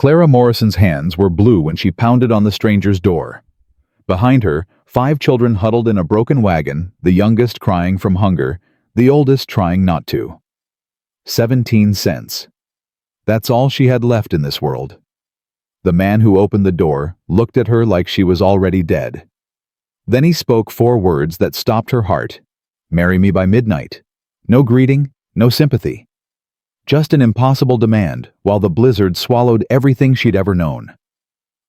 Clara Morrison's hands were blue when she pounded on the stranger's door. Behind her, 5 children huddled in a broken wagon, the youngest crying from hunger, the oldest trying not to. 17 cents. That's all she had left in this world. The man who opened the door looked at her like she was already dead. Then he spoke 4 words that stopped her heart. Marry me by midnight. No greeting, no sympathy. Just an impossible demand, while the blizzard swallowed everything she'd ever known.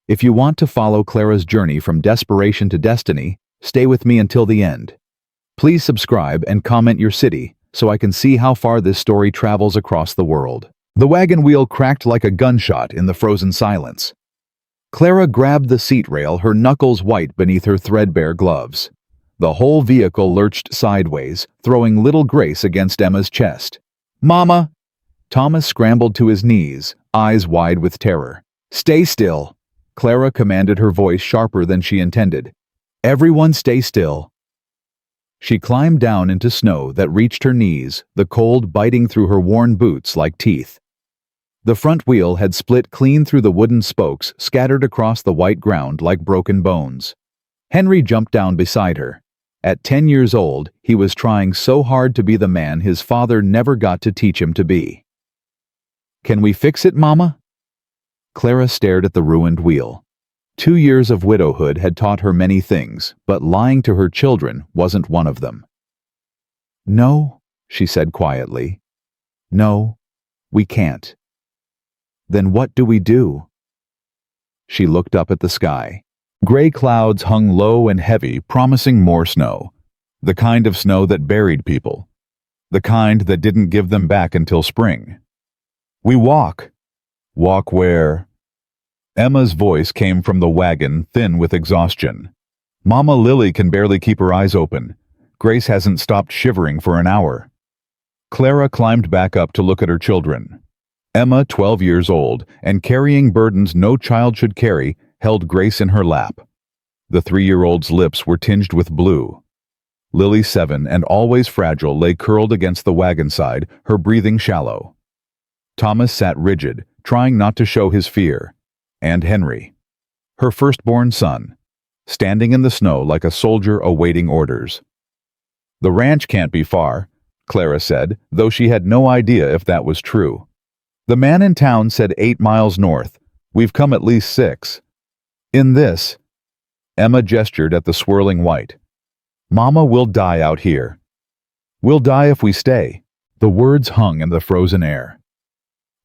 If you want to follow Clara's journey from desperation to destiny, stay with me until the end. Please subscribe and comment your city so I can see how far this story travels across the world. The wagon wheel cracked like a gunshot in the frozen silence. Clara grabbed the seat rail, her knuckles white beneath her threadbare gloves. The whole vehicle lurched sideways, throwing little Grace against Emma's chest. "Mama!" Thomas scrambled to his knees, eyes wide with terror. "Stay still!" Clara commanded, her voice sharper than she intended. "Everyone stay still." She climbed down into snow that reached her knees, the cold biting through her worn boots like teeth. The front wheel had split clean through the wooden spokes, scattered across the white ground like broken bones. Henry jumped down beside her. At 10 years old, he was trying so hard to be the man his father never got to teach him to be. "Can we fix it, Mama?" Clara stared at the ruined wheel. 2 years of widowhood had taught her many things, but lying to her children wasn't one of them. "No," she said quietly. "No, we can't." "Then what do we do?" She looked up at the sky. Gray clouds hung low and heavy, promising more snow. The kind of snow that buried people. The kind that didn't give them back until spring. "We walk." "Walk where?" Emma's voice came from the wagon, thin with exhaustion. "Mama Lily can barely keep her eyes open. Grace hasn't stopped shivering for an hour." Clara climbed back up to look at her children. Emma, 12 years old, and carrying burdens no child should carry, held Grace in her lap. The 3-year-old's lips were tinged with blue. Lily, 7, and always fragile, lay curled against the wagon side, her breathing shallow. Thomas sat rigid, trying not to show his fear. And Henry, her firstborn son, standing in the snow like a soldier awaiting orders. "The ranch can't be far," Clara said, though she had no idea if that was true. "The man in town said 8 miles north. We've come at least 6. In this," Emma gestured at the swirling white. "Mama, we'll die out here. We'll die if we stay." The words hung in the frozen air.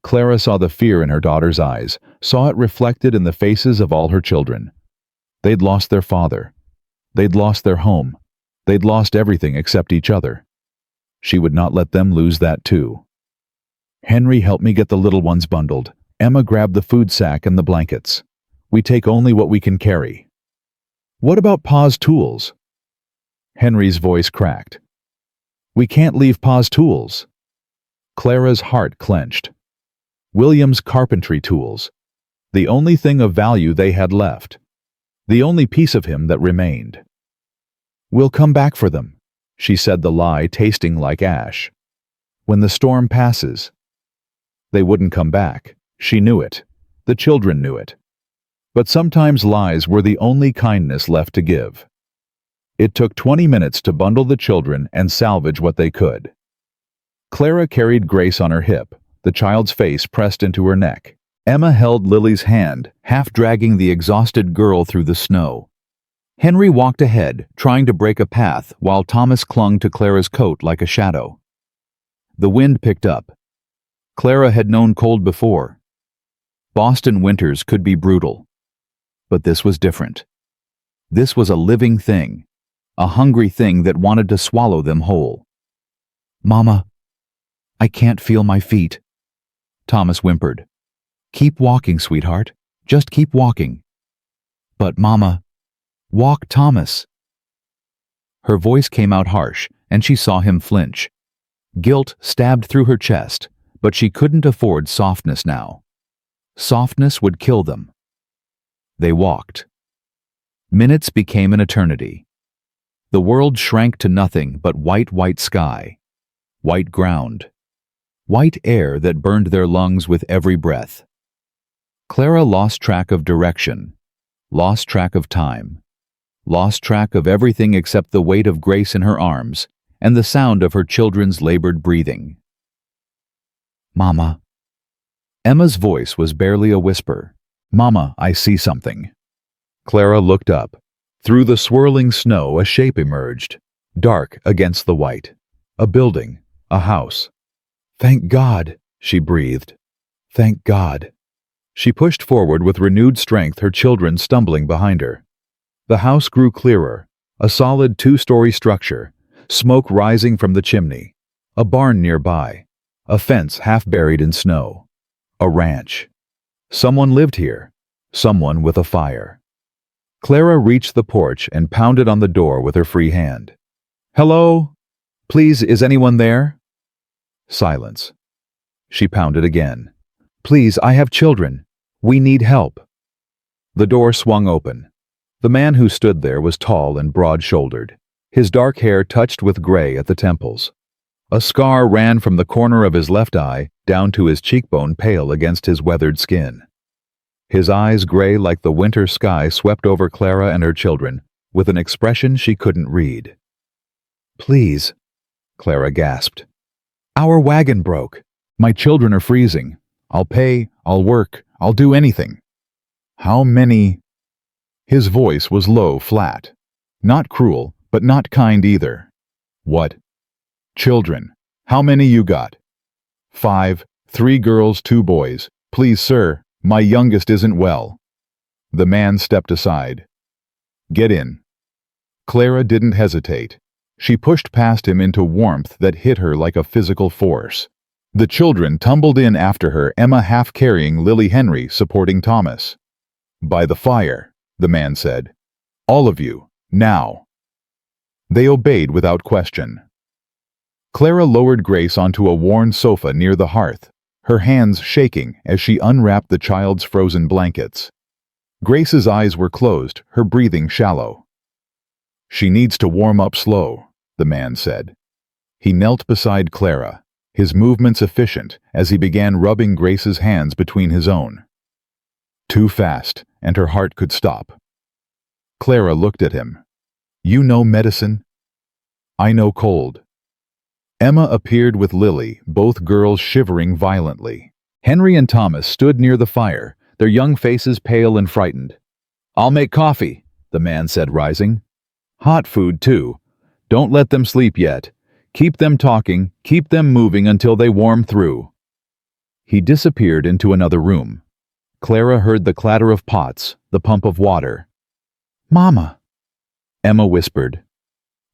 Clara saw the fear in her daughter's eyes, saw it reflected in the faces of all her children. They'd lost their father. They'd lost their home. They'd lost everything except each other. She would not let them lose that too. "Henry, help me get the little ones bundled." Emma grabbed the food sack and the blankets. "We take only what we can carry." "What about Pa's tools?" Henry's voice cracked. "We can't leave Pa's tools." Clara's heart clenched. William's carpentry tools. The only thing of value they had left. The only piece of him that remained. "We'll come back for them," she said, the lie tasting like ash. "When the storm passes." They wouldn't come back. She knew it. The children knew it. But sometimes lies were the only kindness left to give. It took 20 minutes to bundle the children and salvage what they could. Clara carried Grace on her hip, the child's face pressed into her neck. Emma held Lily's hand, half dragging the exhausted girl through the snow. Henry walked ahead, trying to break a path, while Thomas clung to Clara's coat like a shadow. The wind picked up. Clara had known cold before. Boston winters could be brutal. But this was different. This was a living thing, a hungry thing that wanted to swallow them whole. "Mama, I can't feel my feet," Thomas whimpered. "Keep walking, sweetheart. Just keep walking." "But Mama..." "Walk, Thomas." Her voice came out harsh, and she saw him flinch. Guilt stabbed through her chest, but she couldn't afford softness now. Softness would kill them. They walked. Minutes became an eternity. The world shrank to nothing but white sky, white ground, white air that burned their lungs with every breath. Clara lost track of direction, lost track of time, lost track of everything except the weight of Grace in her arms and the sound of her children's labored breathing. "Mama." Emma's voice was barely a whisper. "Mama, I see something." Clara looked up. Through the swirling snow, a shape emerged, dark against the white. A building, a house. "Thank God," she breathed. "Thank God." She pushed forward with renewed strength, her children stumbling behind her. The house grew clearer, a solid two-story structure, smoke rising from the chimney, a barn nearby, a fence half buried in snow. A ranch. Someone lived here, someone with a fire. Clara reached the porch and pounded on the door with her free hand. "Hello? Please, is anyone there?" Silence. She pounded again. "Please, I have children. We need help." The door swung open. The man who stood there was tall and broad-shouldered, his dark hair touched with gray at the temples. A scar ran from the corner of his left eye down to his cheekbone, pale against his weathered skin. His eyes, gray like the winter sky, swept over Clara and her children with an expression she couldn't read. "Please," Clara gasped. "Our wagon broke. My children are freezing. I'll pay, I'll work, I'll do anything." "How many?" His voice was low, flat. Not cruel, but not kind either. "What?" "Children. How many you got?" "5, 3 girls, 2 boys. Please, sir, my youngest isn't well." The man stepped aside. "Get in." Clara didn't hesitate. She pushed past him into warmth that hit her like a physical force. The children tumbled in after her, Emma half carrying Lily, Henry supporting Thomas. "By the fire," the man said. "All of you, now." They obeyed without question. Clara lowered Grace onto a worn sofa near the hearth, her hands shaking as she unwrapped the child's frozen blankets. Grace's eyes were closed, her breathing shallow. "She needs to warm up slow," the man said. He knelt beside Clara, his movements efficient as he began rubbing Grace's hands between his own. Too fast, and her heart could stop. Clara looked at him. "You know medicine?" "I know cold." Emma appeared with Lily, both girls shivering violently. Henry and Thomas stood near the fire, their young faces pale and frightened. "I'll make coffee," the man said, rising. "Hot food, too. Don't let them sleep yet. Keep them talking, keep them moving until they warm through." He disappeared into another room. Clara heard the clatter of pots, the pump of water. "Mama," Emma whispered.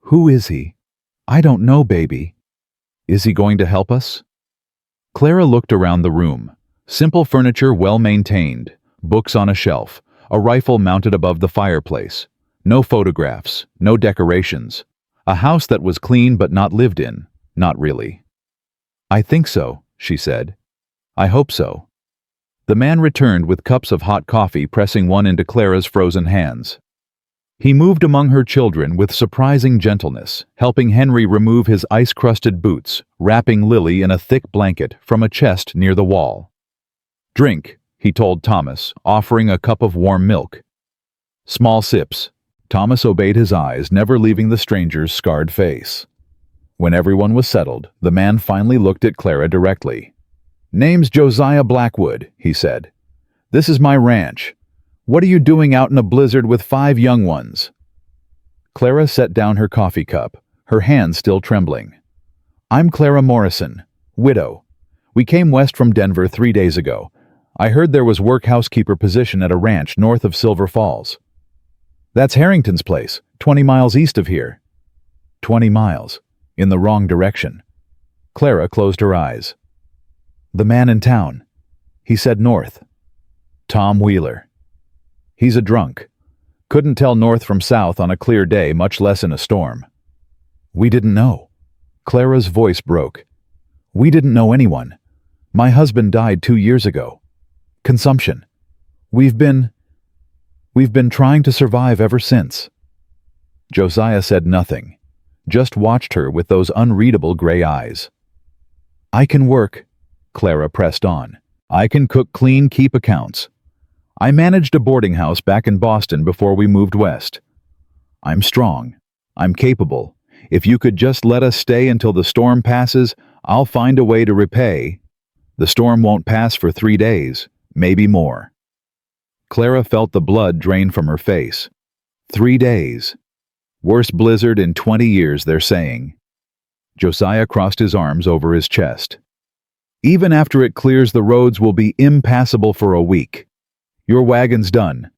"Who is he?" "I don't know, baby." "Is he going to help us?" Clara looked around the room. Simple furniture well maintained, books on a shelf, a rifle mounted above the fireplace. No photographs, no decorations. A house that was clean but not lived in, not really. "I think so," she said. "I hope so." The man returned with cups of hot coffee, pressing one into Clara's frozen hands. He moved among her children with surprising gentleness, helping Henry remove his ice-crusted boots, wrapping Lily in a thick blanket from a chest near the wall. "Drink," he told Thomas, offering a cup of warm milk. Small sips. Thomas obeyed his eyes, never leaving the stranger's scarred face. When everyone was settled, the man finally looked at Clara directly. "Name's Josiah Blackwood," he said. "This is my ranch. What are you doing out in a blizzard with 5 young ones?" Clara set down her coffee cup, her hands still trembling. "I'm Clara Morrison, widow. We came west from Denver 3 days ago. I heard there was work housekeeper position at a ranch north of Silver Falls." "That's Harrington's place, 20 miles east of here." 20 miles. In the wrong direction. Clara closed her eyes. "The man in town. He said north." "Tom Wheeler. He's a drunk. Couldn't tell north from south on a clear day, much less in a storm." "We didn't know." Clara's voice broke. "We didn't know anyone. My husband died 2 years ago. Consumption. We've been trying to survive ever since." Josiah said nothing, just watched her with those unreadable gray eyes. "I can work," Clara pressed on. "I can cook, clean, keep accounts. I managed a boarding house back in Boston before we moved west. I'm strong. I'm capable. If you could just let us stay until the storm passes, I'll find a way to repay. The storm won't pass for 3 days, maybe more. Clara felt the blood drain from her face. 3 days. Worst blizzard in 20 years, they're saying. Josiah crossed his arms over his chest. Even after it clears, the roads will be impassable for a week. Your wagon's done.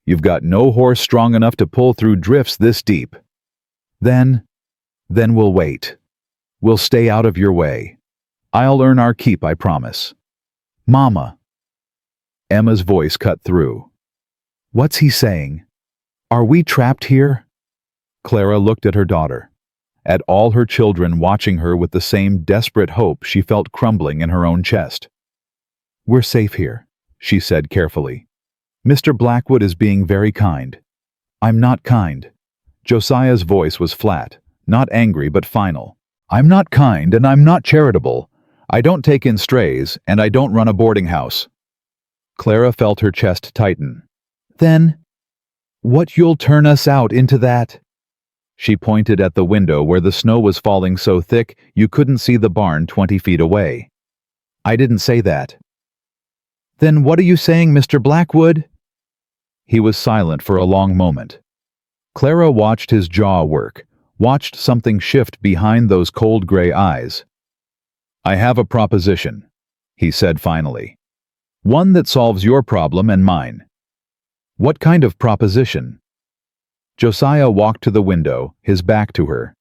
You've got no horse strong enough to pull through drifts this deep. Then we'll wait. We'll stay out of your way. I'll earn our keep, I promise. Mama. Emma's voice cut through. What's he saying? Are we trapped here? Clara looked at her daughter, at all her children watching her with the same desperate hope she felt crumbling in her own chest. We're safe here, she said carefully. Mr. Blackwood is being very kind. I'm not kind. Josiah's voice was flat, not angry but final. I'm not kind and I'm not charitable. I don't take in strays and I don't run a boarding house. Clara felt her chest tighten. Then, what, you'll turn us out into that? She pointed at the window where the snow was falling so thick you couldn't see the barn 20 feet away. I didn't say that. Then what are you saying, Mr. Blackwood? He was silent for a long moment. Clara watched his jaw work, watched something shift behind those cold gray eyes. I have a proposition, he said finally. One that solves your problem and mine. What kind of proposition? Josiah walked to the window, his back to her.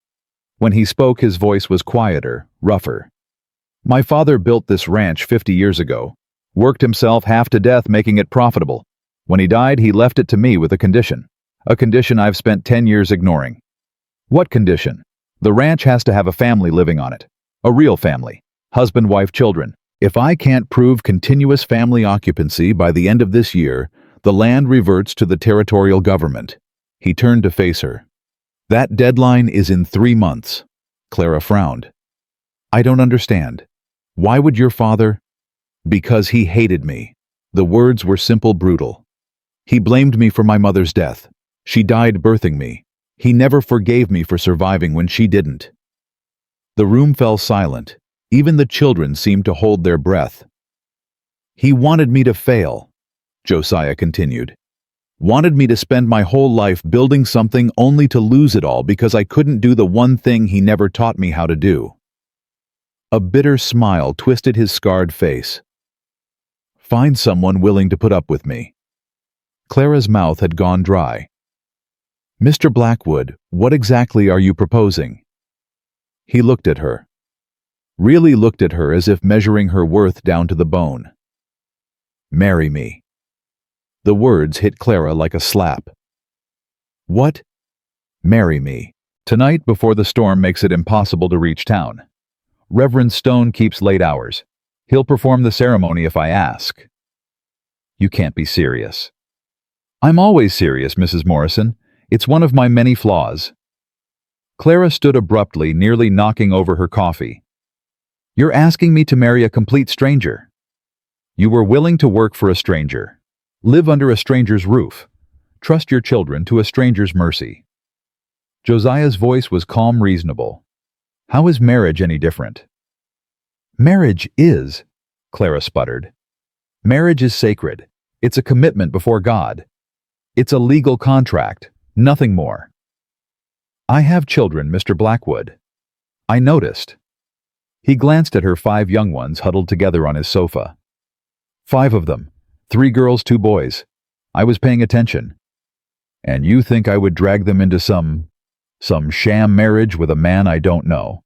When he spoke, his voice was quieter, rougher. My father built this ranch 50 years ago, worked himself half to death making it profitable. When he died, he left it to me with a condition I've spent 10 years ignoring. What condition? The ranch has to have a family living on it. A real family. Husband, wife, children. If I can't prove continuous family occupancy by the end of this year, the land reverts to the territorial government. He turned to face her. That deadline is in 3 months. Clara frowned. I don't understand. Why would your father? Because he hated me. The words were simple, brutal. He blamed me for my mother's death. She died birthing me. He never forgave me for surviving when she didn't. The room fell silent. Even the children seemed to hold their breath. He wanted me to fail, Josiah continued. Wanted me to spend my whole life building something only to lose it all because I couldn't do the one thing he never taught me how to do. A bitter smile twisted his scarred face. Find someone willing to put up with me. Clara's mouth had gone dry. Mr. Blackwood, what exactly are you proposing? He looked at her. Really looked at her as if measuring her worth down to the bone. Marry me. The words hit Clara like a slap. What? Marry me. Tonight before the storm makes it impossible to reach town. Reverend Stone keeps late hours. He'll perform the ceremony if I ask. You can't be serious. I'm always serious, Mrs. Morrison. It's one of my many flaws. Clara stood abruptly, nearly knocking over her coffee. You're asking me to marry a complete stranger. You were willing to work for a stranger. Live under a stranger's roof. Trust your children to a stranger's mercy. Josiah's voice was calm, reasonable. How is marriage any different? Marriage is, Clara sputtered. Marriage is sacred. It's a commitment before God. It's a legal contract, nothing more. I have children, Mr. Blackwood. I noticed. He glanced at her 5 young ones huddled together on his sofa. 5 of them. 3 girls, 2 boys. I was paying attention. And you think I would drag them into some sham marriage with a man I don't know?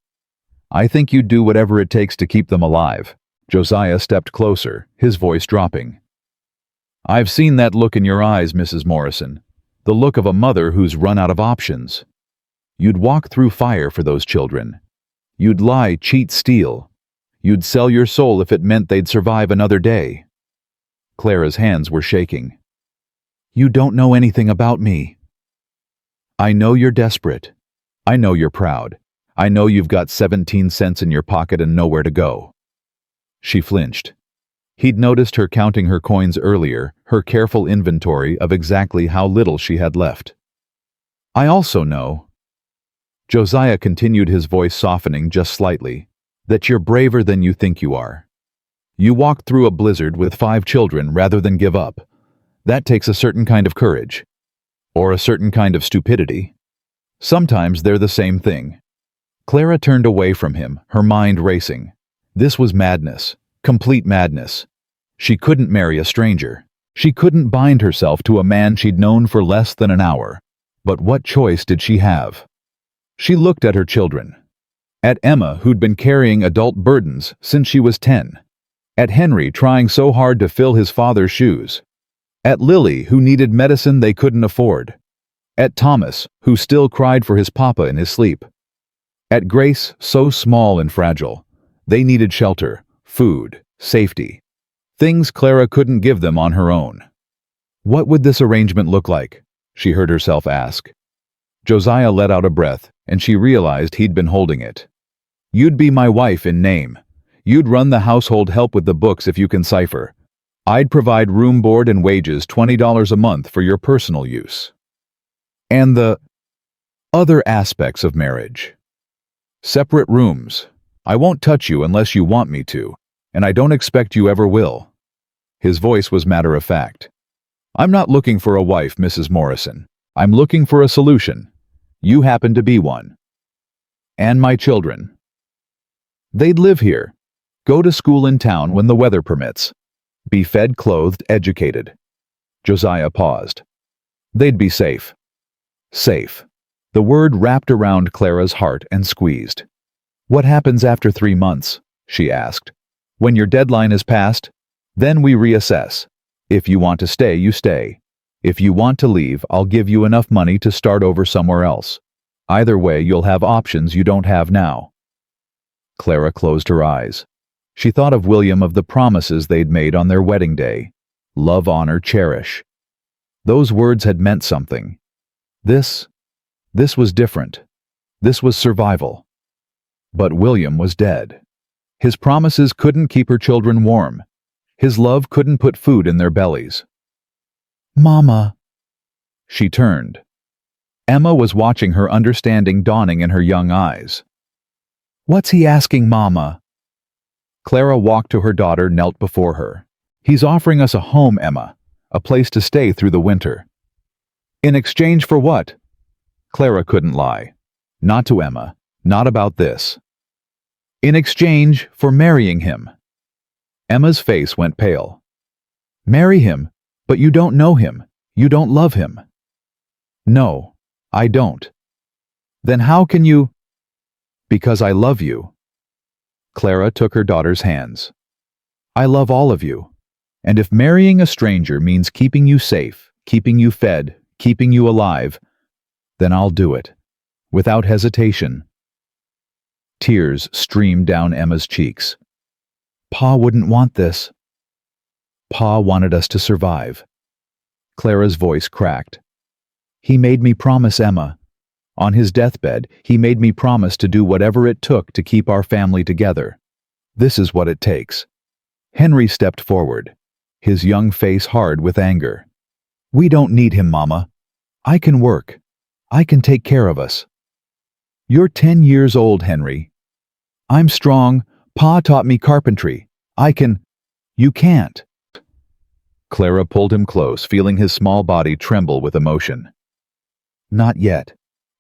I think you'd do whatever it takes to keep them alive. Josiah stepped closer, his voice dropping. I've seen that look in your eyes, Mrs. Morrison. The look of a mother who's run out of options. You'd walk through fire for those children. You'd lie, cheat, steal. You'd sell your soul if it meant they'd survive another day. Clara's hands were shaking. You don't know anything about me. I know you're desperate. I know you're proud. I know you've got 17 cents in your pocket and nowhere to go. She flinched. He'd noticed her counting her coins earlier, her careful inventory of exactly how little she had left. I also know, Josiah continued, his voice softening just slightly, that you're braver than you think you are. You walked through a blizzard with 5 children rather than give up. That takes a certain kind of courage. Or a certain kind of stupidity. Sometimes they're the same thing. Clara turned away from him, her mind racing. This was madness. Complete madness. She couldn't marry a stranger. She couldn't bind herself to a man she'd known for less than an hour. But what choice did she have? She looked at her children. At Emma, who'd been carrying adult burdens since she was 10. At Henry, trying so hard to fill his father's shoes. At Lily, who needed medicine they couldn't afford. At Thomas, who still cried for his papa in his sleep. At Grace, so small and fragile. They needed shelter, food, safety. Things Clara couldn't give them on her own. What would this arrangement look like? She heard herself ask. Josiah let out a breath, and she realized he'd been holding it. You'd be my wife in name. You'd run the household, help with the books if you can cipher. I'd provide room, board, and wages, $20 a month for your personal use. And the other aspects of marriage. Separate rooms. I won't touch you unless you want me to, and I don't expect you ever will. His voice was matter-of-fact. I'm not looking for a wife, Mrs. Morrison. I'm looking for a solution. You happen to be one. And my children. They'd live here. Go to school in town when the weather permits. Be fed, clothed, educated. Josiah paused. They'd be safe. Safe. The word wrapped around Clara's heart and squeezed. What happens after 3 months? She asked. When your deadline is passed? Then we reassess. If you want to stay, you stay. If you want to leave, I'll give you enough money to start over somewhere else. Either way, you'll have options you don't have now. Clara closed her eyes. She thought of William, of the promises they'd made on their wedding day. Love, honor, cherish. Those words had meant something. This was different. This was survival. But William was dead. His promises couldn't keep her children warm. His love couldn't put food in their bellies. Mama. She turned. Emma was watching her, understanding dawning in her young eyes. What's he asking, Mama? Clara walked to her daughter, knelt before her. He's offering us a home, Emma. A place to stay through the winter. In exchange for what? Clara couldn't lie. Not to Emma. Not about this. In exchange for marrying him. Emma's face went pale. Marry him? But you don't know him. You don't love him. No, I don't. Then how can you? Because I love you. Clara took her daughter's hands. I love all of you. And if marrying a stranger means keeping you safe, keeping you fed, keeping you alive, then I'll do it. Without hesitation. Tears streamed down Emma's cheeks. Pa wouldn't want this. Pa wanted us to survive. Clara's voice cracked. He made me promise, Emma. On his deathbed, he made me promise to do whatever it took to keep our family together. This is what it takes. Henry stepped forward, his young face hard with anger. We don't need him, Mama. I can work. I can take care of us. You're 10 years old, Henry. I'm strong. Pa taught me carpentry. I can. You can't. Clara pulled him close, feeling his small body tremble with emotion. Not yet.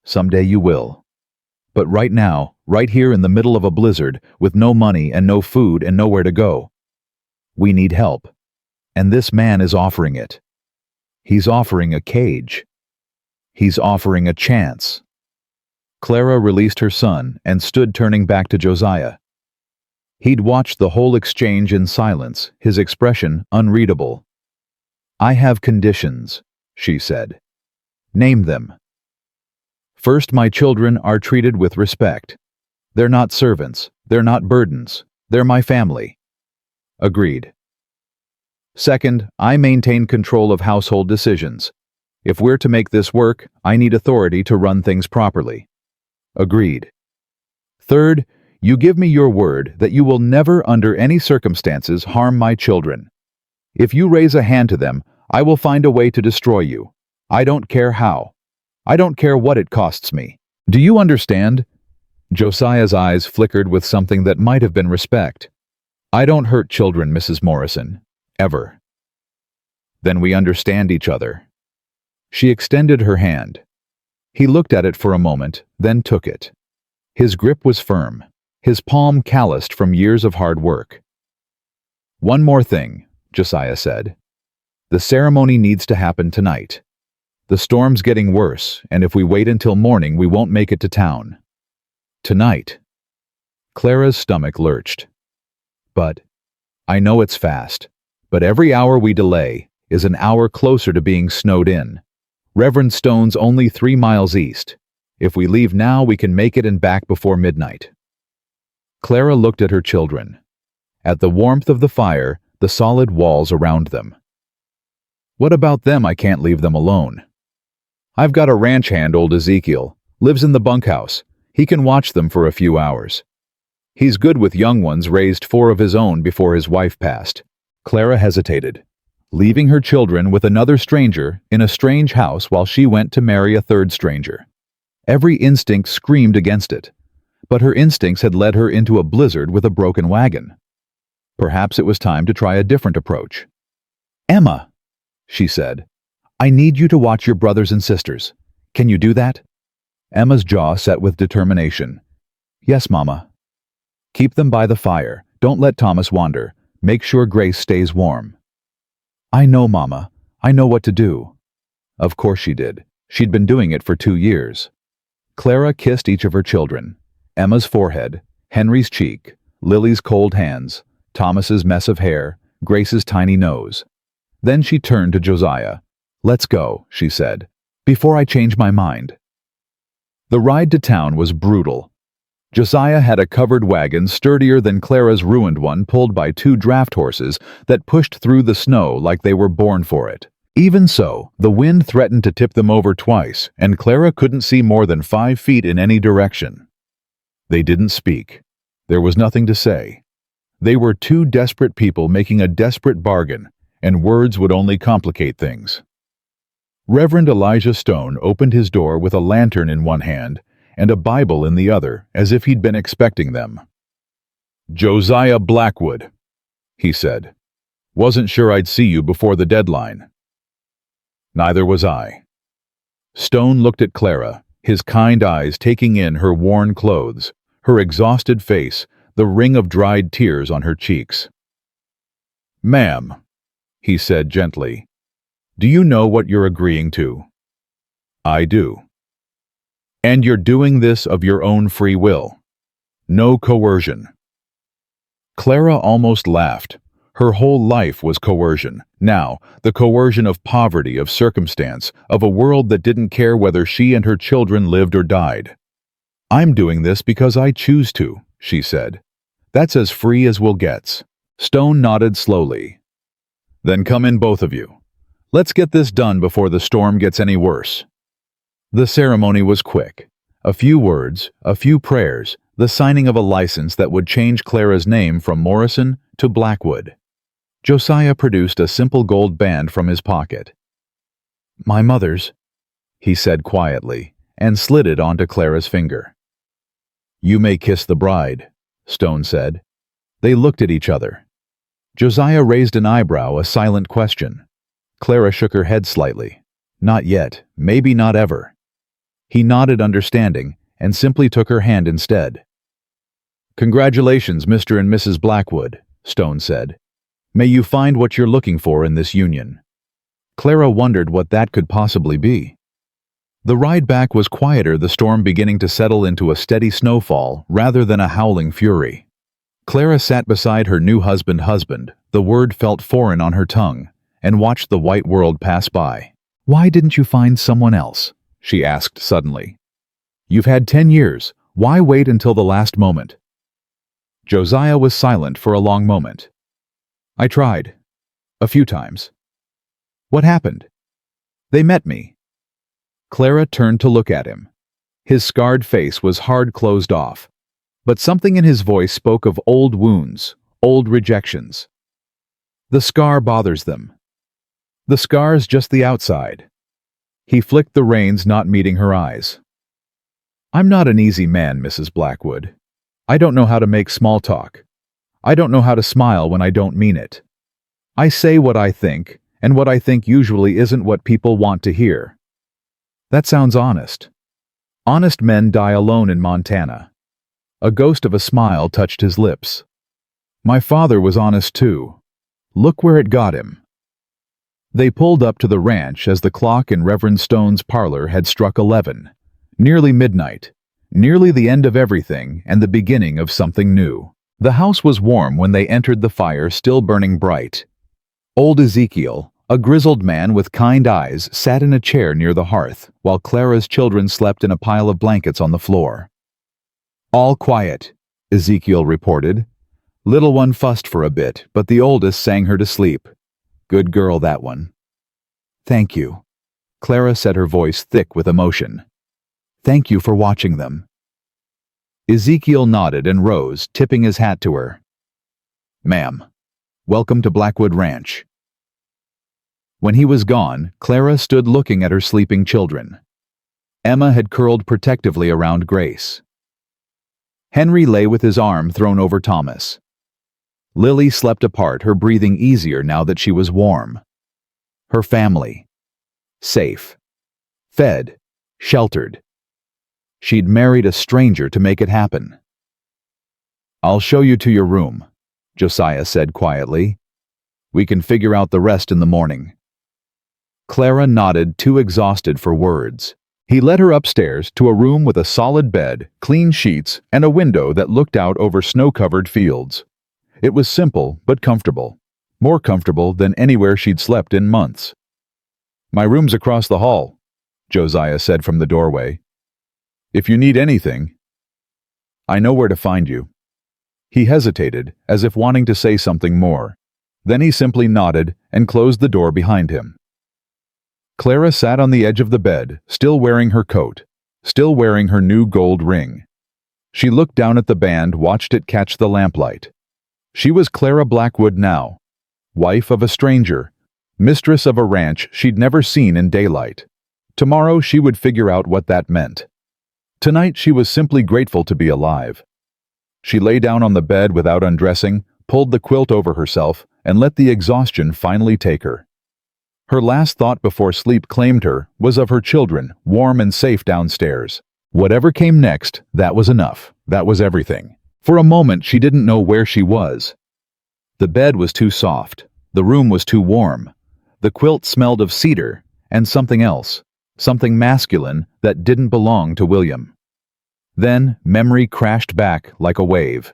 Someday you will. But right now, right here in the middle of a blizzard, with no money and no food and nowhere to go, we need help. And this man is offering it. He's offering a cage. He's offering a chance. Clara released her son and stood, turning back to Josiah. He'd watched the whole exchange in silence, his expression unreadable. I have conditions, she said. Name them. First, my children are treated with respect. They're not servants. They're not burdens. They're my family. Agreed. Second, I maintain control of household decisions. If we're to make this work, I need authority to run things properly. Agreed. Third, You give me your word that you will never under any circumstances harm my children. If you raise a hand to them, I will find a way to destroy you. I don't care how. I don't care what it costs me. Do you understand?" Josiah's eyes flickered with something that might have been respect. "I don't hurt children, Mrs. Morrison. Ever." "Then we understand each other." She extended her hand. He looked at it for a moment, then took it. His grip was firm, his palm calloused from years of hard work. "One more thing," Josiah said. "The ceremony needs to happen tonight. The storm's getting worse, and if we wait until morning, we won't make it to town. Tonight." Clara's stomach lurched. "But I know it's fast, but every hour we delay is an hour closer to being snowed in. Reverend Stone's only 3 miles east. If we leave now, we can make it and back before midnight." Clara looked at her children, at the warmth of the fire, the solid walls around them. "What about them? I can't leave them alone. I've got a ranch hand, old Ezekiel, lives in the bunkhouse. He can watch them for a few hours. He's good with young ones, raised 4 of his own before his wife passed." Clara hesitated, leaving her children with another stranger in a strange house while she went to marry a third stranger. Every instinct screamed against it, but her instincts had led her into a blizzard with a broken wagon. Perhaps it was time to try a different approach. "Emma," she said, "I need you to watch your brothers and sisters. Can you do that?" Emma's jaw set with determination. "Yes, Mama." "Keep them by the fire. Don't let Thomas wander. Make sure Grace stays warm." "I know, Mama. I know what to do." Of course she did. She'd been doing it for 2 years. Clara kissed each of her children. Emma's forehead, Henry's cheek, Lily's cold hands, Thomas's mess of hair, Grace's tiny nose. Then she turned to Josiah. "Let's go," she said, "before I change my mind." The ride to town was brutal. Josiah had a covered wagon sturdier than Clara's ruined one, pulled by 2 draft horses that pushed through the snow like they were born for it. Even so, the wind threatened to tip them over twice, and Clara couldn't see more than 5 feet in any direction. They didn't speak. There was nothing to say. They were 2 desperate people making a desperate bargain, and words would only complicate things. Reverend Elijah Stone opened his door with a lantern in one hand and a Bible in the other, as if he'd been expecting them. "Josiah Blackwood," he said. "Wasn't sure I'd see you before the deadline." "Neither was I." Stone looked at Clara, his kind eyes taking in her worn clothes, her exhausted face, the ring of dried tears on her cheeks. "Ma'am," he said gently, "do you know what you're agreeing to?" "I do." "And you're doing this of your own free will? No coercion?" Clara almost laughed. Her whole life was coercion. Now, the coercion of poverty, of circumstance, of a world that didn't care whether she and her children lived or died. "I'm doing this because I choose to," she said. "That's as free as we'll get." Stone nodded slowly. "Then come in, both of you. Let's get this done before the storm gets any worse." The ceremony was quick. A few words, a few prayers, the signing of a license that would change Clara's name from Morrison to Blackwood. Josiah produced a simple gold band from his pocket. "My mother's," he said quietly, and slid it onto Clara's finger. "You may kiss the bride," Stone said. They looked at each other. Josiah raised an eyebrow, a silent question. Clara shook her head slightly. Not yet, maybe not ever. He nodded understanding and simply took her hand instead. "Congratulations, Mr. and Mrs. Blackwood," Stone said. "May you find what you're looking for in this union." Clara wondered what that could possibly be. The ride back was quieter, the storm beginning to settle into a steady snowfall rather than a howling fury. Clara sat beside her new husband, the word felt foreign on her tongue, and watched the white world pass by. "Why didn't you find someone else?" she asked suddenly. "You've had 10 years. Why wait until the last moment?" Josiah was silent for a long moment. "I tried. A few times." "What happened?" "They met me." Clara turned to look at him. His scarred face was hard closed off. But something in his voice spoke of old wounds, old rejections. The scar bothers them. The scar's just the outside. He flicked the reins, not meeting her eyes. I'm not an easy man, Mrs. Blackwood. I don't know how to make small talk. I don't know how to smile when I don't mean it. I say what I think, and what I think usually isn't what people want to hear. That sounds honest. Honest men die alone in Montana. A ghost of a smile touched his lips. My father was honest too. Look where it got him. They pulled up to the ranch as the clock in Reverend Stone's parlor had struck 11. Nearly midnight. Nearly the end of everything and the beginning of something new. The house was warm when they entered, the fire still burning bright. Old Ezekiel, a grizzled man with kind eyes, sat in a chair near the hearth, while Clara's children slept in a pile of blankets on the floor. All quiet, Ezekiel reported. Little one fussed for a bit, but the oldest sang her to sleep. Good girl, that one. Thank you. Clara said, her voice thick with emotion. Thank you for watching them. Ezekiel nodded and rose, tipping his hat to her. Ma'am, welcome to Blackwood Ranch. When he was gone, Clara stood looking at her sleeping children. Emma had curled protectively around Grace. Henry lay with his arm thrown over Thomas. Lily slept apart, her breathing easier now that she was warm. Her family. Safe. Fed. Sheltered. She'd married a stranger to make it happen. I'll show you to your room, Josiah said quietly. We can figure out the rest in the morning. Clara nodded, too exhausted for words. He led her upstairs to a room with a solid bed, clean sheets, and a window that looked out over snow-covered fields. It was simple but comfortable. More comfortable than anywhere she'd slept in months. My room's across the hall, Josiah said from the doorway. If you need anything, I know where to find you. He hesitated, as if wanting to say something more. Then he simply nodded and closed the door behind him. Clara sat on the edge of the bed, still wearing her coat, still wearing her new gold ring. She looked down at the band, watched it catch the lamplight. She was Clara Blackwood now, wife of a stranger, mistress of a ranch she'd never seen in daylight. Tomorrow she would figure out what that meant. Tonight she was simply grateful to be alive. She lay down on the bed without undressing, pulled the quilt over herself, and let the exhaustion finally take her. Her last thought before sleep claimed her was of her children, warm and safe downstairs. Whatever came next, that was enough. That was everything. For a moment she didn't know where she was. The bed was too soft. The room was too warm. The quilt smelled of cedar and something else. Something masculine that didn't belong to William. Then memory crashed back like a wave.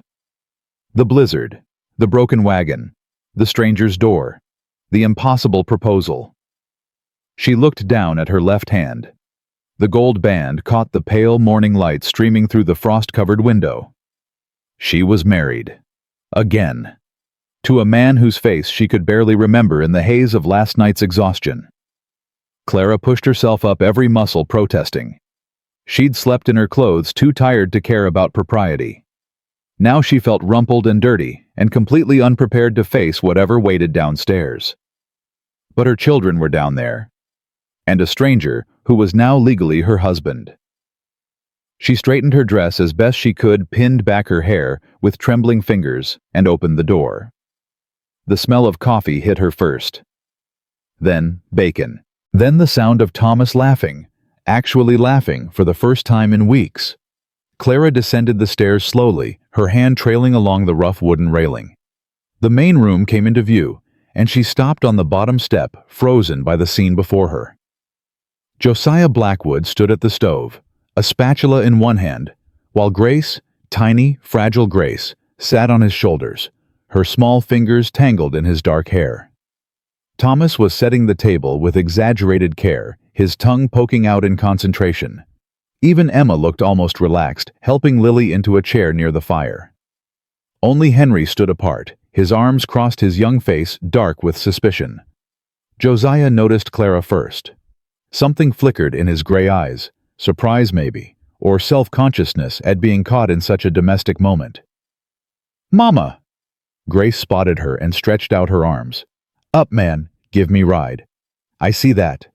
The blizzard, the broken wagon, the stranger's door, the impossible proposal. She looked down at her left hand. The gold band caught the pale morning light streaming through the frost-covered window. She was married. Again. To a man whose face she could barely remember in the haze of last night's exhaustion. Clara pushed herself up, every muscle protesting. She'd slept in her clothes, too tired to care about propriety. Now she felt rumpled and dirty, and completely unprepared to face whatever waited downstairs. But her children were down there. And a stranger who was now legally her husband. She straightened her dress as best she could, pinned back her hair with trembling fingers, and opened the door. The smell of coffee hit her first. Then bacon. Then the sound of Thomas laughing, actually laughing for the first time in weeks. Clara descended the stairs slowly, her hand trailing along the rough wooden railing. The main room came into view, and she stopped on the bottom step, frozen by the scene before her. Josiah Blackwood stood at the stove, a spatula in one hand, while Grace, tiny, fragile Grace, sat on his shoulders, her small fingers tangled in his dark hair. Thomas was setting the table with exaggerated care, his tongue poking out in concentration. Even Emma looked almost relaxed, helping Lily into a chair near the fire. Only Henry stood apart, his arms crossed, his young face dark with suspicion. Josiah noticed Clara first. Something flickered in his gray eyes, surprise maybe, or self-consciousness at being caught in such a domestic moment. "Mama!" Grace spotted her and stretched out her arms. "Up, man, give me ride. I see that."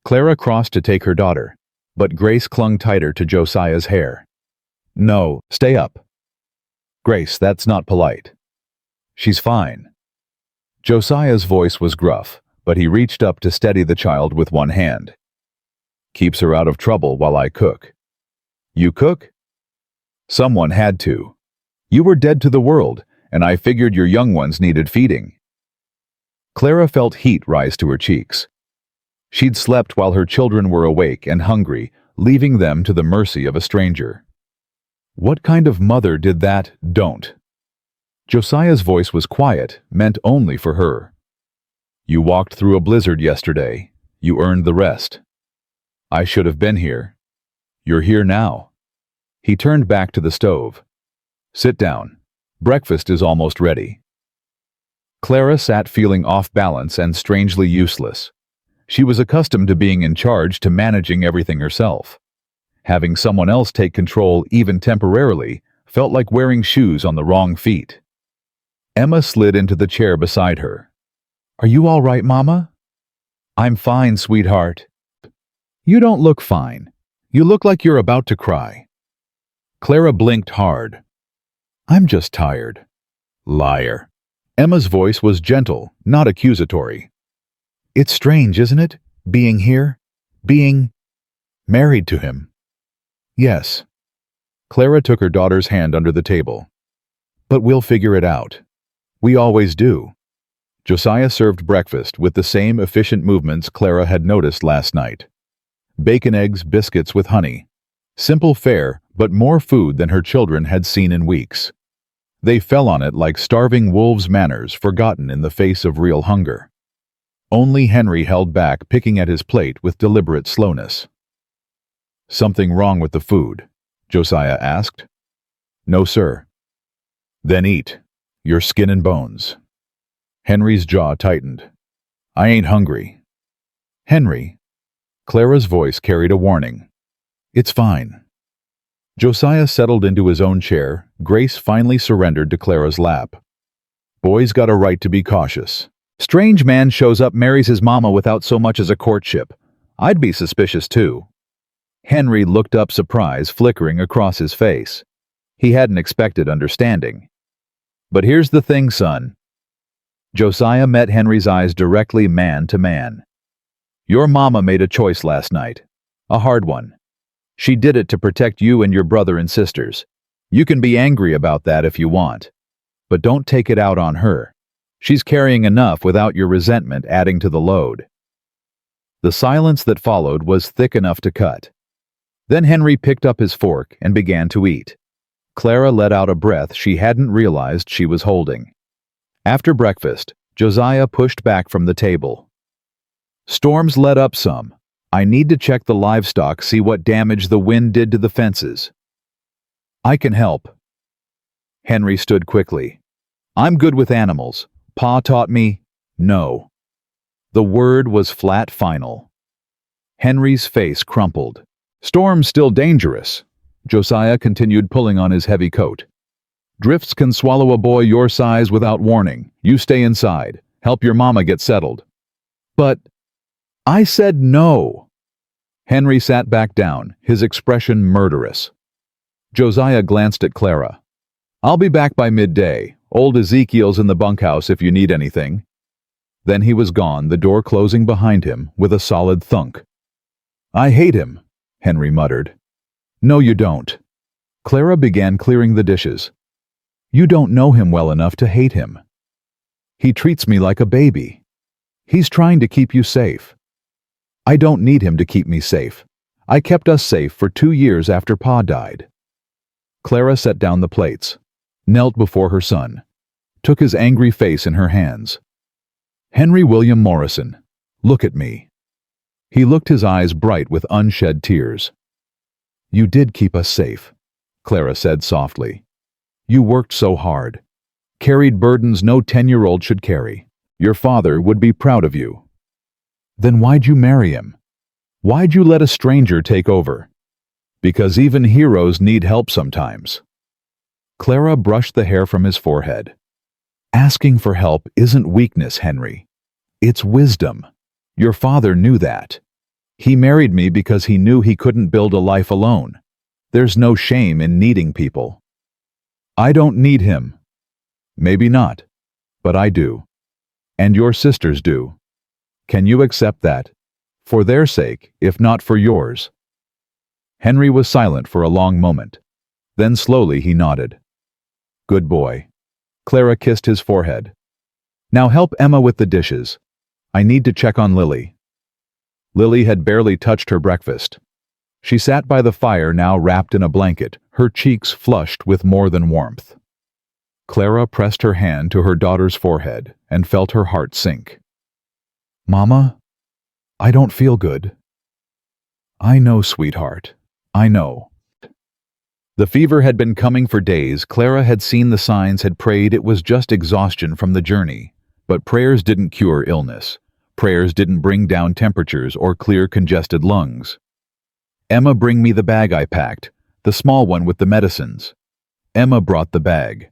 Clara crossed to take her daughter, but Grace clung tighter to Josiah's hair. "No, stay up." "Grace, that's not polite." "She's fine." Josiah's voice was gruff, but he reached up to steady the child with one hand. "Keeps her out of trouble while I cook." "You cook?" "Someone had to. You were dead to the world, and I figured your young ones needed feeding." Clara felt heat rise to her cheeks. She'd slept while her children were awake and hungry, leaving them to the mercy of a stranger. What kind of mother did that? Don't. Josiah's voice was quiet, meant only for her. "You walked through a blizzard yesterday. You earned the rest. I should have been here. You're here now." He turned back to the stove. "Sit down. Breakfast is almost ready." Clara sat feeling off balance and strangely useless. She was accustomed to being in charge, to managing everything herself. Having someone else take control, even temporarily, felt like wearing shoes on the wrong feet. Emma slid into the chair beside her. "Are you all right, Mama?" "I'm fine, sweetheart." "You don't look fine. You look like you're about to cry." Clara blinked hard. "I'm just tired." "Liar." Emma's voice was gentle, not accusatory. "It's strange, isn't it? Being here? Being married to him." "Yes." Clara took her daughter's hand under the table. "But we'll figure it out. We always do." Josiah served breakfast with the same efficient movements Clara had noticed last night. Bacon, eggs, biscuits with honey. Simple fare, but more food than her children had seen in weeks. They fell on it like starving wolves' manners forgotten in the face of real hunger. Only Henry held back, picking at his plate with deliberate slowness. "Something wrong with the food?" Josiah asked. "No, sir." "Then eat. Your skin and bones." Henry's jaw tightened. "I ain't hungry." "Henry." Clara's voice carried a warning. "It's fine." Josiah settled into his own chair. Grace finally surrendered to Clara's lap. "Boy's got a right to be cautious. Strange man shows up, marries his mama without so much as a courtship. I'd be suspicious too." Henry looked up, surprise flickering across his face. He hadn't expected understanding. "But here's the thing, son." Josiah met Henry's eyes directly, man to man. "Your mama made a choice last night. A hard one. She did it to protect you and your brother and sisters. You can be angry about that if you want. But don't take it out on her. She's carrying enough without your resentment adding to the load." The silence that followed was thick enough to cut. Then Henry picked up his fork and began to eat. Clara let out a breath she hadn't realized she was holding. After breakfast, Josiah pushed back from the table. "Storms let up some. I need to check the livestock, see what damage the wind did to the fences." "I can help." Henry stood quickly. "I'm good with animals. Pa taught me, no." The word was flat final. Henry's face crumpled. "Storm's still dangerous." Josiah continued pulling on his heavy coat. "Drifts can swallow a boy your size without warning. You stay inside. Help your mama get settled." "But..." "I said no." Henry sat back down, his expression murderous. Josiah glanced at Clara. "I'll be back by midday. Old Ezekiel's in the bunkhouse if you need anything." Then he was gone, the door closing behind him with a solid thunk. "I hate him," Henry muttered. "No, you don't." Clara began clearing the dishes. "You don't know him well enough to hate him. He treats me like a baby. He's trying to keep you safe." "I don't need him to keep me safe. I kept us safe for 2 years after Pa died." Clara set down the plates, knelt before her son, took his angry face in her hands. "Henry William Morrison, look at me." He looked, his eyes bright with unshed tears. "You did keep us safe," Clara said softly. "You worked so hard. Carried burdens no 10-year-old should carry. Your father would be proud of you." "Then why'd you marry him? Why'd you let a stranger take over?" Because even heroes need help sometimes. Clara brushed the hair from his forehead. Asking for help isn't weakness, Henry. It's wisdom. Your father knew that. He married me because he knew he couldn't build a life alone. There's no shame in needing people. I don't need him. Maybe not, but I do. And your sisters do. Can you accept that? For their sake, if not for yours. Henry was silent for a long moment. Then slowly he nodded. Good boy. Clara kissed his forehead. Now help Emma with the dishes. I need to check on Lily. Lily had barely touched her breakfast. She sat by the fire, now wrapped in a blanket, her cheeks flushed with more than warmth. Clara pressed her hand to her daughter's forehead and felt her heart sink. Mama, I don't feel good. I know, sweetheart. I know. The fever had been coming for days. Clara had seen the signs, had prayed. It was just exhaustion from the journey. But prayers didn't cure illness. Prayers didn't bring down temperatures or clear congested lungs. Emma, bring me the bag I packed, the small one with the medicines. Emma brought the bag.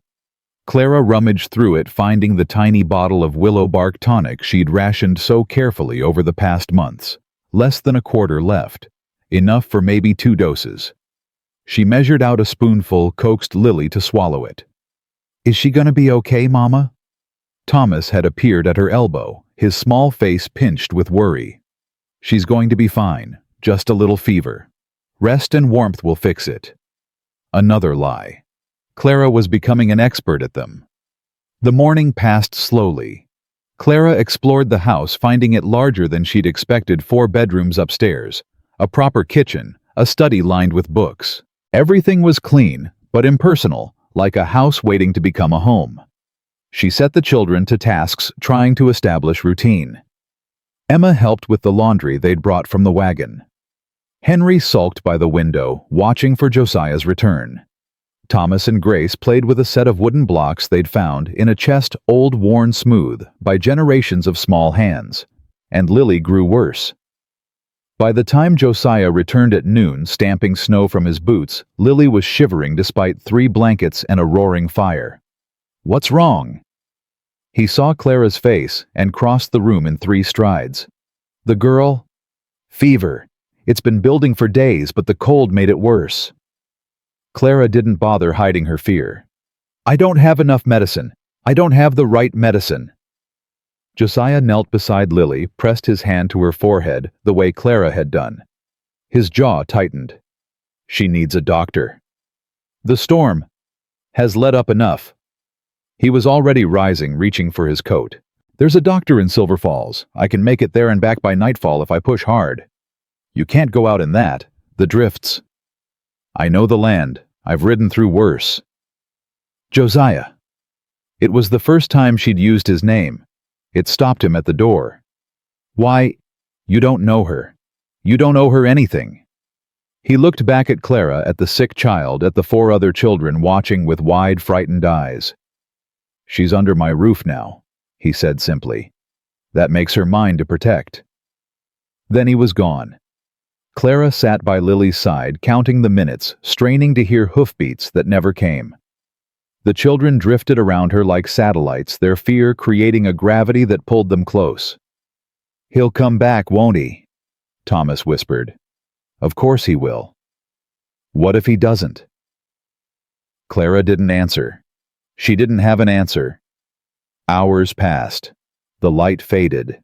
Clara rummaged through it, finding the tiny bottle of willow bark tonic she'd rationed so carefully over the past months. Less than a quarter left. Enough for maybe 2 doses. She measured out a spoonful, coaxed Lily to swallow it. Is she gonna be okay, Mama? Thomas had appeared at her elbow, his small face pinched with worry. She's going to be fine, just a little fever. Rest and warmth will fix it. Another lie. Clara was becoming an expert at them. The morning passed slowly. Clara explored the house, finding it larger than she'd expected. 4 bedrooms upstairs, a proper kitchen, a study lined with books. Everything was clean, but impersonal, like a house waiting to become a home. She set the children to tasks, trying to establish routine. Emma helped with the laundry they'd brought from the wagon. Henry sulked by the window, watching for Josiah's return. Thomas and Grace played with a set of wooden blocks they'd found in a chest, old, worn smooth by generations of small hands. And Lily grew worse. By the time Josiah returned at noon, stamping snow from his boots, Lily was shivering despite 3 blankets and a roaring fire. What's wrong? He saw Clara's face and crossed the room in 3 strides. The girl? Fever. It's been building for days, but the cold made it worse. Clara didn't bother hiding her fear. I don't have enough medicine. I don't have the right medicine. Josiah knelt beside Lily, pressed his hand to her forehead the way Clara had done. His jaw tightened. She needs a doctor. The storm has let up enough. He was already rising, reaching for his coat. There's a doctor in Silver Falls. I can make it there and back by nightfall if I push hard. You can't go out in that. The drifts. I know the land. I've ridden through worse. Josiah. It was the first time she'd used his name. It stopped him at the door. Why? You don't know her. You don't owe her anything. He looked back at Clara, at the sick child, at the 4 other children watching with wide, frightened eyes. She's under my roof now, he said simply. That makes her mine to protect. Then he was gone. Clara sat by Lily's side, counting the minutes, straining to hear hoofbeats that never came. The children drifted around her like satellites, their fear creating a gravity that pulled them close. He'll come back, won't he? Thomas whispered. Of course he will. What if he doesn't? Clara didn't answer. She didn't have an answer. Hours passed. The light faded.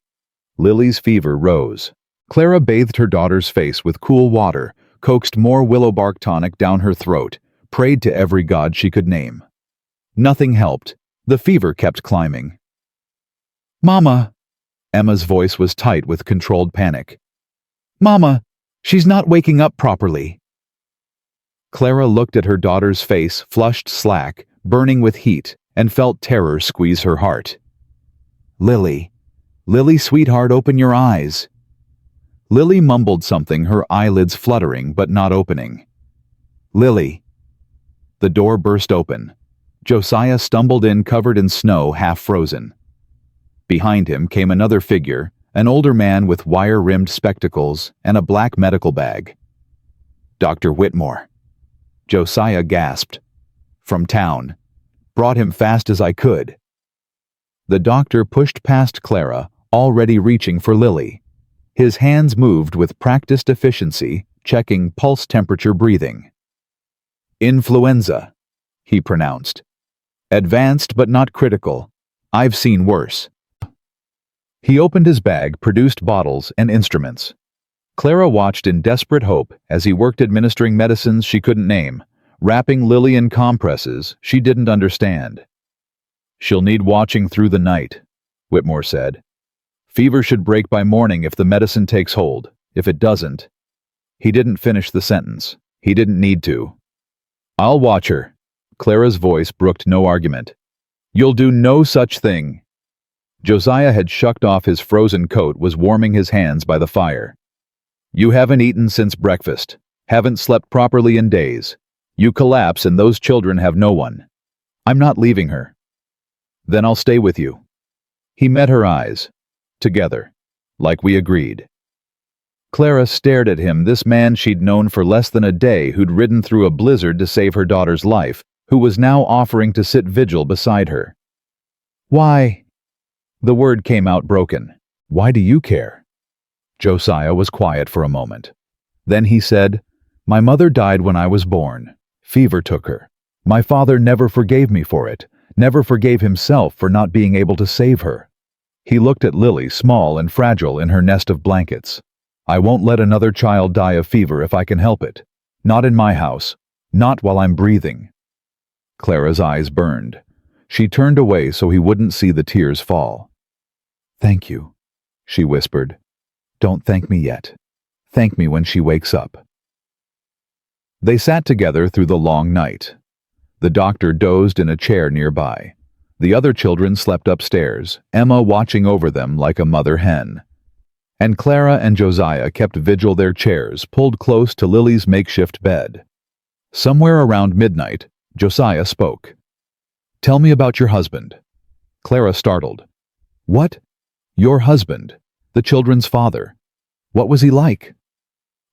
Lily's fever rose. Clara bathed her daughter's face with cool water, coaxed more willow bark tonic down her throat, prayed to every god she could name. Nothing helped. The fever kept climbing. Mama! Emma's voice was tight with controlled panic. Mama! She's not waking up properly. Clara looked at her daughter's face, flushed slack, burning with heat, and felt terror squeeze her heart. Lily. Lily, sweetheart, open your eyes. Lily mumbled something, her eyelids fluttering but not opening. Lily. The door burst open. Josiah stumbled in, covered in snow, half frozen. Behind him came another figure, an older man with wire-rimmed spectacles and a black medical bag. Dr. Whitmore. Josiah gasped. From town. Brought him fast as I could. The doctor pushed past Clara, already reaching for Lily. His hands moved with practiced efficiency, checking pulse temperature breathing. Influenza, he pronounced. Advanced but not critical. I've seen worse. He opened his bag, produced bottles and instruments. Clara watched in desperate hope as he worked administering medicines she couldn't name, wrapping Lily in compresses she didn't understand. She'll need watching through the night, Whitmore said. Fever should break by morning if the medicine takes hold. If it doesn't... He didn't finish the sentence. He didn't need to. I'll watch her. Clara's voice brooked no argument. You'll do no such thing. Josiah had shucked off his frozen coat, was warming his hands by the fire. You haven't eaten since breakfast. Haven't slept properly in days. You collapse and those children have no one. I'm not leaving her. Then I'll stay with you. He met her eyes. Together. Like we agreed. Clara stared at him, this man she'd known for less than a day, who'd ridden through a blizzard to save her daughter's life, who was now offering to sit vigil beside her. Why? The word came out broken. Why do you care? Josiah was quiet for a moment. Then he said, My mother died when I was born. Fever took her. My father never forgave me for it, never forgave himself for not being able to save her. He looked at Lily, small and fragile in her nest of blankets. I won't let another child die of fever if I can help it. Not in my house. Not while I'm breathing. Clara's eyes burned. She turned away so he wouldn't see the tears fall. Thank you, she whispered. Don't thank me yet. Thank me when she wakes up. They sat together through the long night. The doctor dozed in a chair nearby. The other children slept upstairs, Emma watching over them like a mother hen. And Clara and Josiah kept vigil, their chairs pulled close to Lily's makeshift bed. Somewhere around midnight, Josiah spoke. Tell me about your husband. Clara startled. What? Your husband, the children's father. What was he like?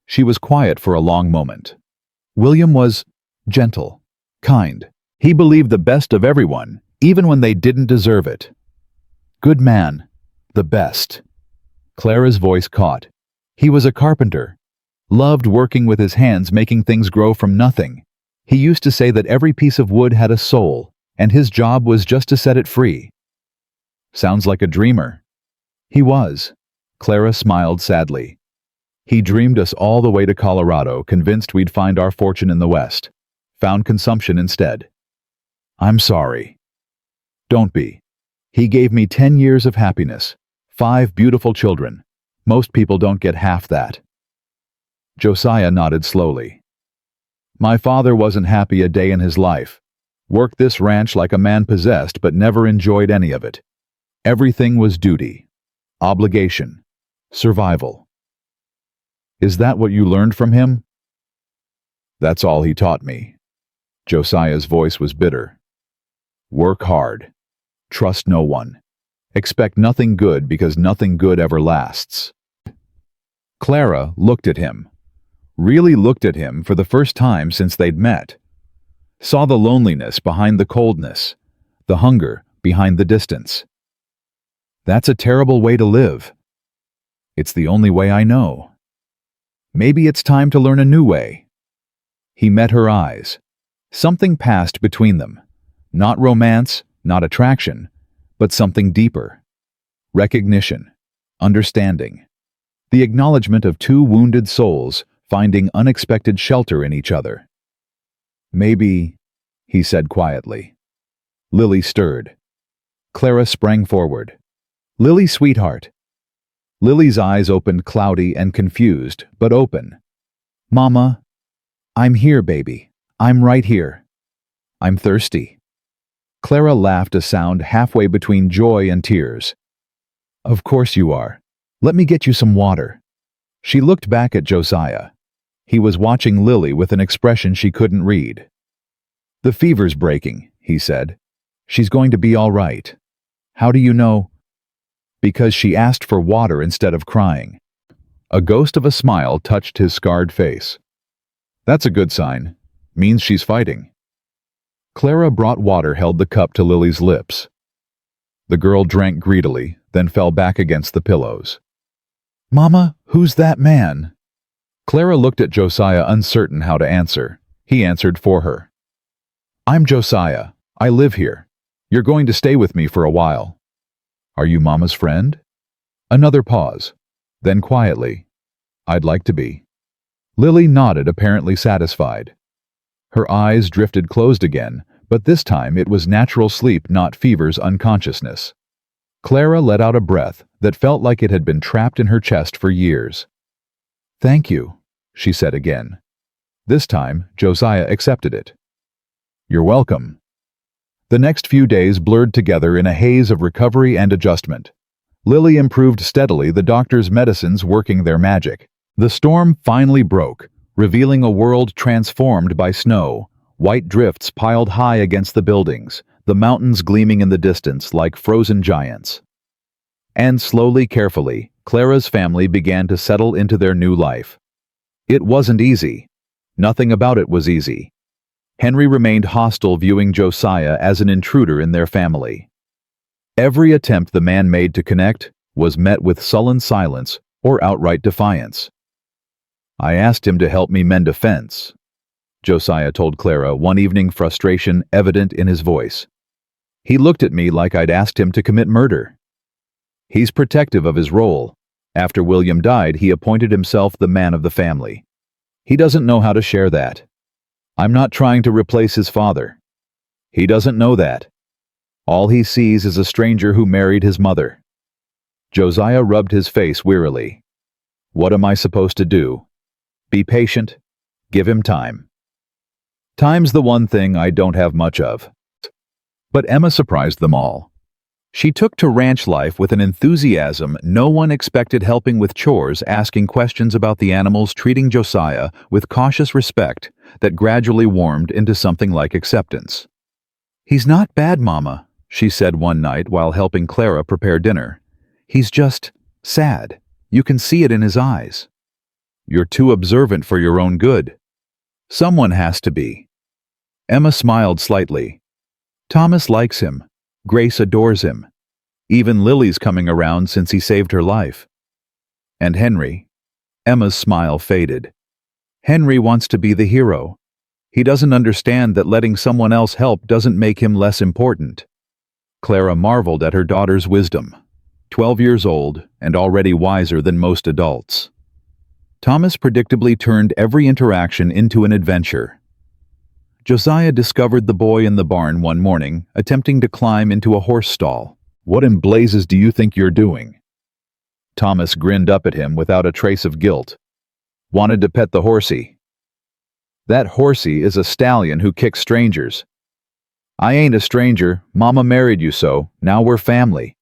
She was quiet for a long moment. William was gentle, kind. He believed the best of everyone, even when they didn't deserve it. Good man, the best. Clara's voice caught. He was a carpenter. Loved working with his hands, making things grow from nothing. He used to say that every piece of wood had a soul, and his job was just to set it free. Sounds like a dreamer. He was. Clara smiled sadly. He dreamed us all the way to Colorado, convinced we'd find our fortune in the West. Found consumption instead. I'm sorry. Don't be. He gave me 10 years of happiness. 5 beautiful children. Most people don't get half that. Josiah nodded slowly. My father wasn't happy a day in his life. Worked this ranch like a man possessed, but never enjoyed any of it. Everything was duty, obligation, survival. Is that what you learned from him? That's all he taught me. Josiah's voice was bitter. Work hard. Trust no one. Expect nothing good because nothing good ever lasts. Clara looked at him. Really looked at him for the first time since they'd met. Saw the loneliness behind the coldness, the hunger behind the distance. That's a terrible way to live. It's the only way I know. Maybe it's time to learn a new way. He met her eyes. Something passed between them. Not romance, not attraction, but something deeper. Recognition, understanding. The acknowledgement of 2 wounded souls finding unexpected shelter in each other. Maybe, he said quietly. Lily stirred. Clara sprang forward. Lily, sweetheart. Lily's eyes opened cloudy and confused, but open. Mama, I'm here, baby. I'm right here. I'm thirsty. Clara laughed, a sound halfway between joy and tears. Of course you are. Let me get you some water. She looked back at Josiah. He was watching Lily with an expression she couldn't read. The fever's breaking, he said. She's going to be all right. How do you know? Because she asked for water instead of crying. A ghost of a smile touched his scarred face. That's a good sign. Means she's fighting. Clara brought water, held the cup to Lily's lips. The girl drank greedily, then fell back against the pillows. Mama, who's that man? Clara looked at Josiah, uncertain how to answer. He answered for her. I'm Josiah. I live here. You're going to stay with me for a while. Are you Mama's friend? Another pause. Then quietly, I'd like to be. Lily nodded, apparently satisfied. Her eyes drifted closed again, but this time it was natural sleep, not fever's unconsciousness. Clara let out a breath that felt like it had been trapped in her chest for years. Thank you, she said again. This time, Josiah accepted it. You're welcome. The next few days blurred together in a haze of recovery and adjustment. Lily improved steadily, the doctor's medicines working their magic. The storm finally broke, revealing a world transformed by snow, white drifts piled high against the buildings, the mountains gleaming in the distance like frozen giants. And slowly, carefully, Clara's family began to settle into their new life. It wasn't easy. Nothing about it was easy. Henry remained hostile, viewing Josiah as an intruder in their family. Every attempt the man made to connect was met with sullen silence or outright defiance. I asked him to help me mend a fence, Josiah told Clara one evening, frustration evident in his voice. He looked at me like I'd asked him to commit murder. He's protective of his role. After William died, he appointed himself the man of the family. He doesn't know how to share that. I'm not trying to replace his father. He doesn't know that. All he sees is a stranger who married his mother. Josiah rubbed his face wearily. What am I supposed to do? Be patient. Give him time. Time's the one thing I don't have much of. But Emma surprised them all. She took to ranch life with an enthusiasm no one expected, helping with chores, asking questions about the animals, treating Josiah with cautious respect that gradually warmed into something like acceptance. He's not bad, Mama, she said one night while helping Clara prepare dinner. He's just sad. You can see it in his eyes. You're too observant for your own good. Someone has to be. Emma smiled slightly. Thomas likes him. Grace adores him. Even Lily's coming around since he saved her life. And Henry? Emma's smile faded. Henry wants to be the hero. He doesn't understand that letting someone else help doesn't make him less important. Clara marveled at her daughter's wisdom. 12 years old and already wiser than most adults. Thomas predictably turned every interaction into an adventure. Josiah discovered the boy in the barn one morning, attempting to climb into a horse stall. What in blazes do you think you're doing? Thomas grinned up at him without a trace of guilt. Wanted to pet the horsey. That horsey is a stallion who kicks strangers. I ain't a stranger. Mama married you, so now we're family.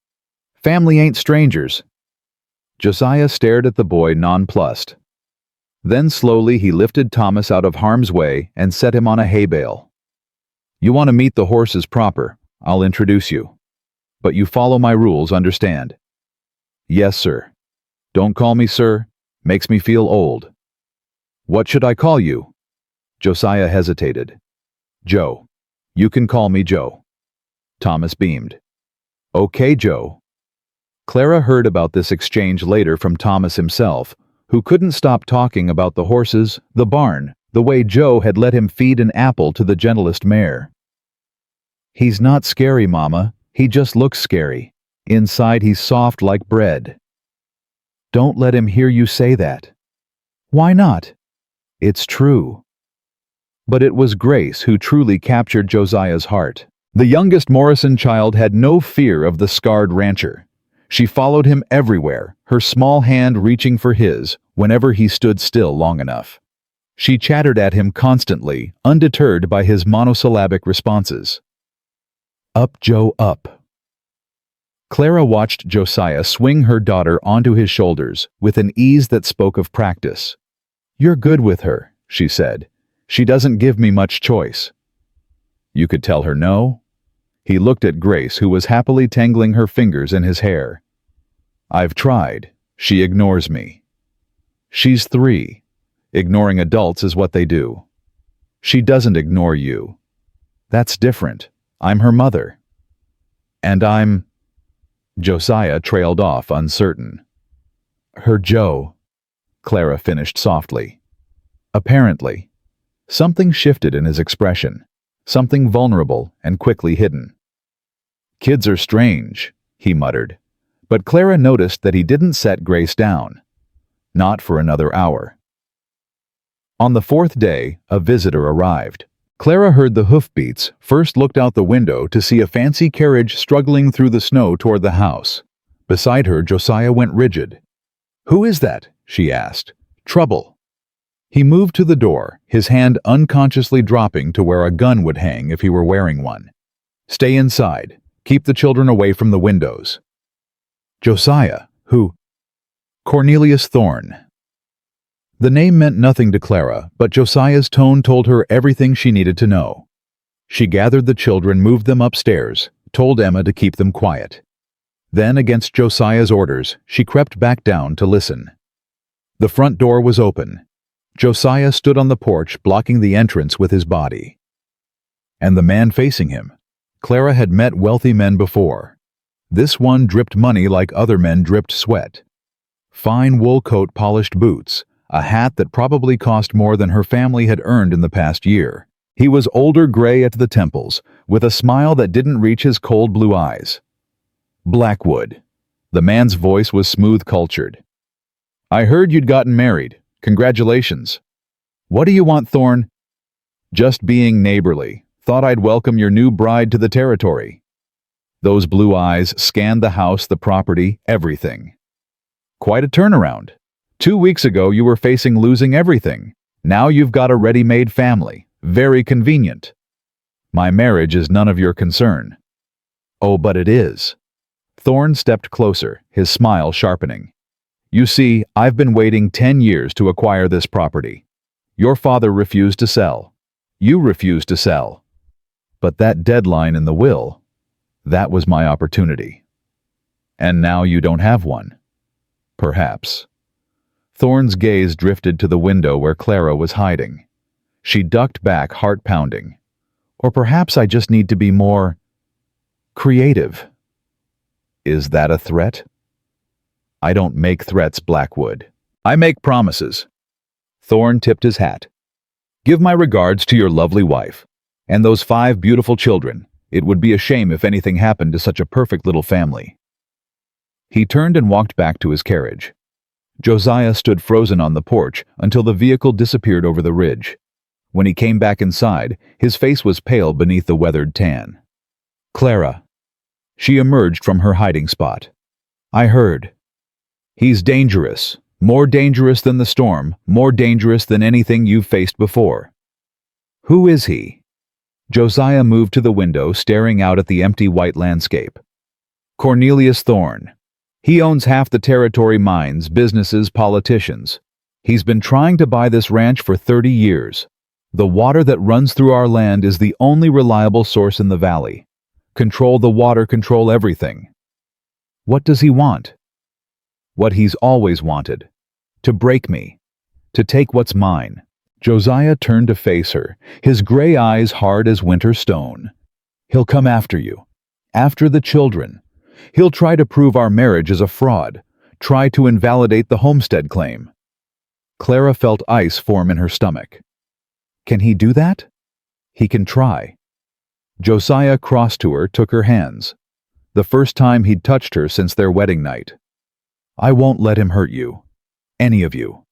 Family ain't strangers. Josiah stared at the boy, nonplussed. Then slowly he lifted Thomas out of harm's way and set him on a hay bale. You want to meet the horses proper, I'll introduce you. But you follow my rules, understand? Yes, sir. Don't call me sir. Makes me feel old. What should I call you? Josiah hesitated. Joe. You can call me Joe. Thomas beamed. Okay, Joe. Clara heard about this exchange later from Thomas himself, who couldn't stop talking about the horses, the barn, the way Joe had let him feed an apple to the gentlest mare. He's not scary, Mama. He just looks scary. Inside he's soft like bread. Don't let him hear you say that. Why not? It's true. But it was Grace who truly captured Josiah's heart. The youngest Morrison child had no fear of the scarred rancher. She followed him everywhere, her small hand reaching for his whenever he stood still long enough. She chattered at him constantly, undeterred by his monosyllabic responses. Up, Joe, up. Clara watched Josiah swing her daughter onto his shoulders with an ease that spoke of practice. You're good with her, she said. She doesn't give me much choice. You could tell her no? He looked at Grace, who was happily tangling her fingers in his hair. I've tried. She ignores me. She's 3. Ignoring adults is what they do. She doesn't ignore you. That's different. I'm her mother. And I'm... Josiah trailed off, uncertain. Her Joe, Clara finished softly. Apparently. Something shifted in his expression. Something vulnerable and quickly hidden. Kids are strange, he muttered. But Clara noticed that he didn't set Grace down. Not for another hour. On the fourth day, a visitor arrived. Clara heard the hoofbeats, first looked out the window to see a fancy carriage struggling through the snow toward the house. Beside her, Josiah went rigid. "Who is that?" she asked. "Trouble." He moved to the door, his hand unconsciously dropping to where a gun would hang if he were wearing one. "Stay inside. Keep the children away from the windows." Josiah, who? Cornelius Thorne. The name meant nothing to Clara, but Josiah's tone told her everything she needed to know. She gathered the children, moved them upstairs, told Emma to keep them quiet. Then, against Josiah's orders, she crept back down to listen. The front door was open. Josiah stood on the porch, blocking the entrance with his body. And the man facing him. Clara had met wealthy men before. This one dripped money like other men dripped sweat. Fine wool coat, polished boots, a hat that probably cost more than her family had earned in the past year. He was older, gray at the temples, with a smile that didn't reach his cold blue eyes. Blackwood. The man's voice was smooth-cultured. "I heard you'd gotten married. Congratulations." "What do you want, Thorne?" "Just being neighborly. Thought I'd welcome your new bride to the territory." Those blue eyes scanned the house, the property, everything. "Quite a turnaround. 2 weeks ago you were facing losing everything. Now you've got a ready-made family. Very convenient." "My marriage is none of your concern." "Oh, but it is." Thorne stepped closer, his smile sharpening. "You see, I've been waiting 10 years to acquire this property. Your father refused to sell. You refused to sell. But that deadline in the will, that was my opportunity. And now you don't have one. Perhaps." Thorne's gaze drifted to the window where Clara was hiding. She ducked back, heart pounding. "Or perhaps I just need to be more creative." "Is that a threat?" "I don't make threats, Blackwood. I make promises." Thorne tipped his hat. "Give my regards to your lovely wife. And those 5 beautiful children. It would be a shame if anything happened to such a perfect little family." He turned and walked back to his carriage. Josiah stood frozen on the porch until the vehicle disappeared over the ridge. When he came back inside, his face was pale beneath the weathered tan. "Clara." She emerged from her hiding spot. "I heard. He's dangerous. More dangerous than the storm, more dangerous than anything you've faced before." "Who is he?" Josiah moved to the window, staring out at the empty white landscape. "Cornelius Thorne. He owns half the territory, mines, businesses, politicians. He's been trying to buy this ranch for 30 years. The water that runs through our land is the only reliable source in the valley. Control the water, control everything." "What does he want?" "What he's always wanted. To break me. To take what's mine." Josiah turned to face her, his gray eyes hard as winter stone. "He'll come after you. After the children. He'll try to prove our marriage is a fraud. Try to invalidate the homestead claim." Clara felt ice form in her stomach. "Can he do that?" "He can try." Josiah crossed to her, took her hands. The first time he'd touched her since their wedding night. "I won't let him hurt you. Any of you.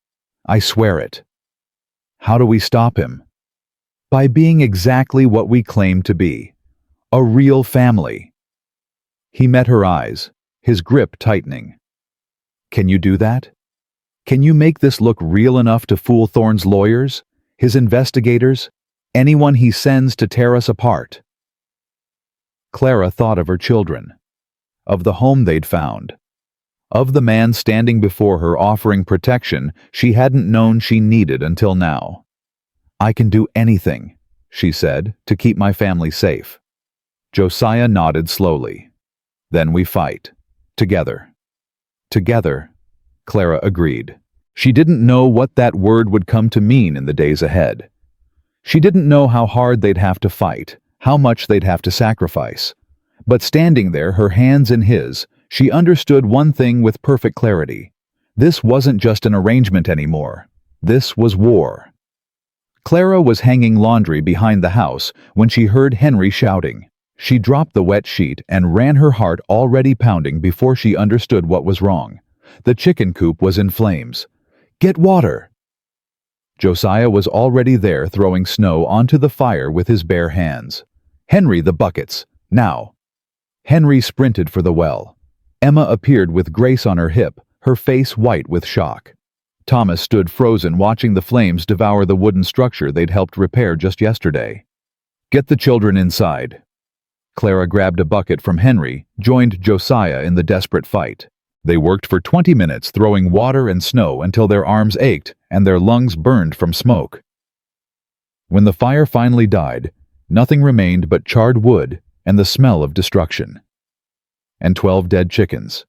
I swear it." "How do we stop him?" "By being exactly what we claim to be. A real family." He met her eyes, his grip tightening. "Can you do that? Can you make this look real enough to fool Thorne's lawyers, his investigators, anyone he sends to tear us apart?" Clara thought of her children, of the home they'd found, of the man standing before her offering protection she hadn't known she needed until now. "I can do anything," she said, "to keep my family safe." Josiah nodded slowly. "Then we fight. Together." "Together," Clara agreed. She didn't know what that word would come to mean in the days ahead. She didn't know how hard they'd have to fight, how much they'd have to sacrifice. But standing there, her hands in his, she understood one thing with perfect clarity. This wasn't just an arrangement anymore. This was war. Clara was hanging laundry behind the house when she heard Henry shouting. She dropped the wet sheet and ran, her heart already pounding before she understood what was wrong. The chicken coop was in flames. "Get water!" Josiah was already there, throwing snow onto the fire with his bare hands. "Henry, the buckets! Now!" Henry sprinted for the well. Emma appeared with Grace on her hip, her face white with shock. Thomas stood frozen, watching the flames devour the wooden structure they'd helped repair just yesterday. "Get the children inside." Clara grabbed a bucket from Henry, joined Josiah in the desperate fight. They worked for 20 minutes, throwing water and snow until their arms ached and their lungs burned from smoke. When the fire finally died, nothing remained but charred wood and the smell of destruction. And 12 dead chickens.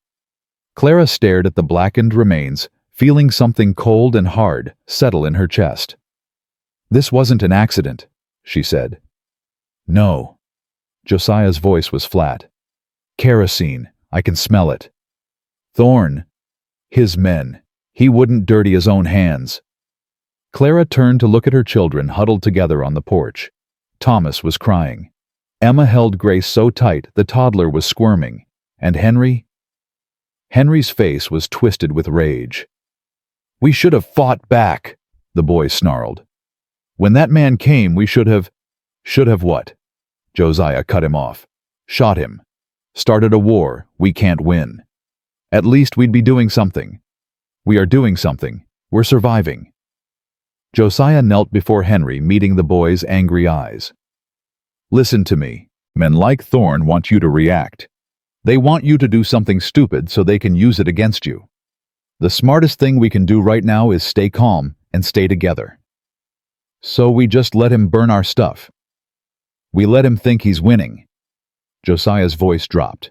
Clara stared at the blackened remains, feeling something cold and hard settle in her chest. "This wasn't an accident," she said. "No." Josiah's voice was flat. "Kerosene, I can smell it. Thorn. His men. He wouldn't dirty his own hands." Clara turned to look at her children huddled together on the porch. Thomas was crying. Emma held Grace so tight the toddler was squirming. And Henry? Henry's face was twisted with rage. "We should have fought back," the boy snarled. "When that man came, we should have..." "Should have what?" Josiah cut him off. "Shot him. Started a war we can't win. At least we'd be doing something. We are doing something. We're surviving." Josiah knelt before Henry, meeting the boy's angry eyes. "Listen to me. Men like Thorn want you to react. They want you to do something stupid so they can use it against you. The smartest thing we can do right now is stay calm and stay together. So we just let him burn our stuff. We let him think he's winning." Josiah's voice dropped.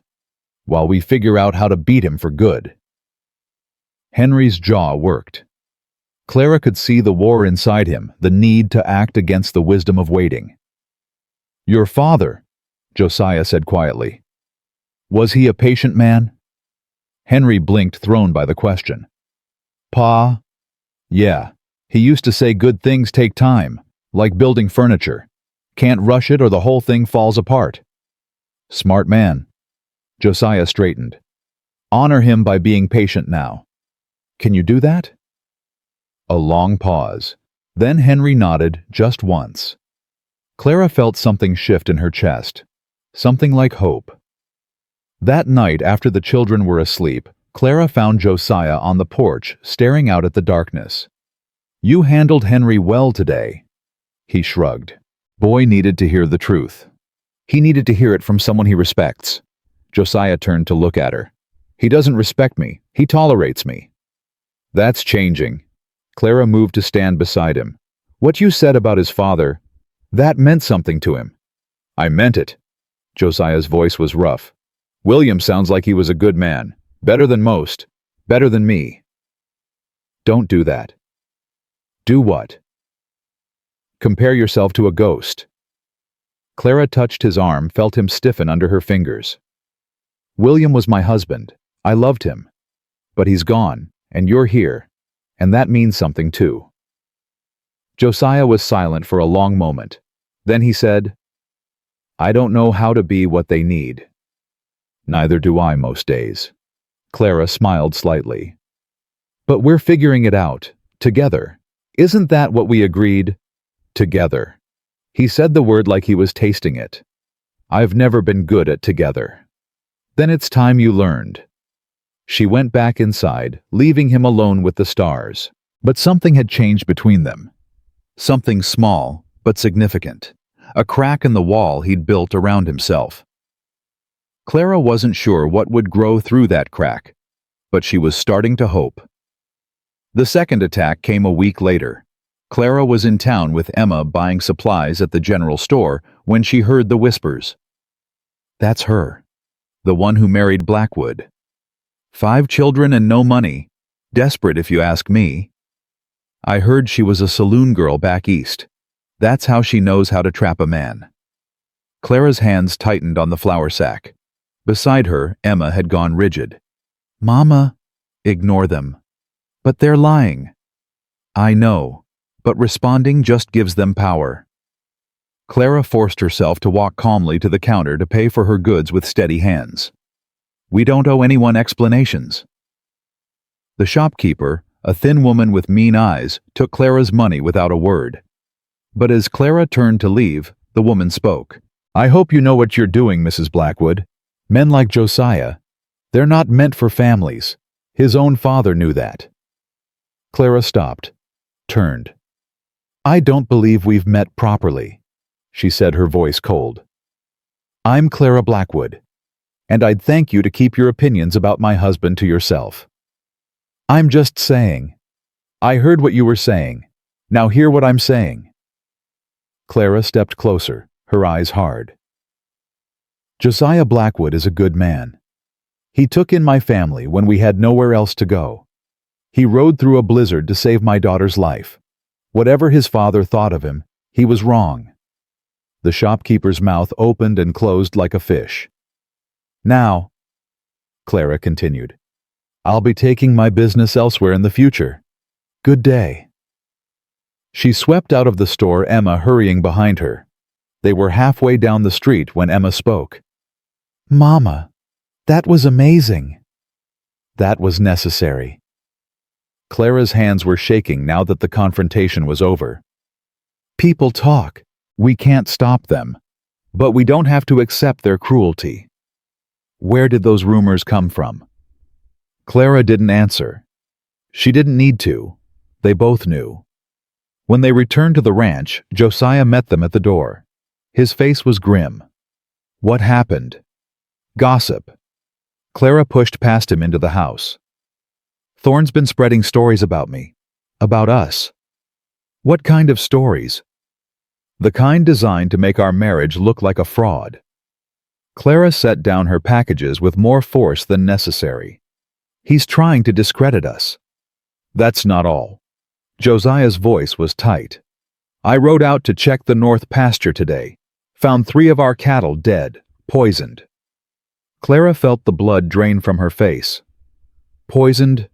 "While we figure out how to beat him for good." Henry's jaw worked. Clara could see the war inside him, the need to act against the wisdom of waiting. "Your father," Josiah said quietly. "Was he a patient man?" Henry blinked, thrown by the question. "Pa? Yeah. He used to say good things take time, like building furniture. Can't rush it or the whole thing falls apart. Smart man." Josiah straightened. "Honor him by being patient now. Can you do that?" A long pause. Then Henry nodded just once. Clara felt something shift in her chest. Something like hope. That night, after the children were asleep, Clara found Josiah on the porch, staring out at the darkness. "You handled Henry well today." He shrugged. Boy needed to hear the truth. He needed to hear it from someone he respects. Josiah turned to look at her. "He doesn't respect me. He tolerates me." "That's changing." Clara moved to stand beside him. "What you said about his father, that meant something to him." "I meant it." Josiah's voice was rough. "William sounds like he was a good man. Better than most. Better than me." "Don't do that." "Do what?" "Compare yourself to a ghost." Clara touched his arm, felt him stiffen under her fingers. "William was my husband. I loved him. But he's gone, and you're here, and that means something too." Josiah was silent for a long moment. Then he said, "I don't know how to be what they need." "Neither do I most days." Clara smiled slightly. "But we're figuring it out, together. Isn't that what we agreed? Together." He said the word like he was tasting it. "I've never been good at together." "Then it's time you learned." She went back inside, leaving him alone with the stars. But something had changed between them. Something small, but significant. A crack in the wall he'd built around himself. Clara wasn't sure what would grow through that crack, but she was starting to hope. The second attack came a week later. Clara was in town with Emma buying supplies at the general store when she heard the whispers. "That's her. The one who married Blackwood. 5 children and no money. Desperate if you ask me. I heard she was a saloon girl back east. That's how she knows how to trap a man. Clara's hands tightened on the flour sack. Beside her, Emma had gone rigid. Mama, ignore them. But they're lying. I know, but responding just gives them power. Clara forced herself to walk calmly to the counter to pay for her goods with steady hands. We don't owe anyone explanations. The shopkeeper, a thin woman with mean eyes, took Clara's money without a word. But as Clara turned to leave, the woman spoke. I hope you know what you're doing, Mrs. Blackwood. Men like Josiah, they're not meant for families. His own father knew that. Clara stopped, turned. I don't believe we've met properly, she said, her voice cold. I'm Clara Blackwood, and I'd thank you to keep your opinions about my husband to yourself. I'm just saying. I heard what you were saying. Now hear what I'm saying. Clara stepped closer, her eyes hard. Josiah Blackwood is a good man. He took in my family when we had nowhere else to go. He rode through a blizzard to save my daughter's life. Whatever his father thought of him, he was wrong. The shopkeeper's mouth opened and closed like a fish. Now, Clara continued, I'll be taking my business elsewhere in the future. Good day. She swept out of the store, Emma hurrying behind her. They were halfway down the street when Emma spoke. Mama, that was amazing. That was necessary. Clara's hands were shaking now that the confrontation was over. People talk. We can't stop them. But we don't have to accept their cruelty. Where did those rumors come from? Clara didn't answer. She didn't need to. They both knew. When they returned to the ranch, Josiah met them at the door. His face was grim. What happened? Gossip. Clara pushed past him into the house. Thorne's been spreading stories about me. About us. What kind of stories? The kind designed to make our marriage look like a fraud. Clara set down her packages with more force than necessary. He's trying to discredit us. That's not all. Josiah's voice was tight. I rode out to check the north pasture today. Found 3 of our cattle dead, poisoned. Clara felt the blood drain from her face. Poisoned?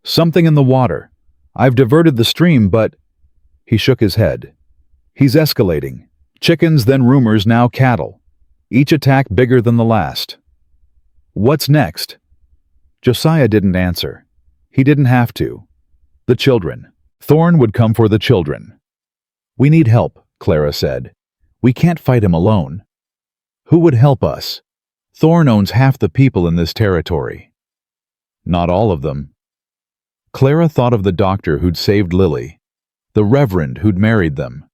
Something in the water. I've diverted the stream, but... He shook his head. He's escalating. Chickens, then rumors, now cattle. Each attack bigger than the last. What's next? Josiah didn't answer. He didn't have to. The children. Thorne would come for the children. We need help, Clara said. We can't fight him alone. Who would help us? Thorne owns half the people in this territory. Not all of them. Clara thought of the doctor who'd saved Lily, the reverend who'd married them.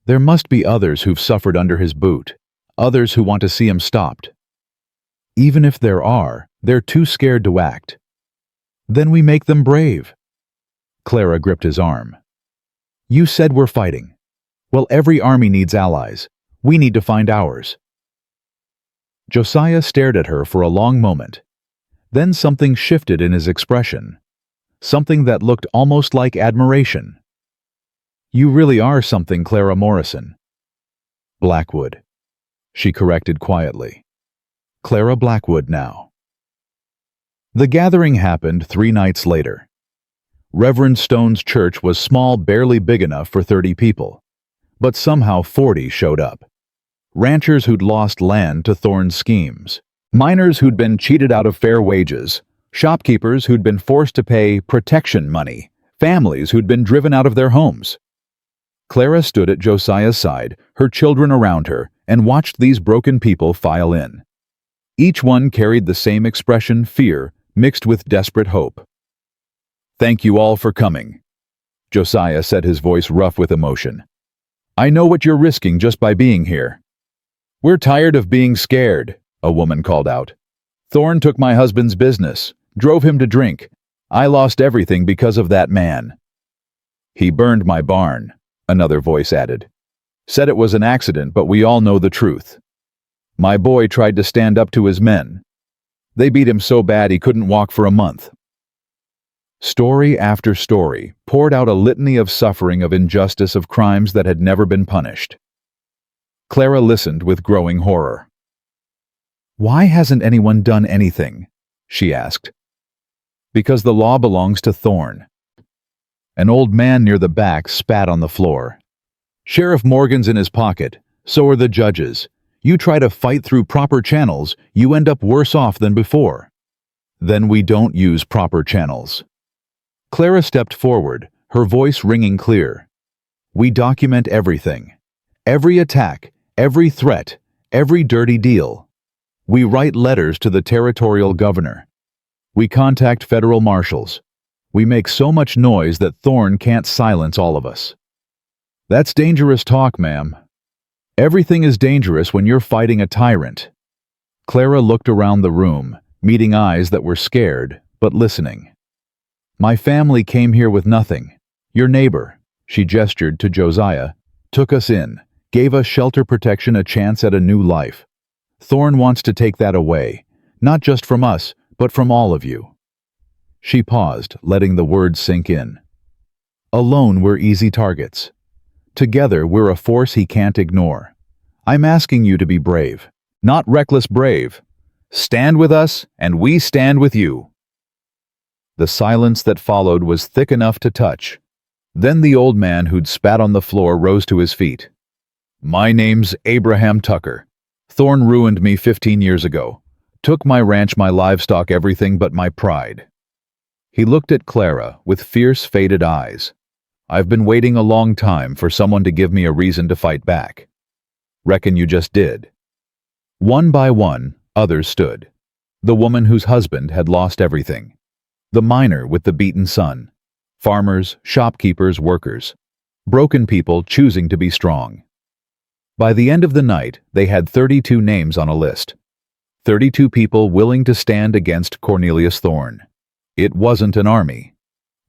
There must be others who've suffered under his boot, others who want to see him stopped. Even if there are, they're too scared to act. Then we make them brave. Clara gripped his arm. You said we're fighting. Well, every army needs allies. We need to find ours. Josiah stared at her for a long moment. Then something shifted in his expression. Something that looked almost like admiration. You really are something, Clara Morrison. Blackwood, she corrected quietly. Clara Blackwood now. The gathering happened 3 nights later. Reverend Stone's church was small, barely big enough for 30 people. But somehow 40 showed up. Ranchers who'd lost land to Thorne's schemes. Miners who'd been cheated out of fair wages. Shopkeepers who'd been forced to pay protection money. Families who'd been driven out of their homes. Clara stood at Josiah's side, her children around her, and watched these broken people file in. Each one carried the same expression, fear, mixed with desperate hope. Thank you all for coming, Josiah said, his voice rough with emotion. I know what you're risking just by being here. We're tired of being scared, a woman called out. Thorne took my husband's business, drove him to drink. I lost everything because of that man. He burned my barn, another voice added. Said it was an accident, but we all know the truth. My boy tried to stand up to his men. They beat him so bad he couldn't walk for a month. Story after story poured out a litany of suffering, of injustice, of crimes that had never been punished. Clara listened with growing horror. "Why hasn't anyone done anything?" she asked. "Because the law belongs to Thorn." An old man near the back spat on the floor. "Sheriff Morgan's in his pocket. So are the judges. You try to fight through proper channels, you end up worse off than before." "Then we don't use proper channels." Clara stepped forward, her voice ringing clear. "We document everything. Every attack, every threat, every dirty deal. We write letters to the territorial governor. We contact federal marshals. We make so much noise that Thorn can't silence all of us." "That's dangerous talk, ma'am." "Everything is dangerous when you're fighting a tyrant." Clara looked around the room, meeting eyes that were scared, but listening. "My family came here with nothing. Your neighbor," she gestured to Josiah, "took us in, gave us shelter, protection, a chance at a new life. Thorn wants to take that away, not just from us, but from all of you." She paused, letting the words sink in. "Alone we're easy targets. Together we're a force he can't ignore. I'm asking you to be brave, not reckless brave. Stand with us, and we stand with you." The silence that followed was thick enough to touch. Then the old man who'd spat on the floor rose to his feet. "My name's Abraham Tucker. Thorn ruined me 15 years ago. Took my ranch, my livestock, everything but my pride." He looked at Clara with fierce, faded eyes. "I've been waiting a long time for someone to give me a reason to fight back. Reckon you just did." One by one, others stood. The woman whose husband had lost everything. The miner with the beaten son. Farmers, shopkeepers, workers. Broken people choosing to be strong. By the end of the night, they had 32 names on a list. 32 people willing to stand against Cornelius Thorn. It wasn't an army,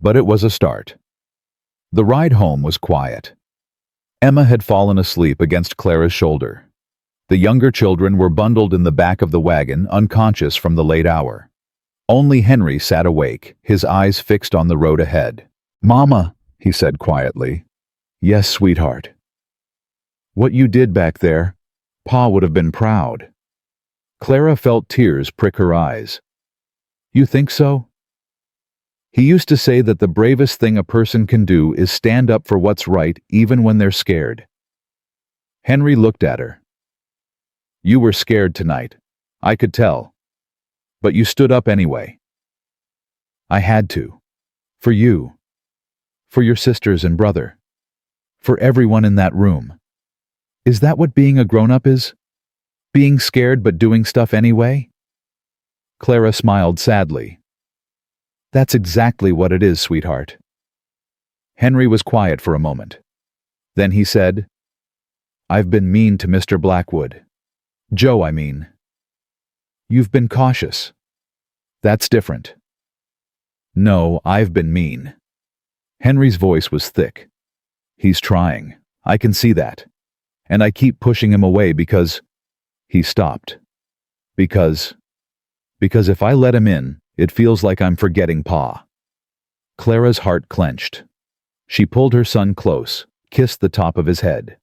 but it was a start. The ride home was quiet. Emma had fallen asleep against Clara's shoulder. The younger children were bundled in the back of the wagon, unconscious from the late hour. Only Henry sat awake, his eyes fixed on the road ahead. "Mama," he said quietly. "Yes, sweetheart." "What you did back there, Pa would have been proud." Clara felt tears prick her eyes. "You think so?" "He used to say that the bravest thing a person can do is stand up for what's right even when they're scared." Henry looked at her. "You were scared tonight. I could tell. But you stood up anyway." "I had to. For you. For your sisters and brother. For everyone in that room. Is that what being a grown-up is? Being scared but doing stuff anyway?" Clara smiled sadly. "That's exactly what it is, sweetheart." Henry was quiet for a moment. Then he said, "I've been mean to Mr. Blackwood. Joe, I mean." "You've been cautious." "That's different." "No, I've been mean." Henry's voice was thick. "He's trying. I can see that. And I keep pushing him away because—" He stopped. Because if I let him in, it feels like I'm forgetting Pa." Clara's heart clenched. She pulled her son close, kissed the top of his head.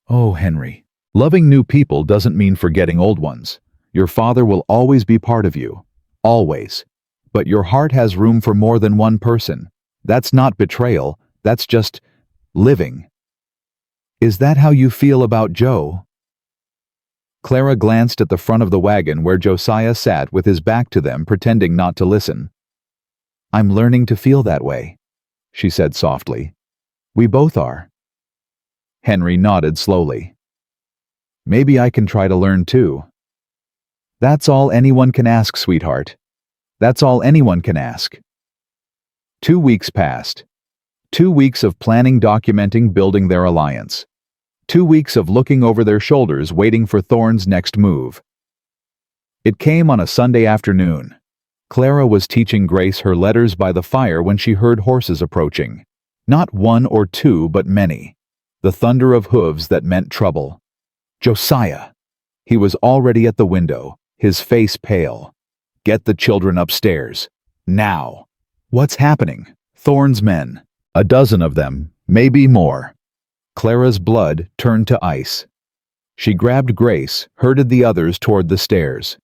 "Oh, Henry, loving new people doesn't mean forgetting old ones. Your father will always be part of you. Always. But your heart has room for more than one person. That's not betrayal, that's just living." "Is that how you feel about Joe?" Clara glanced at the front of the wagon where Josiah sat with his back to them, pretending not to listen. "I'm learning to feel that way," she said softly. "We both are." Henry nodded slowly. "Maybe I can try to learn too." "That's all anyone can ask, sweetheart. That's all anyone can ask." 2 weeks passed. 2 weeks of planning, documenting, building their alliance. 2 weeks of looking over their shoulders, waiting for Thorn's next move. It came on a Sunday afternoon. Clara was teaching Grace her letters by the fire when she heard horses approaching. Not one or two, but many. The thunder of hooves that meant trouble. "Josiah!" He was already at the window, his face pale. "Get the children upstairs. Now!" What's happening? Thorne's men. A dozen of them, maybe more. Clara's blood turned to ice. She grabbed Grace, herded the others toward the stairs.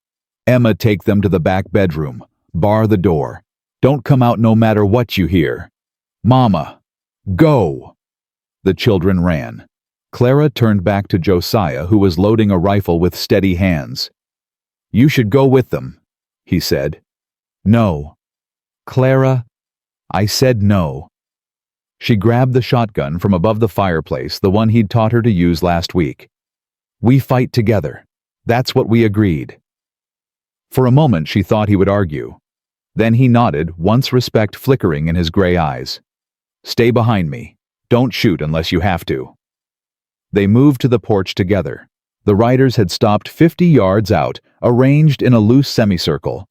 Emma, take them to the back bedroom. Bar the door. Don't come out no matter what you hear. Mama, go! The children ran. Clara turned back to Josiah, who was loading a rifle with steady hands. You should go with them, he said. No. Clara, I said no. She grabbed the shotgun from above the fireplace, the one he'd taught her to use last week. We fight together. That's what we agreed. For a moment she thought he would argue. Then he nodded, once respect flickering in his gray eyes. Stay behind me. Don't shoot unless you have to. They moved to the porch together. The riders had stopped 50 yards out, arranged in a loose semicircle.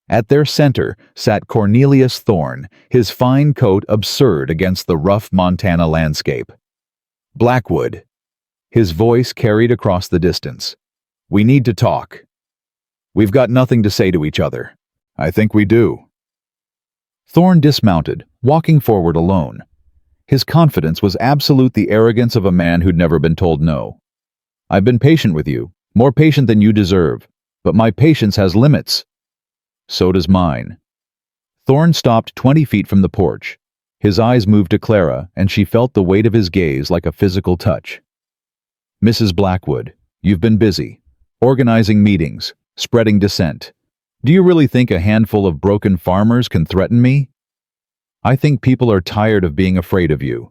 At their center sat Cornelius Thorne, his fine coat absurd against the rough Montana landscape. Blackwood. His voice carried across the distance. We need to talk. We've got nothing to say to each other. I think we do. Thorne dismounted, walking forward alone. His confidence was absolute, the arrogance of a man who'd never been told no. I've been patient with you, more patient than you deserve, but my patience has limits. So does mine. Thorne stopped 20 feet from the porch. His eyes moved to Clara, and she felt the weight of his gaze like a physical touch. Mrs. Blackwood, you've been busy, organizing meetings, spreading dissent. Do you really think a handful of broken farmers can threaten me? I think people are tired of being afraid of you.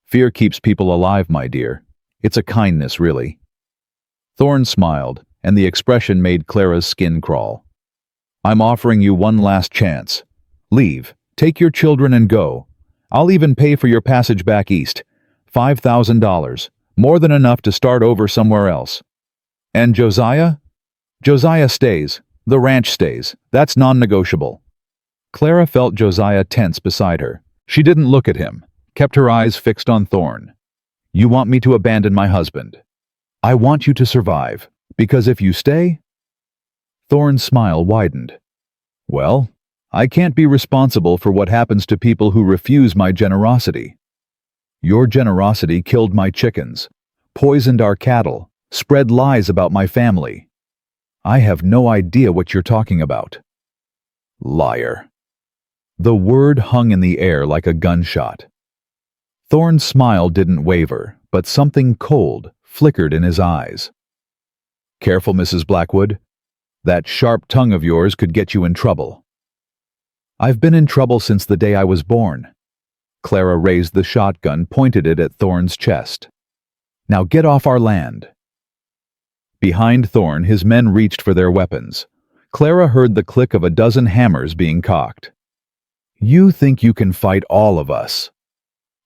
Fear keeps people alive, my dear. It's a kindness, really. Thorne smiled, and the expression made Clara's skin crawl. I'm offering you one last chance. Leave, take your children and go. I'll even pay for your passage back east. $5,000, more than enough to start over somewhere else. And Josiah? Josiah stays. The ranch stays. That's non-negotiable. Clara felt Josiah tense beside her. She didn't look at him, kept her eyes fixed on Thorne. You want me to abandon my husband. I want you to survive, because if you stay... Thorne's smile widened. Well, I can't be responsible for what happens to people who refuse my generosity. Your generosity killed my chickens, poisoned our cattle, spread lies about my family. I have no idea what you're talking about. Liar. The word hung in the air like a gunshot. Thorne's smile didn't waver, but something cold flickered in his eyes. Careful, Mrs. Blackwood. That sharp tongue of yours could get you in trouble. I've been in trouble since the day I was born. Clara raised the shotgun, pointed it at Thorne's chest. Now get off our land. Behind Thorne, his men reached for their weapons. Clara heard the click of a dozen hammers being cocked. You think you can fight all of us?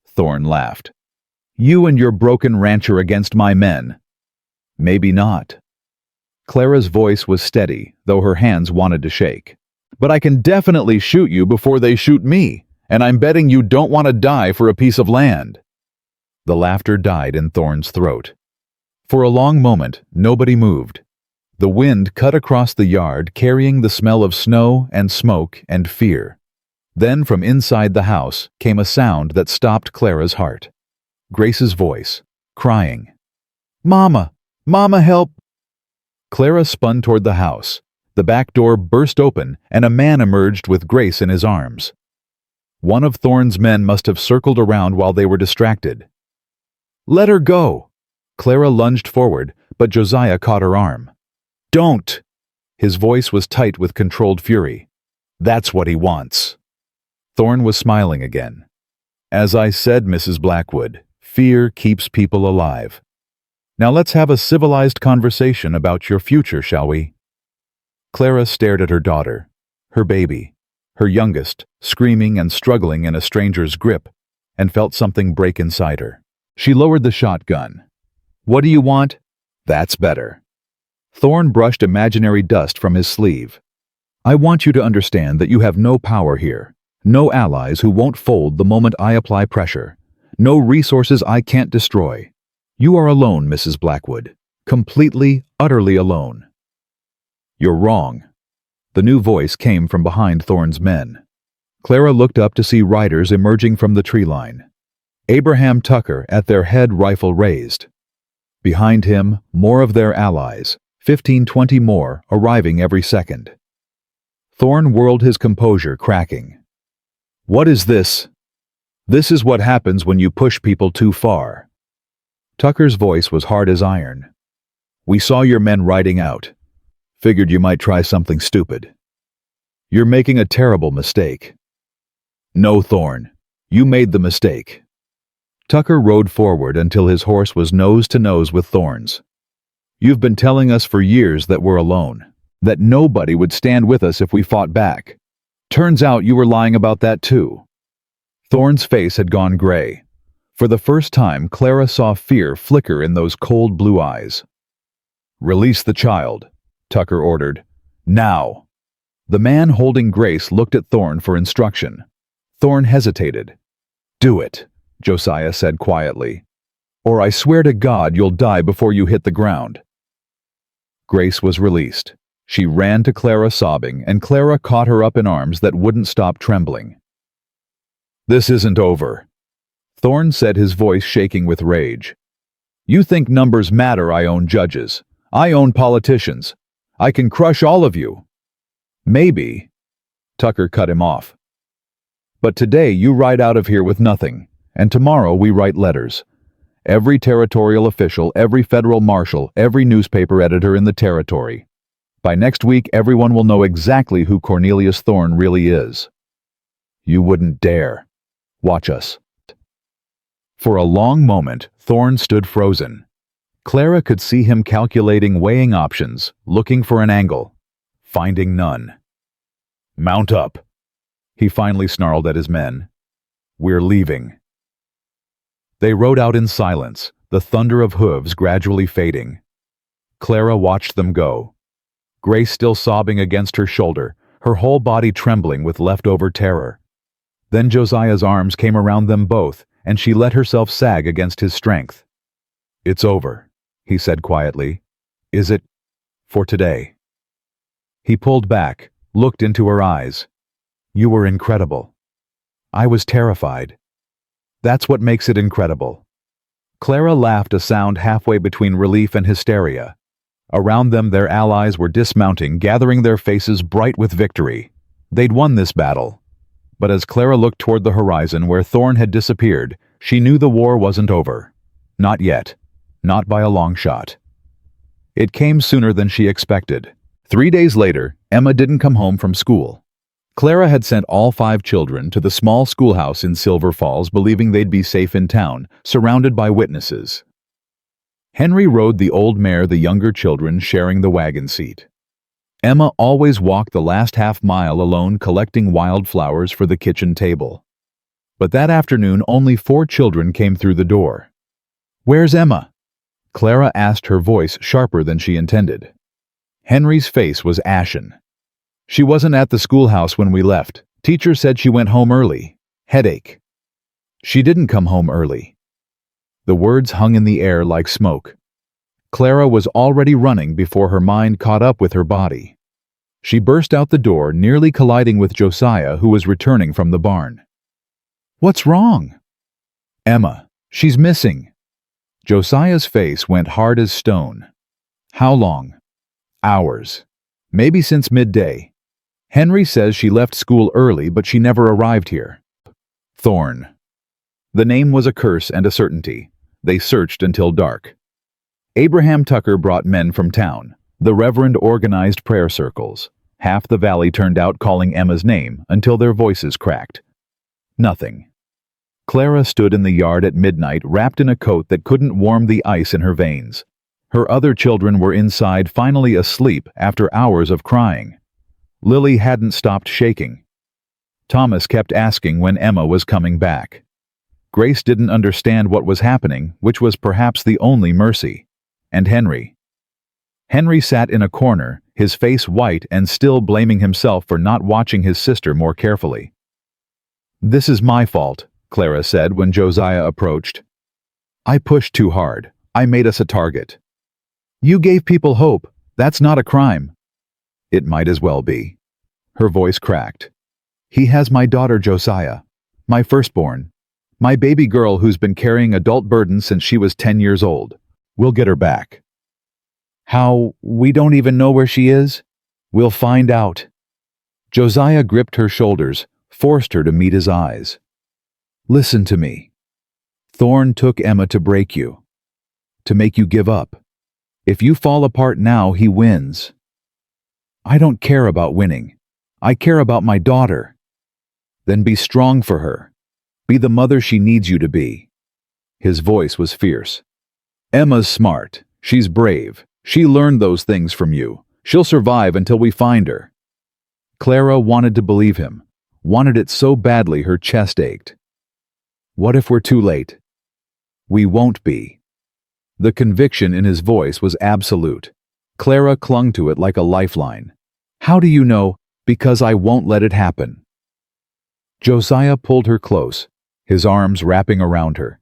Thorne laughed. You and your broken rancher against my men. Maybe not. Clara's voice was steady, though her hands wanted to shake. But I can definitely shoot you before they shoot me, and I'm betting you don't want to die for a piece of land. The laughter died in Thorne's throat. For a long moment, nobody moved. The wind cut across the yard, carrying the smell of snow and smoke and fear. Then from inside the house came a sound that stopped Clara's heart. Grace's voice, crying. Mama! Mama, help! Clara spun toward the house. The back door burst open, and a man emerged with Grace in his arms. One of Thorne's men must have circled around while they were distracted. Let her go! Clara lunged forward, but Josiah caught her arm. Don't! His voice was tight with controlled fury. That's what he wants. Thorne was smiling again. As I said, Mrs. Blackwood, fear keeps people alive. Now let's have a civilized conversation about your future, shall we? Clara stared at her daughter, her baby, her youngest, screaming and struggling in a stranger's grip, and felt something break inside her. She lowered the shotgun. What do you want? That's better. Thorne brushed imaginary dust from his sleeve. I want you to understand that you have no power here. No allies who won't fold the moment I apply pressure. No resources I can't destroy. You are alone, Mrs. Blackwood. Completely, utterly alone. You're wrong. The new voice came from behind Thorne's men. Clara looked up to see riders emerging from the tree line. Abraham Tucker at their head, rifle raised. Behind him, more of their allies, 15-20 more, arriving every second. Thorne whirled his composure, cracking. "What is this? This is what happens when you push people too far." Tucker's voice was hard as iron. "We saw your men riding out. Figured you might try something stupid. You're making a terrible mistake." "No, Thorne. You made the mistake." Tucker rode forward until his horse was nose to nose with Thorne's. "You've been telling us for years that we're alone, that nobody would stand with us if we fought back. Turns out you were lying about that too." Thorne's face had gone gray. For the first time, Clara saw fear flicker in those cold blue eyes. "Release the child," Tucker ordered. "Now." The man holding Grace looked at Thorne for instruction. Thorne hesitated. "Do it," Josiah said quietly, "or I swear to God you'll die before you hit the ground." Grace was released. She ran to Clara sobbing, and Clara caught her up in arms that wouldn't stop trembling. "This isn't over," Thorne said, his voice shaking with rage. "You think numbers matter? I own judges. I own politicians. I can crush all of you." "Maybe," Tucker cut him off. "But today you ride out of here with nothing, and tomorrow we write letters. Every territorial official, every federal marshal, every newspaper editor in the territory. By next week everyone will know exactly who Cornelius Thorne really is. You wouldn't dare. Watch us." For a long moment, Thorne stood frozen. Clara could see him calculating, weighing options, looking for an angle, finding none. "Mount up," he finally snarled at his men. "We're leaving." They rode out in silence, the thunder of hooves gradually fading. Clara watched them go. Grace still sobbing against her shoulder, her whole body trembling with leftover terror. Then Josiah's arms came around them both, and she let herself sag against his strength. "It's over," he said quietly. "Is it? For today?" He pulled back, looked into her eyes. "You were incredible. I was terrified. That's what makes it incredible." Clara laughed, a sound halfway between relief and hysteria. Around them their allies were dismounting, gathering, their faces bright with victory. They'd won this battle. But as Clara looked toward the horizon where Thorne had disappeared, she knew the war wasn't over. Not yet. Not by a long shot. It came sooner than she expected. 3 days later, Emma didn't come home from school. Clara had sent all 5 children to the small schoolhouse in Silver Falls, believing they'd be safe in town, surrounded by witnesses. Henry rode the old mare, the younger children sharing the wagon seat. Emma always walked the last half-mile alone, collecting wildflowers for the kitchen table. But that afternoon only 4 children came through the door. "Where's Emma?" Clara asked, her voice sharper than she intended. Henry's face was ashen. "She wasn't at the schoolhouse when we left. Teacher said she went home early. Headache." "She didn't come home early." The words hung in the air like smoke. Clara was already running before her mind caught up with her body. She burst out the door, nearly colliding with Josiah, who was returning from the barn. "What's wrong?" "Emma. She's missing." Josiah's face went hard as stone. "How long?" "Hours. Maybe since midday. Henry says she left school early, but she never arrived here." Thorne. The name was a curse and a certainty. They searched until dark. Abraham Tucker brought men from town. The Reverend organized prayer circles. Half the valley turned out calling Emma's name until their voices cracked. Nothing. Clara stood in the yard at midnight, wrapped in a coat that couldn't warm the ice in her veins. Her other children were inside, finally asleep after hours of crying. Lily hadn't stopped shaking. Thomas kept asking when Emma was coming back. Grace didn't understand what was happening, which was perhaps the only mercy. And Henry. Henry sat in a corner, his face white and still blaming himself for not watching his sister more carefully. "This is my fault," Clara said when Josiah approached. "I pushed too hard. I made us a target." "You gave people hope. That's not a crime." "It might as well be." Her voice cracked. He has my daughter Josiah, my firstborn, my baby girl who's been carrying adult burdens since she was 10 years old. We'll get her back. How? We don't even know where she is? We'll find out. Josiah gripped her shoulders, forced her to meet his eyes. Listen to me. Thorn took Emma to break you, to make you give up. If you fall apart now, he wins. I don't care about winning. I care about my daughter. Then be strong for her. Be the mother she needs you to be. His voice was fierce. Emma's smart. She's brave. She learned those things from you. She'll survive until we find her. Clara wanted to believe him, wanted it so badly her chest ached. What if we're too late? We won't be. The conviction in his voice was absolute. Clara clung to it like a lifeline. How do you know? Because I won't let it happen. Josiah pulled her close, his arms wrapping around her.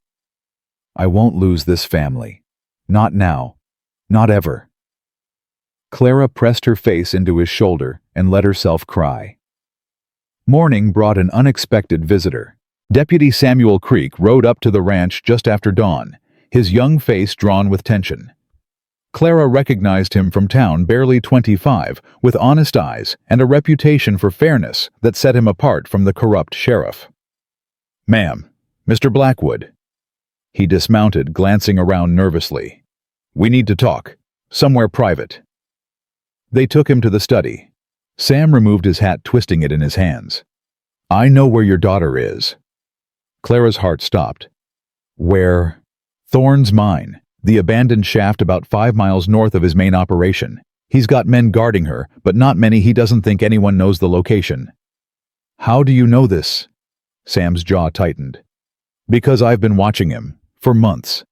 I won't lose this family. Not now. Not ever. Clara pressed her face into his shoulder and let herself cry. Morning brought an unexpected visitor. Deputy Samuel Creek rode up to the ranch just after dawn, his young face drawn with tension. Clara recognized him from town, barely 25, with honest eyes and a reputation for fairness that set him apart from the corrupt sheriff. Ma'am, Mr. Blackwood. He dismounted, glancing around nervously. We need to talk. Somewhere private. They took him to the study. Sam removed his hat, twisting it in his hands. I know where your daughter is. Clara's heart stopped. Where? Thorn's mine, the abandoned shaft about 5 miles north of his main operation. He's got men guarding her, but not many. He doesn't think anyone knows the location. How do you know this? Sam's jaw tightened. Because I've been watching him, for months,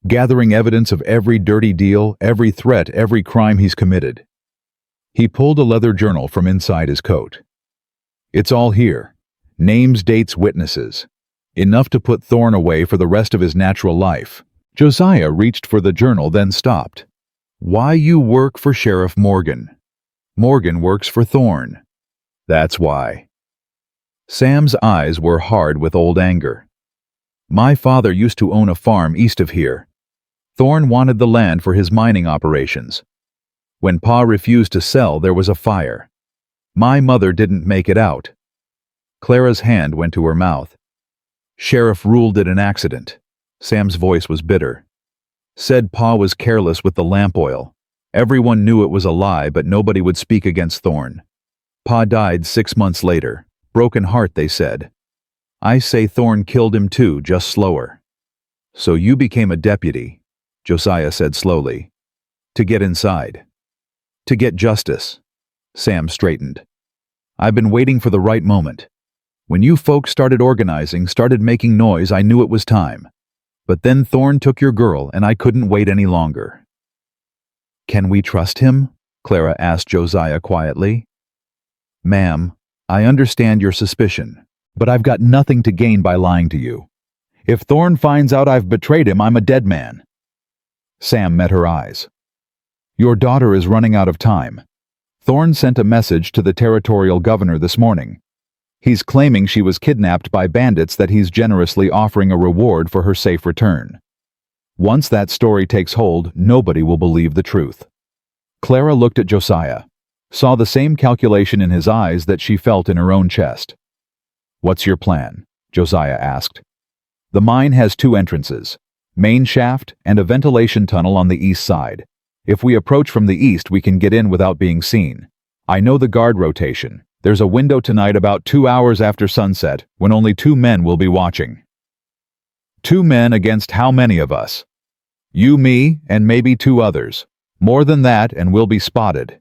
gathering evidence of every dirty deal, every threat, every crime he's committed. He pulled a leather journal from inside his coat. It's all here. Names, dates, witnesses. Enough to put Thorn away for the rest of his natural life. Josiah reached for the journal, then stopped. Why you work for Sheriff Morgan? Morgan works for Thorn. That's why. Sam's eyes were hard with old anger. My father used to own a farm east of here. Thorn wanted the land for his mining operations. When Pa refused to sell, there was a fire. My mother didn't make it out. Clara's hand went to her mouth. Sheriff ruled it an accident. Sam's voice was bitter. Said Pa was careless with the lamp oil. Everyone knew it was a lie, but nobody would speak against Thorn. Pa died 6 months later. Broken heart, they said. I say Thorn killed him too, just slower. So you became a deputy, Josiah said slowly. To get inside. To get justice. Sam straightened. I've been waiting for the right moment. When you folks started organizing, started making noise, I knew it was time. But then Thorn took your girl, and I couldn't wait any longer. Can we trust him? Clara asked Josiah quietly. Ma'am, I understand your suspicion, but I've got nothing to gain by lying to you. If Thorn finds out I've betrayed him, I'm a dead man. Sam met her eyes. Your daughter is running out of time. Thorn sent a message to the territorial governor this morning. He's claiming she was kidnapped by bandits, that he's generously offering a reward for her safe return. Once that story takes hold, nobody will believe the truth. Clara looked at Josiah, saw the same calculation in his eyes that she felt in her own chest. What's your plan? Josiah asked. The mine has 2 entrances, main shaft and a ventilation tunnel on the east side. If we approach from the east, we can get in without being seen. I know the guard rotation. There's a window tonight about 2 hours after sunset when only 2 men will be watching. 2 men against how many of us? You, me, and maybe 2 others. More than that, and we'll be spotted.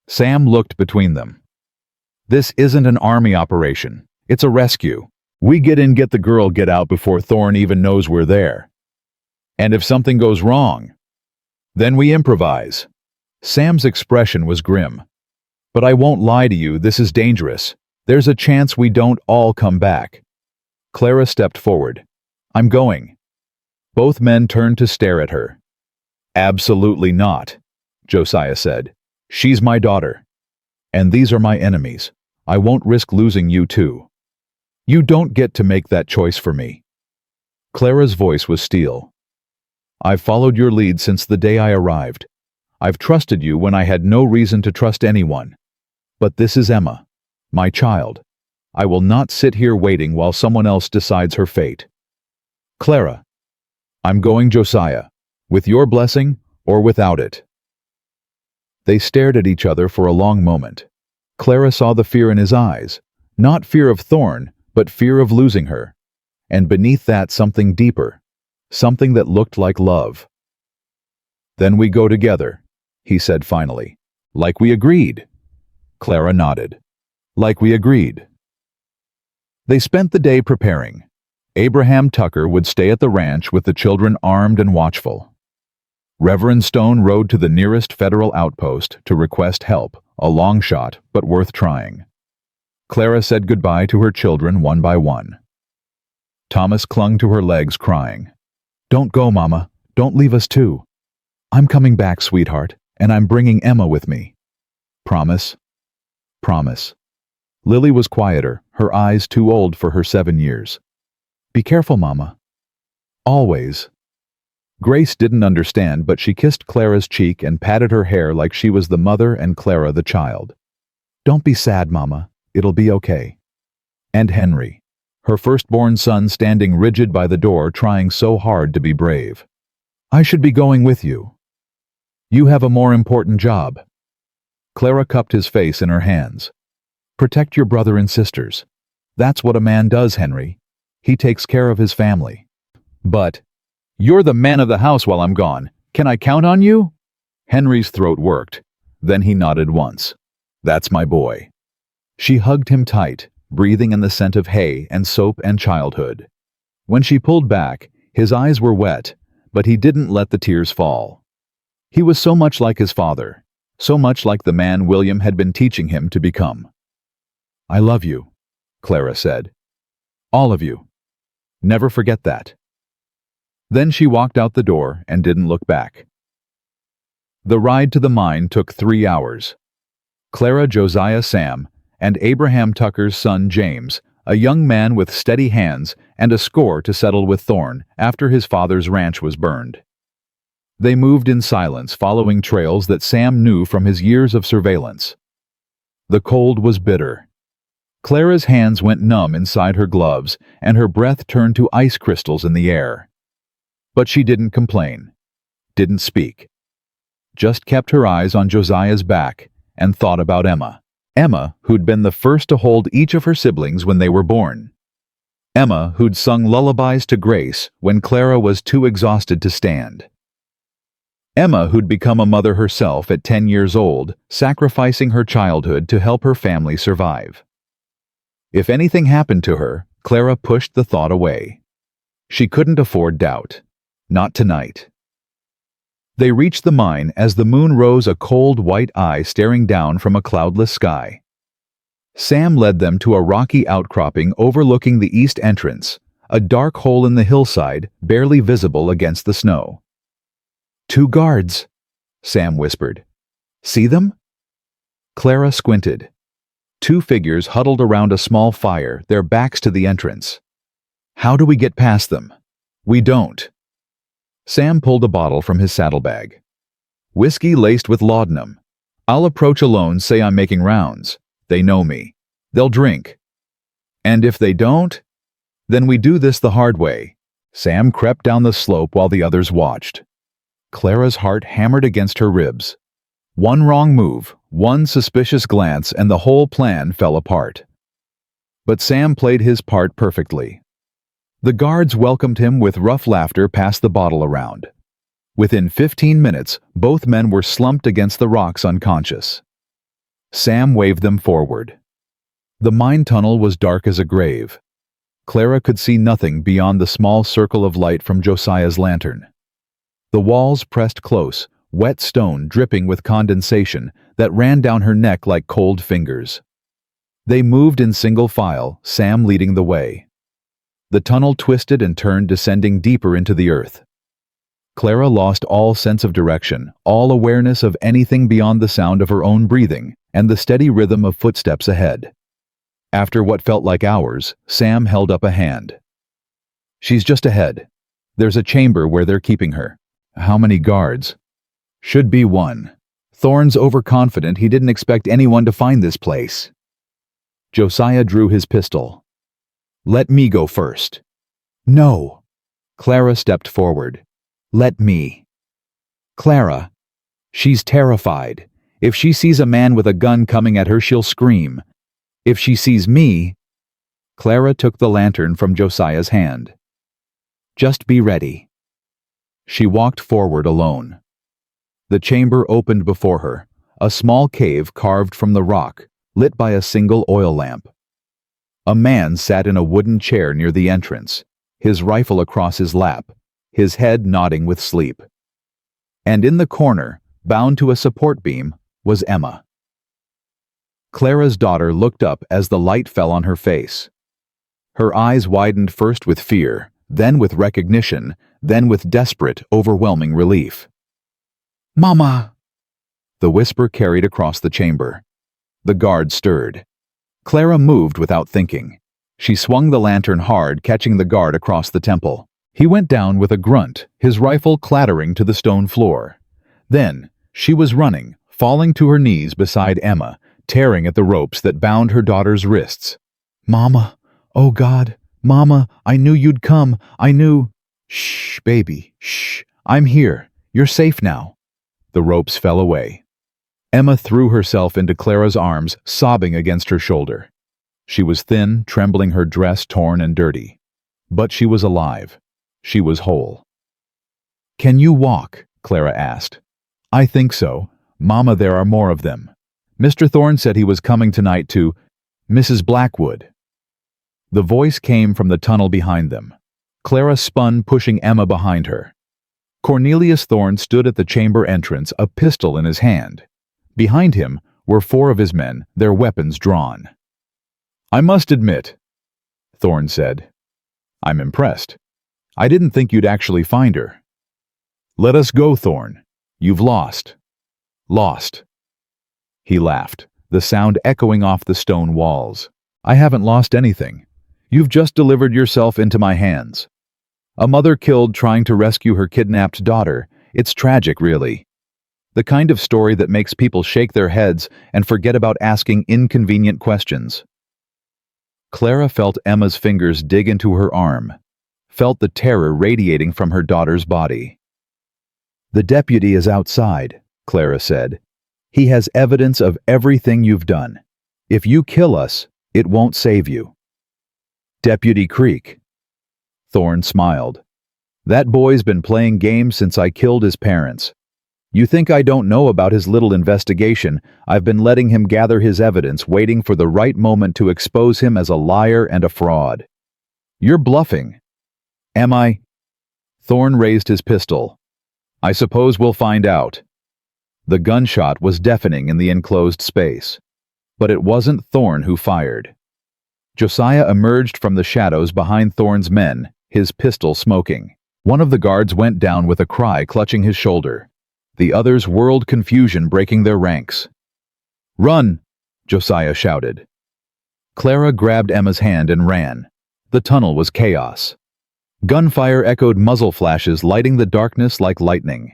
Sam looked between them. This isn't an army operation. It's a rescue. We get in, get the girl, get out before Thorn even knows we're there. And if something goes wrong, then we improvise. Sam's expression was grim. But I won't lie to you, this is dangerous. There's a chance we don't all come back. Clara stepped forward. I'm going. Both men turned to stare at her. Absolutely not, Josiah said. She's my daughter. And these are my enemies. I won't risk losing you too. You don't get to make that choice for me. Clara's voice was steel. I've followed your lead since the day I arrived. I've trusted you when I had no reason to trust anyone. But this is Emma, my child. I will not sit here waiting while someone else decides her fate. Clara, I'm going Josiah, with your blessing or without it. They stared at each other for a long moment. Clara saw the fear in his eyes, not fear of Thorn, but fear of losing her. And beneath that something deeper, something that looked like love. Then we go together, he said finally. Like we agreed. Clara nodded. Like we agreed. They spent the day preparing. Abraham Tucker would stay at the ranch with the children armed and watchful. Reverend Stone rode to the nearest federal outpost to request help, a long shot, but worth trying. Clara said goodbye to her children one by one. Thomas clung to her legs, crying. Don't go, Mama. Don't leave us too. I'm coming back, sweetheart, and I'm bringing Emma with me. Promise? Promise. Lily was quieter, her eyes too old for her 7 years. Be careful, Mama. Always. Grace didn't understand, but she kissed Clara's cheek and patted her hair like she was the mother and Clara the child. Don't be sad, Mama. It'll be okay. And Henry, her firstborn son, standing rigid by the door, trying so hard to be brave. I should be going with you. You have a more important job. Clara cupped his face in her hands. Protect your brother and sisters. That's what a man does, Henry. He takes care of his family. But, you're the man of the house while I'm gone. Can I count on you? Henry's throat worked. Then he nodded once. That's my boy. She hugged him tight, breathing in the scent of hay and soap and childhood. When she pulled back, his eyes were wet, but he didn't let the tears fall. He was so much like his father, so much like the man William had been teaching him to become. I love you, Clara said. All of you. Never forget that. Then she walked out the door and didn't look back. The ride to the mine took 3 hours. Clara, Josiah, Sam, and Abraham Tucker's son James, a young man with steady hands and a score to settle with Thorn after his father's ranch was burned. They moved in silence, following trails that Sam knew from his years of surveillance. The cold was bitter. Clara's hands went numb inside her gloves, and her breath turned to ice crystals in the air. But she didn't complain, didn't speak. Just kept her eyes on Josiah's back and thought about Emma. Emma, who'd been the first to hold each of her siblings when they were born. Emma, who'd sung lullabies to Grace when Clara was too exhausted to stand. Emma, who'd become a mother herself at 10 years old, sacrificing her childhood to help her family survive. If anything happened to her, Clara pushed the thought away. She couldn't afford doubt. Not tonight. They reached the mine as the moon rose, a cold white eye staring down from a cloudless sky. Sam led them to a rocky outcropping overlooking the east entrance, a dark hole in the hillside barely visible against the snow. 2 guards, Sam whispered. See them? Clara squinted. 2 figures huddled around a small fire, their backs to the entrance. How do we get past them? We don't. Sam pulled a bottle from his saddlebag. Whiskey laced with laudanum. I'll approach alone, say I'm making rounds. They know me. They'll drink. And if they don't, then we do this the hard way. Sam crept down the slope while the others watched. Clara's heart hammered against her ribs. One wrong move, one suspicious glance, and the whole plan fell apart. But Sam played his part perfectly. The guards welcomed him with rough laughter, passed the bottle around. Within 15 minutes, both men were slumped against the rocks unconscious. Sam waved them forward. The mine tunnel was dark as a grave. Clara could see nothing beyond the small circle of light from Josiah's lantern. The walls pressed close, wet stone dripping with condensation that ran down her neck like cold fingers. They moved in single file, Sam leading the way. The tunnel twisted and turned, descending deeper into the earth. Clara lost all sense of direction, all awareness of anything beyond the sound of her own breathing and the steady rhythm of footsteps ahead. After what felt like hours, Sam held up a hand. She's just ahead. There's a chamber where they're keeping her. How many guards? Should be one. Thorne's overconfident he didn't expect anyone to find this place. Josiah drew his pistol. Let me go first. No. Clara stepped forward. Let me. Clara. She's terrified. If she sees a man with a gun coming at her, she'll scream. If she sees me... Clara took the lantern from Josiah's hand. Just be ready. She walked forward alone. The chamber opened before her, a small cave carved from the rock, lit by a single oil lamp. A man sat in a wooden chair near the entrance, his rifle across his lap, his head nodding with sleep. And in the corner, bound to a support beam, was Emma. Clara's daughter looked up as the light fell on her face. Her eyes widened first with fear, then with recognition, then with desperate, overwhelming relief. Mama! The whisper carried across the chamber. The guard stirred. Clara moved without thinking. She swung the lantern hard, catching the guard across the temple. He went down with a grunt, his rifle clattering to the stone floor. Then, she was running, falling to her knees beside Emma, tearing at the ropes that bound her daughter's wrists. Mama! Oh God! Mama! I knew you'd come! I knew... Shh, baby, shh! I'm here! You're safe now! The ropes fell away. Emma threw herself into Clara's arms, sobbing against her shoulder. She was thin, trembling, her dress torn and dirty. But she was alive. She was whole. Can you walk? Clara asked. I think so. Mama, there are more of them. Mr. Thorne said he was coming tonight to Mrs. Blackwood. The voice came from the tunnel behind them. Clara spun, pushing Emma behind her. Cornelius Thorne stood at the chamber entrance, a pistol in his hand. Behind him were 4 of his men, their weapons drawn. I must admit, Thorne said, I'm impressed. I didn't think you'd actually find her. Let us go, Thorne. You've lost. Lost. He laughed, the sound echoing off the stone walls. I haven't lost anything. You've just delivered yourself into my hands. A mother killed trying to rescue her kidnapped daughter. It's tragic, really. The kind of story that makes people shake their heads and forget about asking inconvenient questions. Clara felt Emma's fingers dig into her arm, felt the terror radiating from her daughter's body. The deputy is outside, Clara said. He has evidence of everything you've done. If you kill us, it won't save you. Deputy Creek. Thorne smiled. That boy's been playing games since I killed his parents. You think I don't know about his little investigation? I've been letting him gather his evidence, waiting for the right moment to expose him as a liar and a fraud. You're bluffing. Am I? Thorne raised his pistol. I suppose we'll find out. The gunshot was deafening in the enclosed space. But it wasn't Thorne who fired. Josiah emerged from the shadows behind Thorne's men, his pistol smoking. One of the guards went down with a cry, clutching his shoulder. The others whirled, confusion breaking their ranks. Run! Josiah shouted. Clara grabbed Emma's hand and ran. The tunnel was chaos. Gunfire echoed, muzzle flashes lighting the darkness like lightning.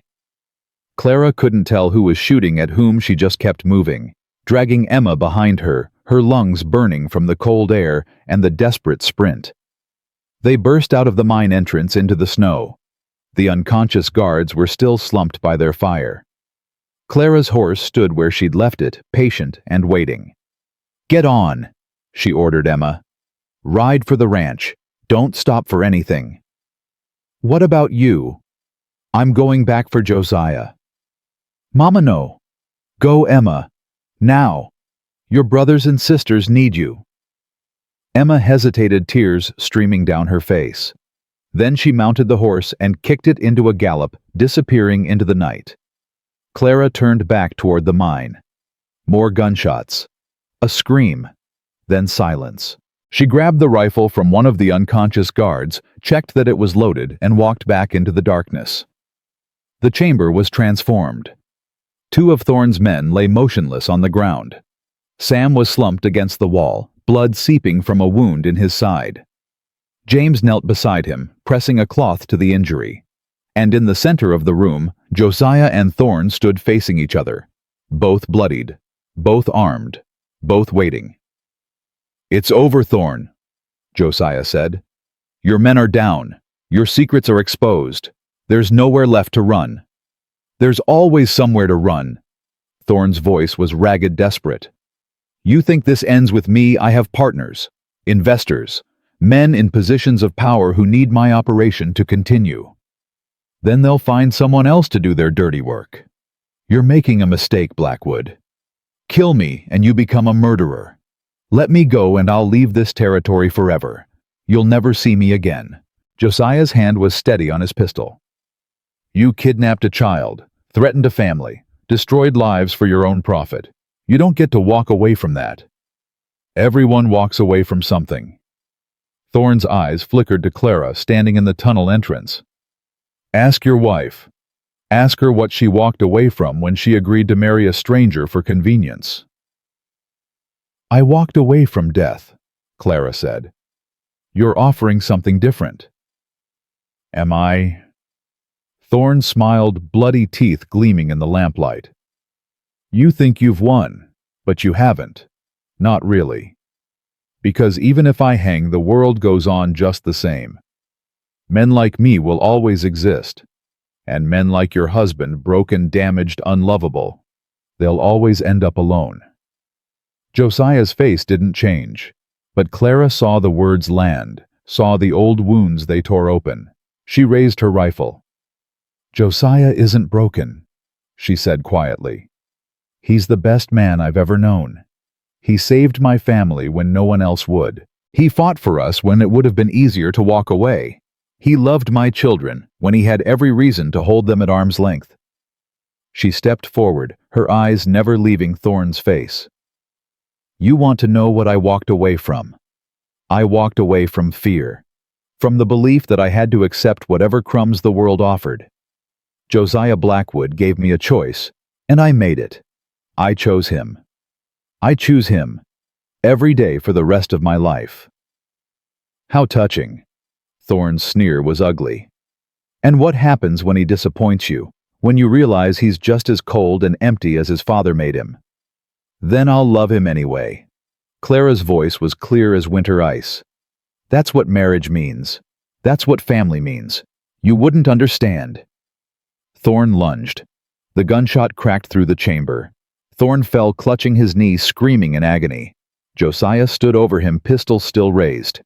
Clara couldn't tell who was shooting at whom. She just kept moving, dragging Emma behind her, her lungs burning from the cold air and the desperate sprint. They burst out of the mine entrance into the snow. The unconscious guards were still slumped by their fire. Clara's horse stood where she'd left it, patient and waiting. Get on, she ordered Emma. Ride for the ranch. Don't stop for anything. What about you? I'm going back for Josiah. Mama, no. Go, Emma. Now. Your brothers and sisters need you. Emma hesitated, tears streaming down her face. Then she mounted the horse and kicked it into a gallop, disappearing into the night. Clara turned back toward the mine. More gunshots. A scream. Then silence. She grabbed the rifle from one of the unconscious guards, checked that it was loaded, and walked back into the darkness. The chamber was transformed. 2 of Thorne's men lay motionless on the ground. Sam was slumped against the wall, blood seeping from a wound in his side. James knelt beside him, pressing a cloth to the injury. And in the center of the room, Josiah and Thorn stood facing each other, both bloodied, both armed, both waiting. "It's over, Thorn," Josiah said. "Your men are down. Your secrets are exposed. There's nowhere left to run." "There's always somewhere to run." Thorn's voice was ragged, desperate. "You think this ends with me? I have partners, investors, men in positions of power who need my operation to continue. Then they'll find someone else to do their dirty work. You're making a mistake, Blackwood. Kill me and you become a murderer. Let me go and I'll leave this territory forever. You'll never see me again." Josiah's hand was steady on his pistol. "You kidnapped a child, threatened a family, destroyed lives for your own profit. You don't get to walk away from that. Everyone walks away from something." Thorn's eyes flickered to Clara standing in the tunnel entrance. "Ask your wife. Ask her what she walked away from when she agreed to marry a stranger for convenience." "I walked away from death," Clara said. "You're offering something different." "Am I?" Thorn smiled, bloody teeth gleaming in the lamplight. "You think you've won, but you haven't. Not really. Because even if I hang, the world goes on just the same. Men like me will always exist. And men like your husband, broken, damaged, unlovable, they'll always end up alone." Josiah's face didn't change, but Clara saw the words land, saw the old wounds they tore open. She raised her rifle. "Josiah isn't broken," she said quietly. "He's the best man I've ever known. He saved my family when no one else would. He fought for us when it would have been easier to walk away. He loved my children when he had every reason to hold them at arm's length." She stepped forward, her eyes never leaving Thorn's face. "You want to know what I walked away from? I walked away from fear, from the belief that I had to accept whatever crumbs the world offered. Josiah Blackwood gave me a choice, and I made it. I chose him. I choose him, every day for the rest of my life." How touching. Thorn's sneer was ugly. "And what happens when he disappoints you, when you realize he's just as cold and empty as his father made him?" "Then I'll love him anyway." Clara's voice was clear as winter ice. "That's what marriage means. That's what family means. You wouldn't understand." Thorn lunged. The gunshot cracked through the chamber. Thorn fell, clutching his knee, screaming in agony. Josiah stood over him, pistol still raised.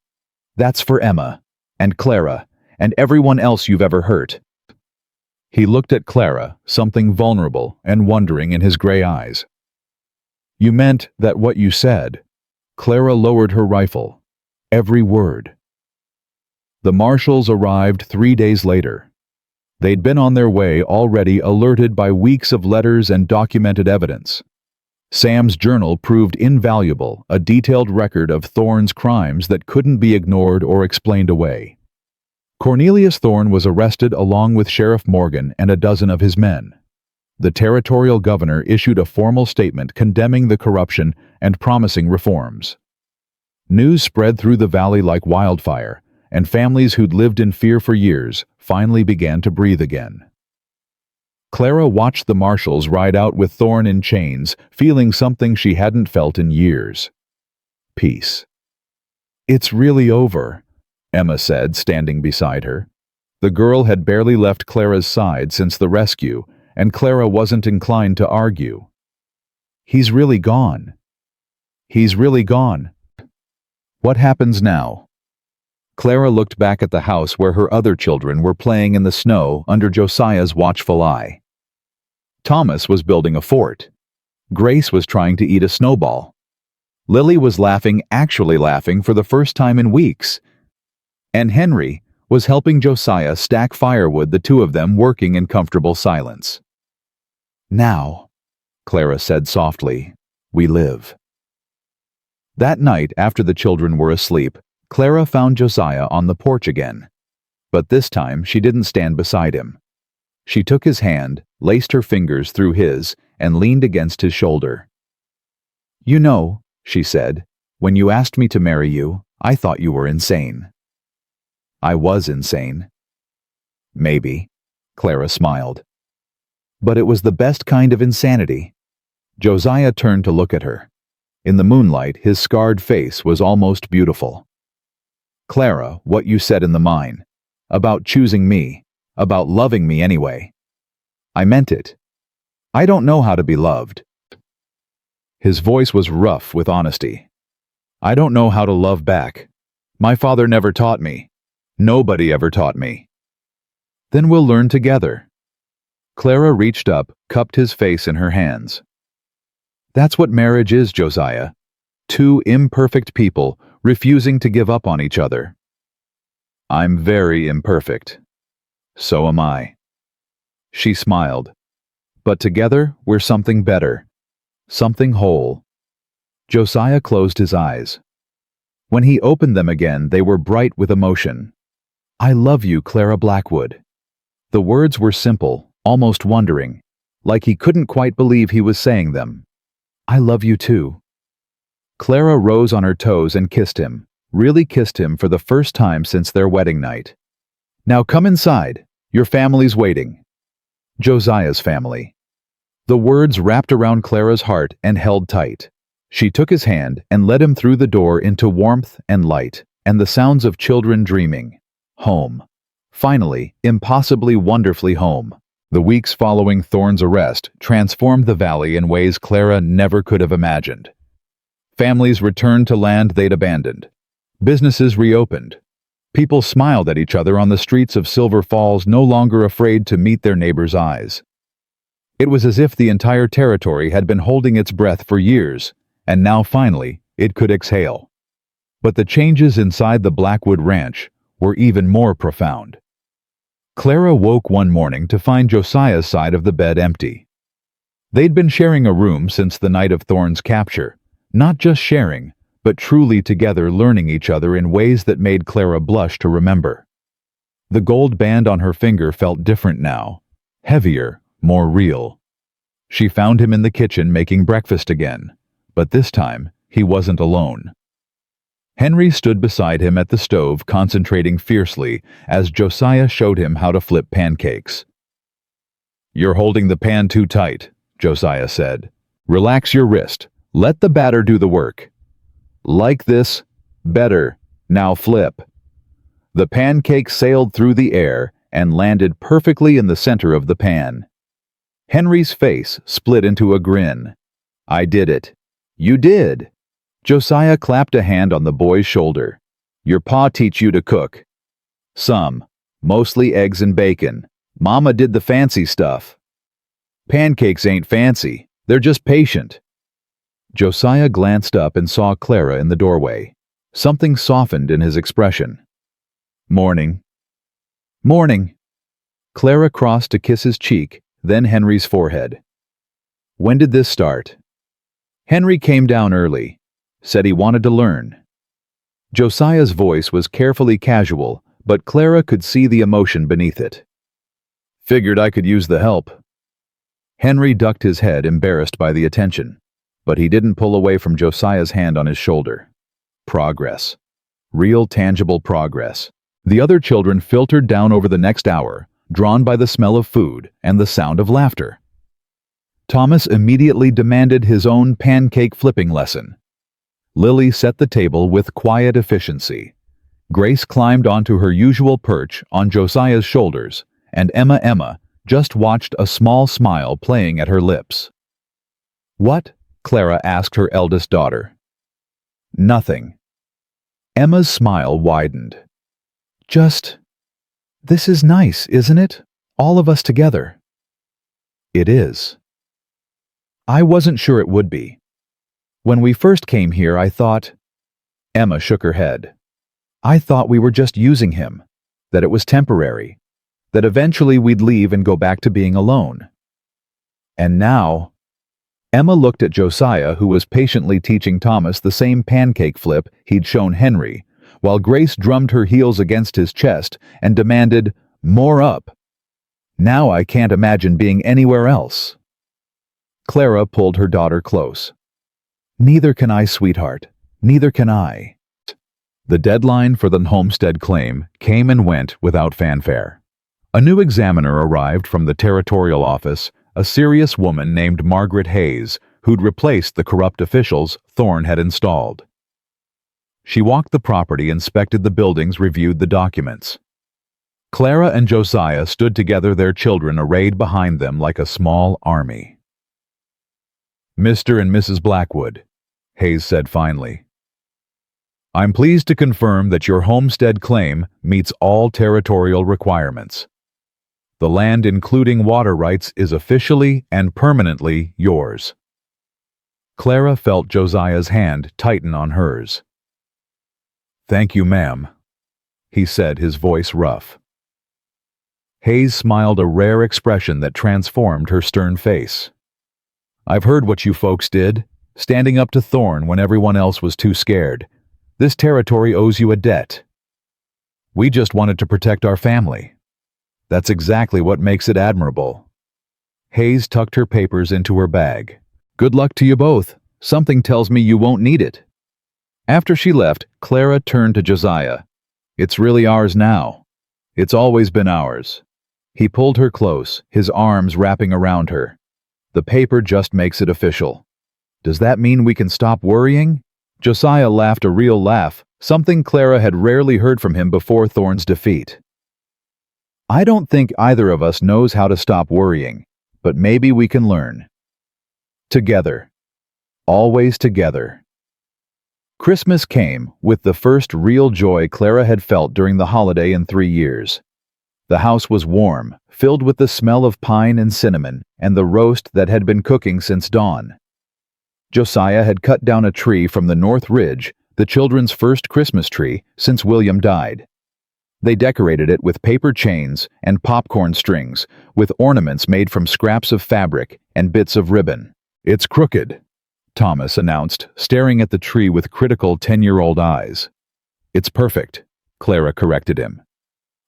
"That's for Emma, and Clara, and everyone else you've ever hurt." He looked at Clara, something vulnerable and wondering in his gray eyes. "You meant that what you said?" Clara lowered her rifle. "Every word." The marshals arrived 3 days later. They'd been on their way already, alerted by weeks of letters and documented evidence. Sam's journal proved invaluable, a detailed record of Thorn's crimes that couldn't be ignored or explained away. Cornelius Thorn was arrested along with Sheriff Morgan and a dozen of his men. The territorial governor issued a formal statement condemning the corruption and promising reforms. News spread through the valley like wildfire, and families who'd lived in fear for years finally began to breathe again. Clara watched the marshals ride out with Thorn in chains, feeling something she hadn't felt in years. Peace. "It's really over," Emma said, standing beside her. The girl had barely left Clara's side since the rescue, and Clara wasn't inclined to argue. "He's really gone. He's really gone. What happens now?" Clara looked back at the house where her other children were playing in the snow under Josiah's watchful eye. Thomas was building a fort. Grace was trying to eat a snowball. Lily was laughing, actually laughing for the first time in weeks. And Henry was helping Josiah stack firewood, the two of them working in comfortable silence. "Now," Clara said softly, "we live." That night, after the children were asleep, Clara found Josiah on the porch again. But this time she didn't stand beside him. She took his hand, laced her fingers through his, and leaned against his shoulder. "You know," she said, When you asked me to marry you, I thought you were insane." "I was insane." "Maybe," Clara smiled. "But it was the best kind of insanity." Josiah turned to look at her. In the moonlight, his scarred face was almost beautiful. "Clara, what you said in the mine. About choosing me. About loving me anyway. I meant it. I don't know how to be loved." His voice was rough with honesty. "I don't know how to love back. My father never taught me. Nobody ever taught me." "Then we'll learn together." Clara reached up, cupped his face in her hands. "That's what marriage is, Josiah. Two imperfect people refusing to give up on each other." "I'm very imperfect." "So am I." She smiled. "But together, we're something better. Something whole." Josiah closed his eyes. When he opened them again, they were bright with emotion. "I love you, Clara Blackwood." The words were simple, almost wondering, like he couldn't quite believe he was saying them. "I love you too." Clara rose on her toes and kissed him, really kissed him for the first time since their wedding night. "Now come inside. Your family's waiting." Josiah's family. The words wrapped around Clara's heart and held tight. She took his hand and led him through the door into warmth and light, and the sounds of children dreaming. Home. Finally, impossibly wonderfully home. The weeks following Thorne's arrest transformed the valley in ways Clara never could have imagined. Families returned to land they'd abandoned. Businesses reopened. People smiled at each other on the streets of Silver Falls, no longer afraid to meet their neighbors' eyes. It was as if the entire territory had been holding its breath for years, and now finally it could exhale. But the changes inside the Blackwood Ranch were even more profound. Clara woke one morning to find Josiah's side of the bed empty. They'd been sharing a room since the night of Thorne's capture, not just sharing, but truly together, learning each other in ways that made Clara blush to remember. The gold band on her finger felt different now, heavier, more real. She found him in the kitchen making breakfast again, but this time he wasn't alone. Henry stood beside him at the stove, concentrating fiercely as Josiah showed him how to flip pancakes. "You're holding the pan too tight," Josiah said. "Relax your wrist. Let the batter do the work." "Like this? Better. Now flip." The pancake sailed through the air and landed perfectly in the center of the pan. Henry's face split into a grin. "I did it." "You did." Josiah clapped a hand on the boy's shoulder. "Your pa teach you to cook." "Some. Mostly eggs and bacon. Mama did the fancy stuff." "Pancakes ain't fancy. They're just patient." Josiah glanced up and saw Clara in the doorway. Something softened in his expression. "Morning." "Morning." Clara crossed to kiss his cheek, then Henry's forehead. "When did this start?" "Henry came down early. Said he wanted to learn." Josiah's voice was carefully casual, but Clara could see the emotion beneath it. "Figured I could use the help." Henry ducked his head, embarrassed by the attention, but he didn't pull away from Josiah's hand on his shoulder. Progress. Real, tangible progress. The other children filtered down over the next hour, drawn by the smell of food and the sound of laughter. Thomas immediately demanded his own pancake flipping lesson. Lily set the table with quiet efficiency. Grace climbed onto her usual perch on Josiah's shoulders, and Emma just watched, a small smile playing at her lips. "What?" Clara asked her eldest daughter. "Nothing." Emma's smile widened. This is nice, isn't it? All of us together." "It is." "I wasn't sure it would be. When we first came here, I thought—" Emma shook her head. "I thought we were just using him, that it was temporary, that eventually we'd leave and go back to being alone. And now—" Emma looked at Josiah, who was patiently teaching Thomas the same pancake flip he'd shown Henry, while Grace drummed her heels against his chest and demanded, "More up." "Now I can't imagine being anywhere else." Clara pulled her daughter close. "Neither can I, sweetheart. Neither can I. The deadline for the homestead claim came and went without fanfare. A new examiner arrived from the territorial office, a serious woman named Margaret Hayes, who'd replaced the corrupt officials Thorne had installed. She walked the property, inspected the buildings, reviewed the documents. Clara and Josiah stood together, their children arrayed behind them like a small army. "Mr. and Mrs. Blackwood," Hayes said finally, "I'm pleased to confirm that your homestead claim meets all territorial requirements. The land, including water rights, is officially and permanently yours." Clara felt Josiah's hand tighten on hers. "Thank you, ma'am," he said, his voice rough. Hayes smiled, a rare expression that transformed her stern face. "I've heard what you folks did, standing up to Thorne when everyone else was too scared. This territory owes you a debt. We just wanted to protect our family. That's exactly what makes it admirable." Hayes tucked her papers into her bag. "Good luck to you both. Something tells me you won't need it." After she left, Clara turned to Josiah. "It's really ours now. It's always been ours." He pulled her close, his arms wrapping around her. "The paper just makes it official. Does that mean we can stop worrying?" Josiah laughed, a real laugh, something Clara had rarely heard from him before Thorne's defeat. "I don't think either of us knows how to stop worrying, but maybe we can learn. Together. Always together." Christmas came with the first real joy Clara had felt during the holiday in 3 years. The house was warm, filled with the smell of pine and cinnamon and the roast that had been cooking since dawn. Josiah had cut down a tree from the North Ridge, the children's first Christmas tree since William died. They decorated it with paper chains and popcorn strings, with ornaments made from scraps of fabric and bits of ribbon. "It's crooked," Thomas announced, staring at the tree with critical 10-year-old eyes. "It's perfect," Clara corrected him.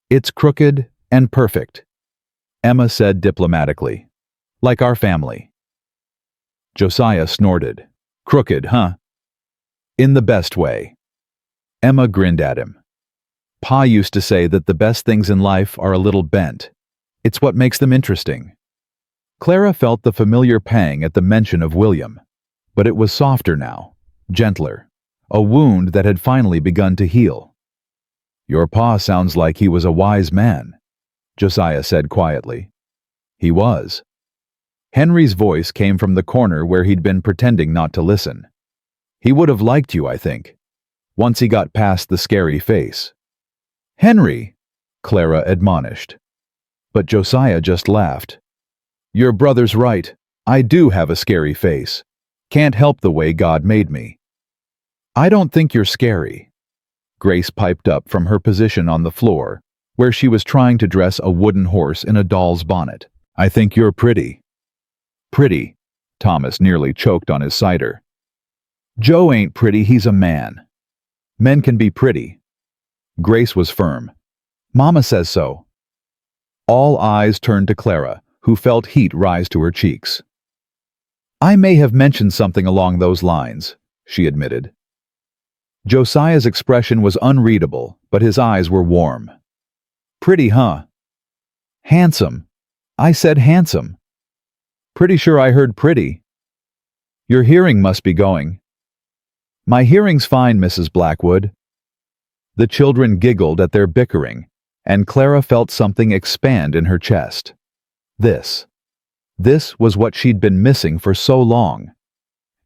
"It's crooked and perfect," Emma said diplomatically. "Like our family." Josiah snorted. "Crooked, huh?" "In the best way." Emma grinned at him. "Pa used to say that the best things in life are a little bent. It's what makes them interesting." Clara felt the familiar pang at the mention of William, but it was softer now, gentler, a wound that had finally begun to heal. "Your pa sounds like he was a wise man," Josiah said quietly. "He was." Henry's voice came from the corner where he'd been pretending not to listen. "He would have liked you, I think, once he got past the scary face." "Henry," Clara admonished. But Josiah just laughed. "Your brother's right. I do have a scary face. Can't help the way God made me." "I don't think you're scary," Grace piped up from her position on the floor, where she was trying to dress a wooden horse in a doll's bonnet. "I think you're pretty." "Pretty," Thomas nearly choked on his cider. "Joe ain't pretty, he's a man. Men can be pretty." Grace was firm. "Mama says so." All eyes turned to Clara, who felt heat rise to her cheeks. "I may have mentioned something along those lines," she admitted. Josiah's expression was unreadable, but his eyes were warm. "Pretty, huh?" "Handsome. I said handsome." "Pretty sure I heard pretty." "Your hearing must be going." "My hearing's fine, Mrs. Blackwood." The children giggled at their bickering, and Clara felt something expand in her chest. This was what she'd been missing for so long.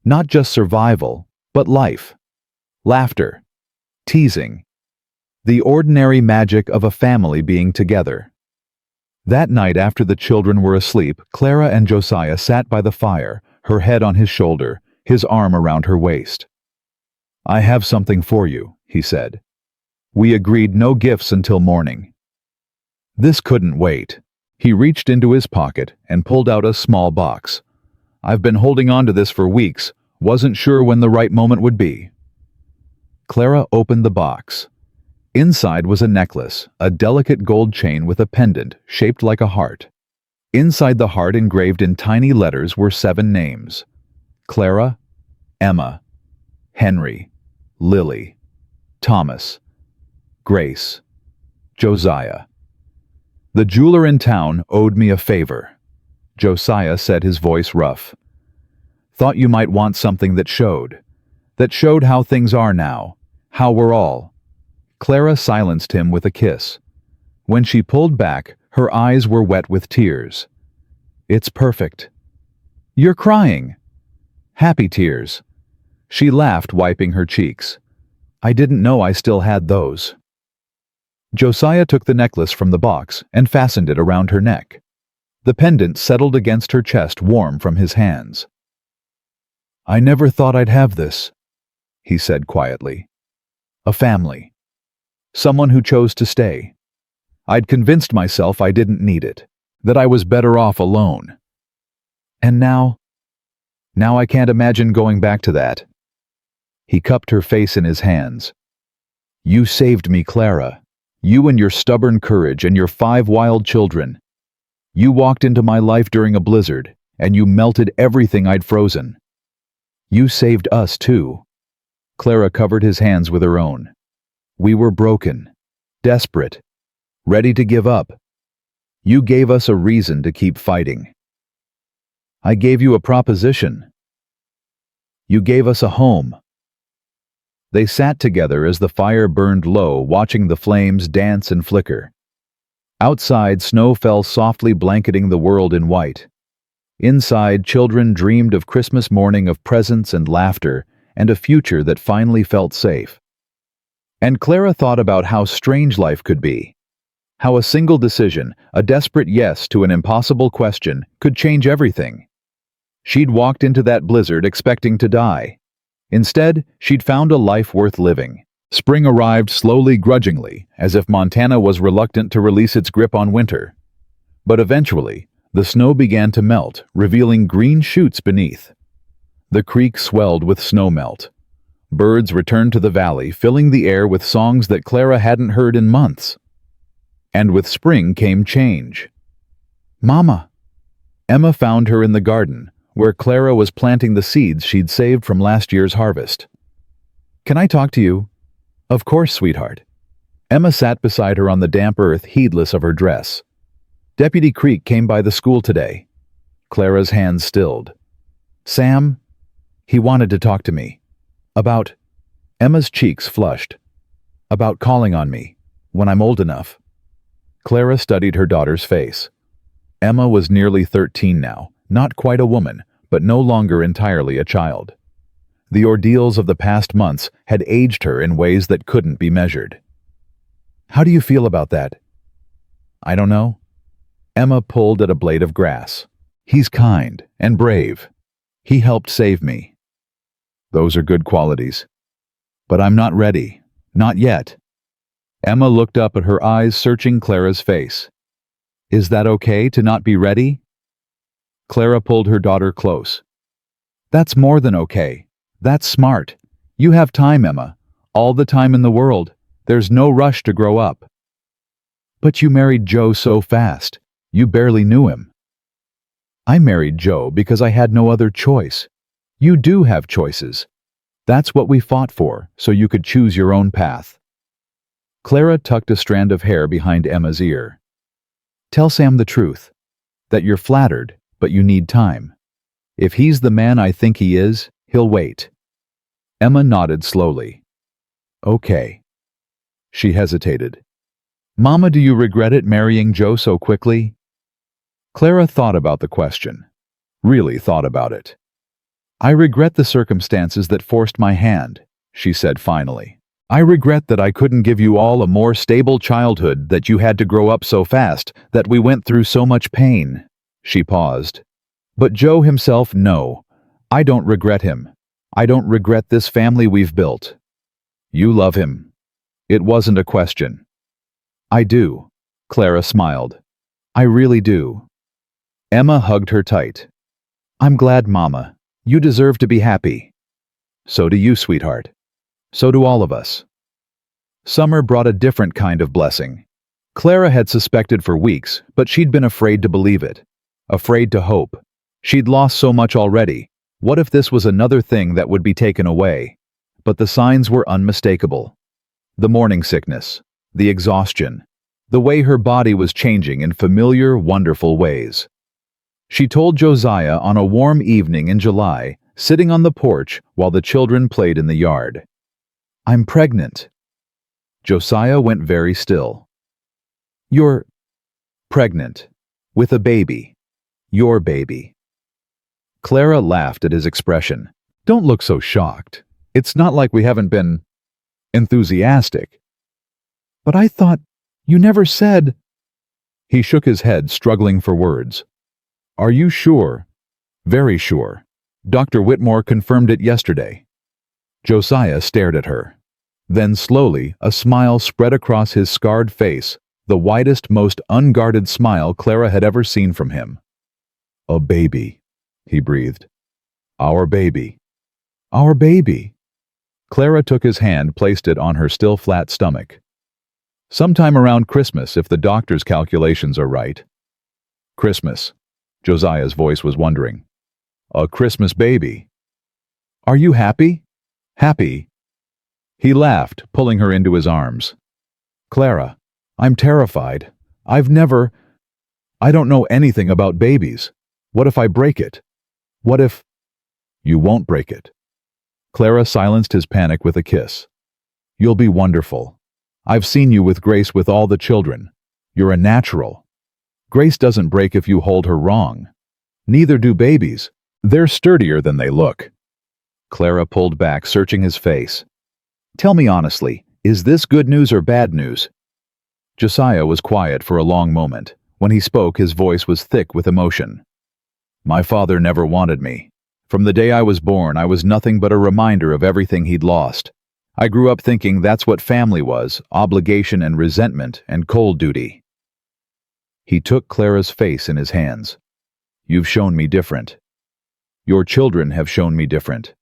Not just survival, but life. Laughter. Teasing. The ordinary magic of a family being together. That night after the children were asleep, Clara and Josiah sat by the fire, her head on his shoulder, his arm around her waist. "I have something for you," he said. "We agreed no gifts until morning." This couldn't wait. He reached into his pocket and pulled out a small box. "I've been holding on to this for weeks, wasn't sure when the right moment would be." Clara opened the box. Inside was a necklace, a delicate gold chain with a pendant shaped like a heart. Inside the heart, engraved in tiny letters, were 7 names: Clara, Emma, Henry, Lily, Thomas, Grace, Josiah. The jeweler in town owed me a favor. Josiah said, his voice rough. Thought you might want something that showed how things are now, how we're all. Clara silenced him with a kiss. When she pulled back, her eyes were wet with tears. It's perfect. You're crying. Happy tears. She laughed, wiping her cheeks. I didn't know I still had those. Josiah took the necklace from the box and fastened it around her neck. The pendant settled against her chest, warm from his hands. I never thought I'd have this, he said quietly. A family. Someone who chose to stay. I'd convinced myself I didn't need it, that I was better off alone. And now I can't imagine going back to that. He cupped her face in his hands. You saved me, Clara. You and your stubborn courage and your 5 wild children. You walked into my life during a blizzard, and you melted everything I'd frozen. You saved us, too. Clara covered his hands with her own. We were broken, desperate, ready to give up. You gave us a reason to keep fighting. I gave you a proposition. You gave us a home. They sat together as the fire burned low, watching the flames dance and flicker. Outside, snow fell softly, blanketing the world in white. Inside, children dreamed of Christmas morning, of presents and laughter, and a future that finally felt safe. And Clara thought about how strange life could be. How a single decision, a desperate yes to an impossible question, could change everything. She'd walked into that blizzard expecting to die. Instead, she'd found a life worth living. Spring arrived slowly, grudgingly, as if Montana was reluctant to release its grip on winter. But eventually, the snow began to melt, revealing green shoots beneath. The creek swelled with snowmelt. Birds returned to the valley, filling the air with songs that Clara hadn't heard in months. And with spring came change. Mama! Emma found her in the garden, where Clara was planting the seeds she'd saved from last year's harvest. Can I talk to you? Of course, sweetheart. Emma sat beside her on the damp earth, heedless of her dress. Deputy Creek came by the school today. Clara's hands stilled. Sam? He wanted to talk to me. About... Emma's cheeks flushed. About calling on me, when I'm old enough. Clara studied her daughter's face. Emma was nearly 13 now, not quite a woman, but no longer entirely a child. The ordeals of the past months had aged her in ways that couldn't be measured. How do you feel about that? I don't know. Emma pulled at a blade of grass. He's kind and brave. He helped save me. Those are good qualities. But I'm not ready. Not yet. Emma looked up at her eyes, searching Clara's face. Is that okay to not be ready? Clara pulled her daughter close. That's more than okay. That's smart. You have time, Emma. All the time in the world. There's no rush to grow up. But you married Joe so fast. You barely knew him. I married Joe because I had no other choice. You do have choices. That's what we fought for, so you could choose your own path. Clara tucked a strand of hair behind Emma's ear. Tell Sam the truth. That you're flattered, but you need time. If he's the man I think he is, he'll wait. Emma nodded slowly. Okay. She hesitated. Mama, do you regret it, marrying Joe so quickly? Clara thought about the question. Really thought about it. I regret the circumstances that forced my hand, she said finally. I regret that I couldn't give you all a more stable childhood, that you had to grow up so fast, that we went through so much pain. She paused. But Joe himself, no. I don't regret him. I don't regret this family we've built. You love him. It wasn't a question. I do. Clara smiled. I really do. Emma hugged her tight. I'm glad, Mama. You deserve to be happy. So do you, sweetheart. So do all of us. Summer brought a different kind of blessing. Clara had suspected for weeks, but she'd been afraid to believe it. Afraid to hope. She'd lost so much already. What if this was another thing that would be taken away? but the signs were unmistakable. The morning sickness, the exhaustion, the way her body was changing in familiar, wonderful ways. She told Josiah on a warm evening in July, sitting on the porch while the children played in the yard. "I'm pregnant." Josiah went very still. "You're pregnant. With a baby. Your baby." Clara laughed at his expression. "Don't look so shocked. It's not like we haven't been enthusiastic." "But I thought you never said—" He shook his head, struggling for words. "Are you sure?" "Very sure. Dr. Whitmore confirmed it yesterday." Josiah stared at her. Then slowly, a smile spread across his scarred face, the widest, most unguarded smile Clara had ever seen from him. "A baby," he breathed. "Our baby. Our baby." Clara took his hand, placed it on her still flat stomach. "Sometime around Christmas, if the doctor's calculations are right." "Christmas." Josiah's voice was wondering. "A Christmas baby. Are you happy?" "Happy?" He laughed, pulling her into his arms. "Clara, I'm terrified. I don't know anything about babies. What if I break it? What if—" "You won't break it." Clara silenced his panic with a kiss. "You'll be wonderful. I've seen you with Grace with all the children. You're a natural. Grace doesn't break if you hold her wrong. Neither do babies. They're sturdier than they look." Clara pulled back, searching his face. "Tell me honestly, is this good news or bad news?" Josiah was quiet for a long moment. When he spoke, his voice was thick with emotion. "My father never wanted me. From the day I was born, I was nothing but a reminder of everything he'd lost. I grew up thinking that's what family was, obligation and resentment and cold duty." He took Clara's face in his hands. "You've shown me different. Your children have shown me different.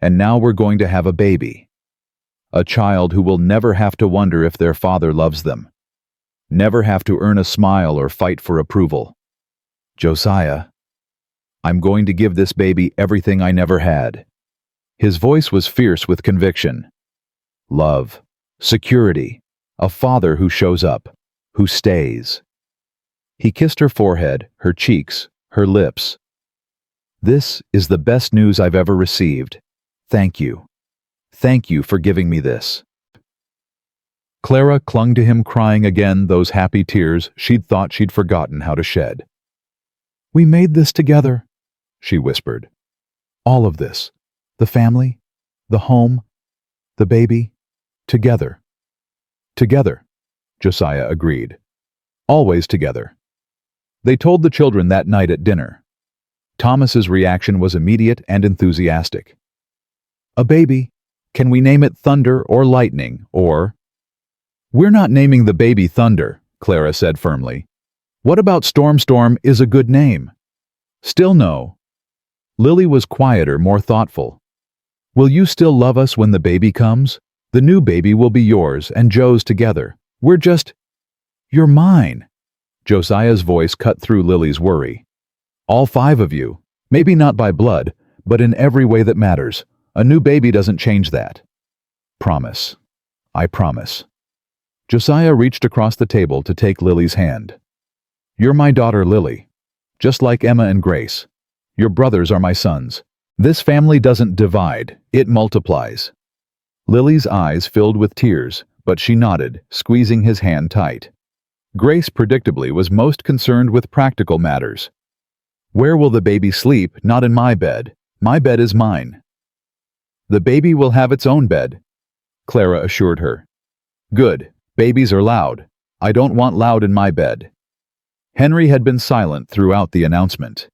And now we're going to have a baby. A child who will never have to wonder if their father loves them. Never have to earn a smile or fight for approval. Josiah, I'm going to give this baby everything I never had." His voice was fierce with conviction. Love, security, a father who shows up, who stays. He kissed her forehead, her cheeks, her lips. "This is the best news I've ever received. Thank you. Thank you for giving me this." Clara clung to him, crying again those happy tears she'd thought she'd forgotten how to shed. "We made this together," she whispered. "All of this. The family, the home, the baby, together." "Together," Josiah agreed. "Always together." They told the children that night at dinner. Thomas's reaction was immediate and enthusiastic. "A baby. Can we name it Thunder or Lightning or—" "We're not naming the baby Thunder," Clara said firmly. "What about Storm is a good name." "Still no." Lily was quieter, more thoughtful. "Will you still love us when the baby comes? The new baby will be yours and Joe's together. You're mine." Josiah's voice cut through Lily's worry. "All 5 of you. Maybe not by blood, but in every way that matters. A new baby doesn't change that." "Promise. I promise." Josiah reached across the table to take Lily's hand. "You're my daughter, Lily. Just like Emma and Grace. Your brothers are my sons. This family doesn't divide, it multiplies." Lily's eyes filled with tears, but she nodded, squeezing his hand tight. Grace, predictably, was most concerned with practical matters. "Where will the baby sleep? Not in my bed. My bed is mine." "The baby will have its own bed," Clara assured her. "Good. Babies are loud. I don't want loud in my bed." Henry had been silent throughout the announcement.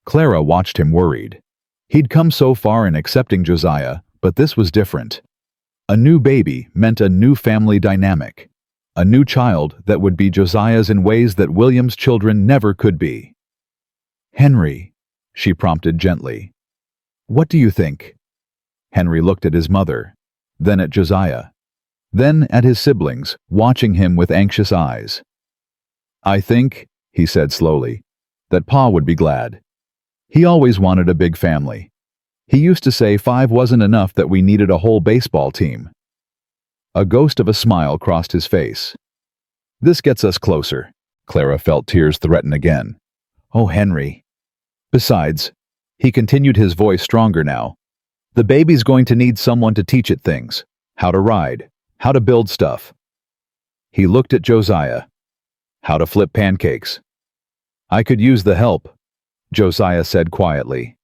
Clara watched him worried. He'd come so far in accepting Josiah, but this was different. A new baby meant a new family dynamic. A new child that would be Josiah's in ways that William's children never could be. "Henry," she prompted gently. "What do you think?" Henry looked at his mother, then at Josiah, then at his siblings, watching him with anxious eyes. "I think," he said slowly, "that Pa would be glad. He always wanted a big family. He used to say 5 wasn't enough, that we needed a whole baseball team. A ghost of a smile crossed his face. This gets us closer. Clara felt tears threaten again. Oh, Henry. Besides, he continued, his voice stronger now, the baby's going to need someone to teach it things. How to ride. How to build stuff. He looked at Josiah. How to flip pancakes. I could use the help, Josiah said quietly.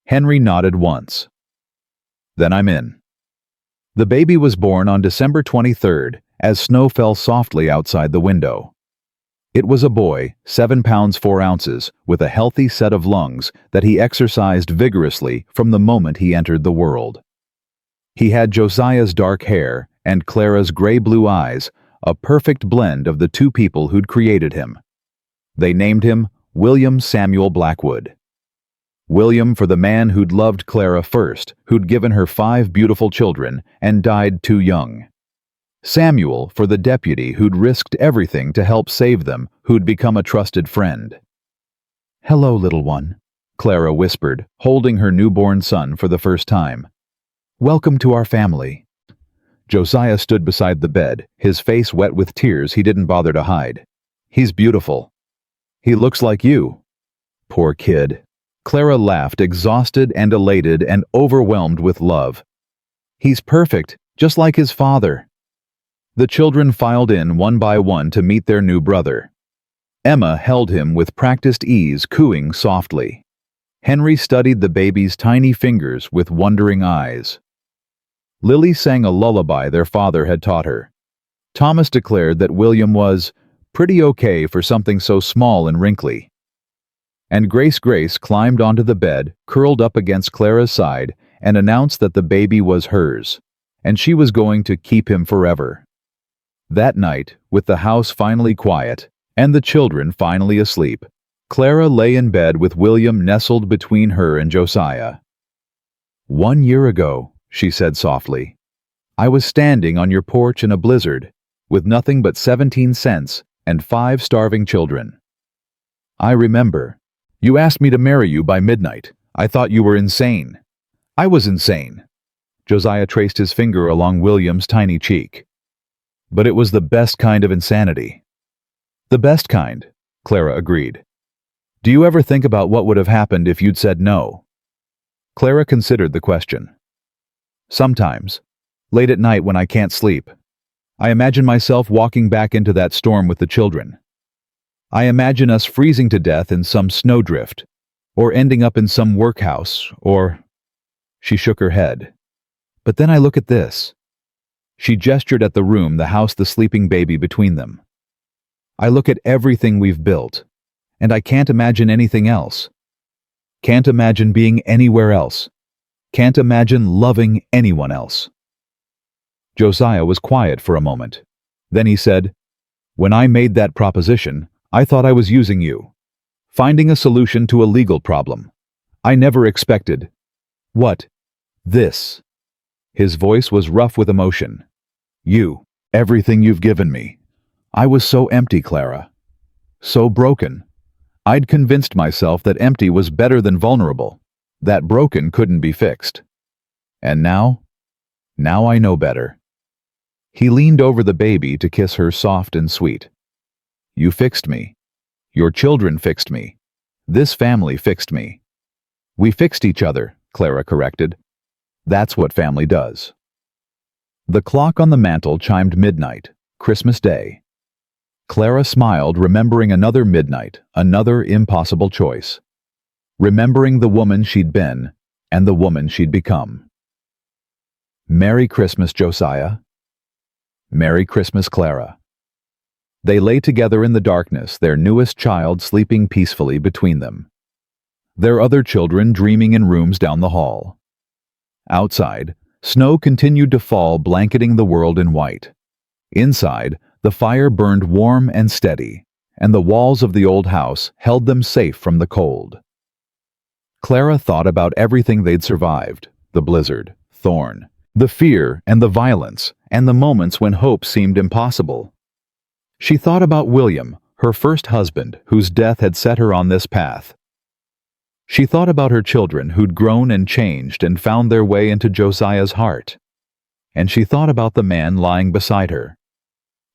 Henry nodded once. Then I'm in. The baby was born on December 23rd, as snow fell softly outside the window. It was a boy, 7 pounds 4 ounces, with a healthy set of lungs that he exercised vigorously from the moment he entered the world. He had Josiah's dark hair and Clara's gray-blue eyes, a perfect blend of the two people who'd created him. They named him William Samuel Blackwood. William for the man who'd loved Clara first, who'd given her 5 beautiful children and died too young. Samuel for the deputy who'd risked everything to help save them, who'd become a trusted friend. Hello, little one, Clara whispered, holding her newborn son for the first time. Welcome to our family. Josiah stood beside the bed, his face wet with tears he didn't bother to hide. He's beautiful. He looks like you. Poor kid. Clara laughed, exhausted and elated and overwhelmed with love. He's perfect, just like his father. The children filed in one by one to meet their new brother. Emma held him with practiced ease, cooing softly. Henry studied the baby's tiny fingers with wondering eyes. Lily sang a lullaby their father had taught her. Thomas declared that William was pretty okay for something so small and wrinkly. And Grace climbed onto the bed, curled up against Clara's side, and announced that the baby was hers, and she was going to keep him forever. That night, with the house finally quiet, and the children finally asleep, Clara lay in bed with William nestled between her and Josiah. 1 year ago, she said softly, I was standing on your porch in a blizzard, with nothing but 17 cents and 5 starving children. I remember. You asked me to marry you by midnight. I thought you were insane. I was insane. Josiah traced his finger along William's tiny cheek. But it was the best kind of insanity. The best kind, Clara agreed. Do you ever think about what would have happened if you'd said no? Clara considered the question. Sometimes, late at night when I can't sleep, I imagine myself walking back into that storm with the children. I imagine us freezing to death in some snowdrift, or ending up in some workhouse, or... She shook her head. But then I look at this. She gestured at the room, the house, the sleeping baby between them. I look at everything we've built, and I can't imagine anything else. Can't imagine being anywhere else. Can't imagine loving anyone else. Josiah was quiet for a moment. Then he said, When I made that proposition, I thought I was using you. Finding a solution to a legal problem. I never expected. What? This. His voice was rough with emotion. You, everything you've given me. I was so empty, Clara. So broken. I'd convinced myself that empty was better than vulnerable, that broken couldn't be fixed. And now I know better. He leaned over the baby to kiss her soft and sweet. You fixed me. Your children fixed me. This family fixed me. We fixed each other, Clara corrected. That's what family does. The clock on the mantel chimed midnight, Christmas Day. Clara smiled, remembering another midnight, another impossible choice. Remembering the woman she'd been and the woman she'd become. Merry Christmas, Josiah. Merry Christmas, Clara. They lay together in the darkness, their newest child sleeping peacefully between them. Their other children dreaming in rooms down the hall. Outside, snow continued to fall, blanketing the world in white. Inside, the fire burned warm and steady, and the walls of the old house held them safe from the cold. Clara thought about everything they'd survived, the blizzard, Thorn, the fear and the violence, and the moments when hope seemed impossible. She thought about William, her first husband, whose death had set her on this path. She thought about her children who'd grown and changed and found their way into Josiah's heart. And she thought about the man lying beside her,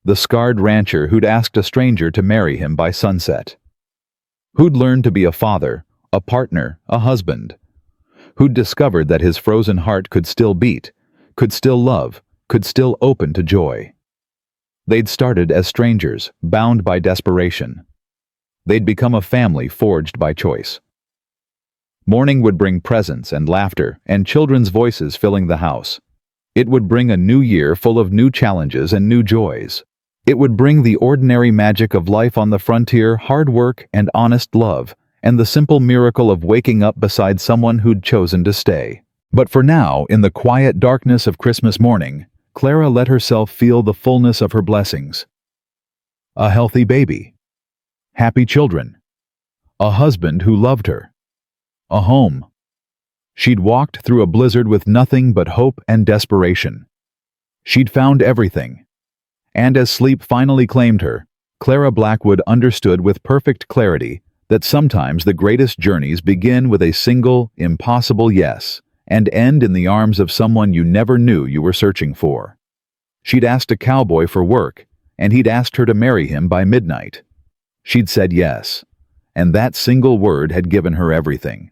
the scarred rancher who'd asked a stranger to marry him by sunset, who'd learned to be a father, a partner, a husband, who'd discovered that his frozen heart could still beat, could still love, could still open to joy. They'd started as strangers, bound by desperation. They'd become a family forged by choice. Morning would bring presents and laughter and children's voices filling the house. It would bring a new year full of new challenges and new joys. It would bring the ordinary magic of life on the frontier, hard work and honest love, and the simple miracle of waking up beside someone who'd chosen to stay. But for now, in the quiet darkness of Christmas morning, Clara let herself feel the fullness of her blessings. A healthy baby. Happy children. A husband who loved her. A home. She'd walked through a blizzard with nothing but hope and desperation. She'd found everything. And as sleep finally claimed her, Clara Blackwood understood with perfect clarity that sometimes the greatest journeys begin with a single, impossible yes, and end in the arms of someone you never knew you were searching for. She'd asked a cowboy for work, and he'd asked her to marry him by midnight. She'd said yes, and that single word had given her everything.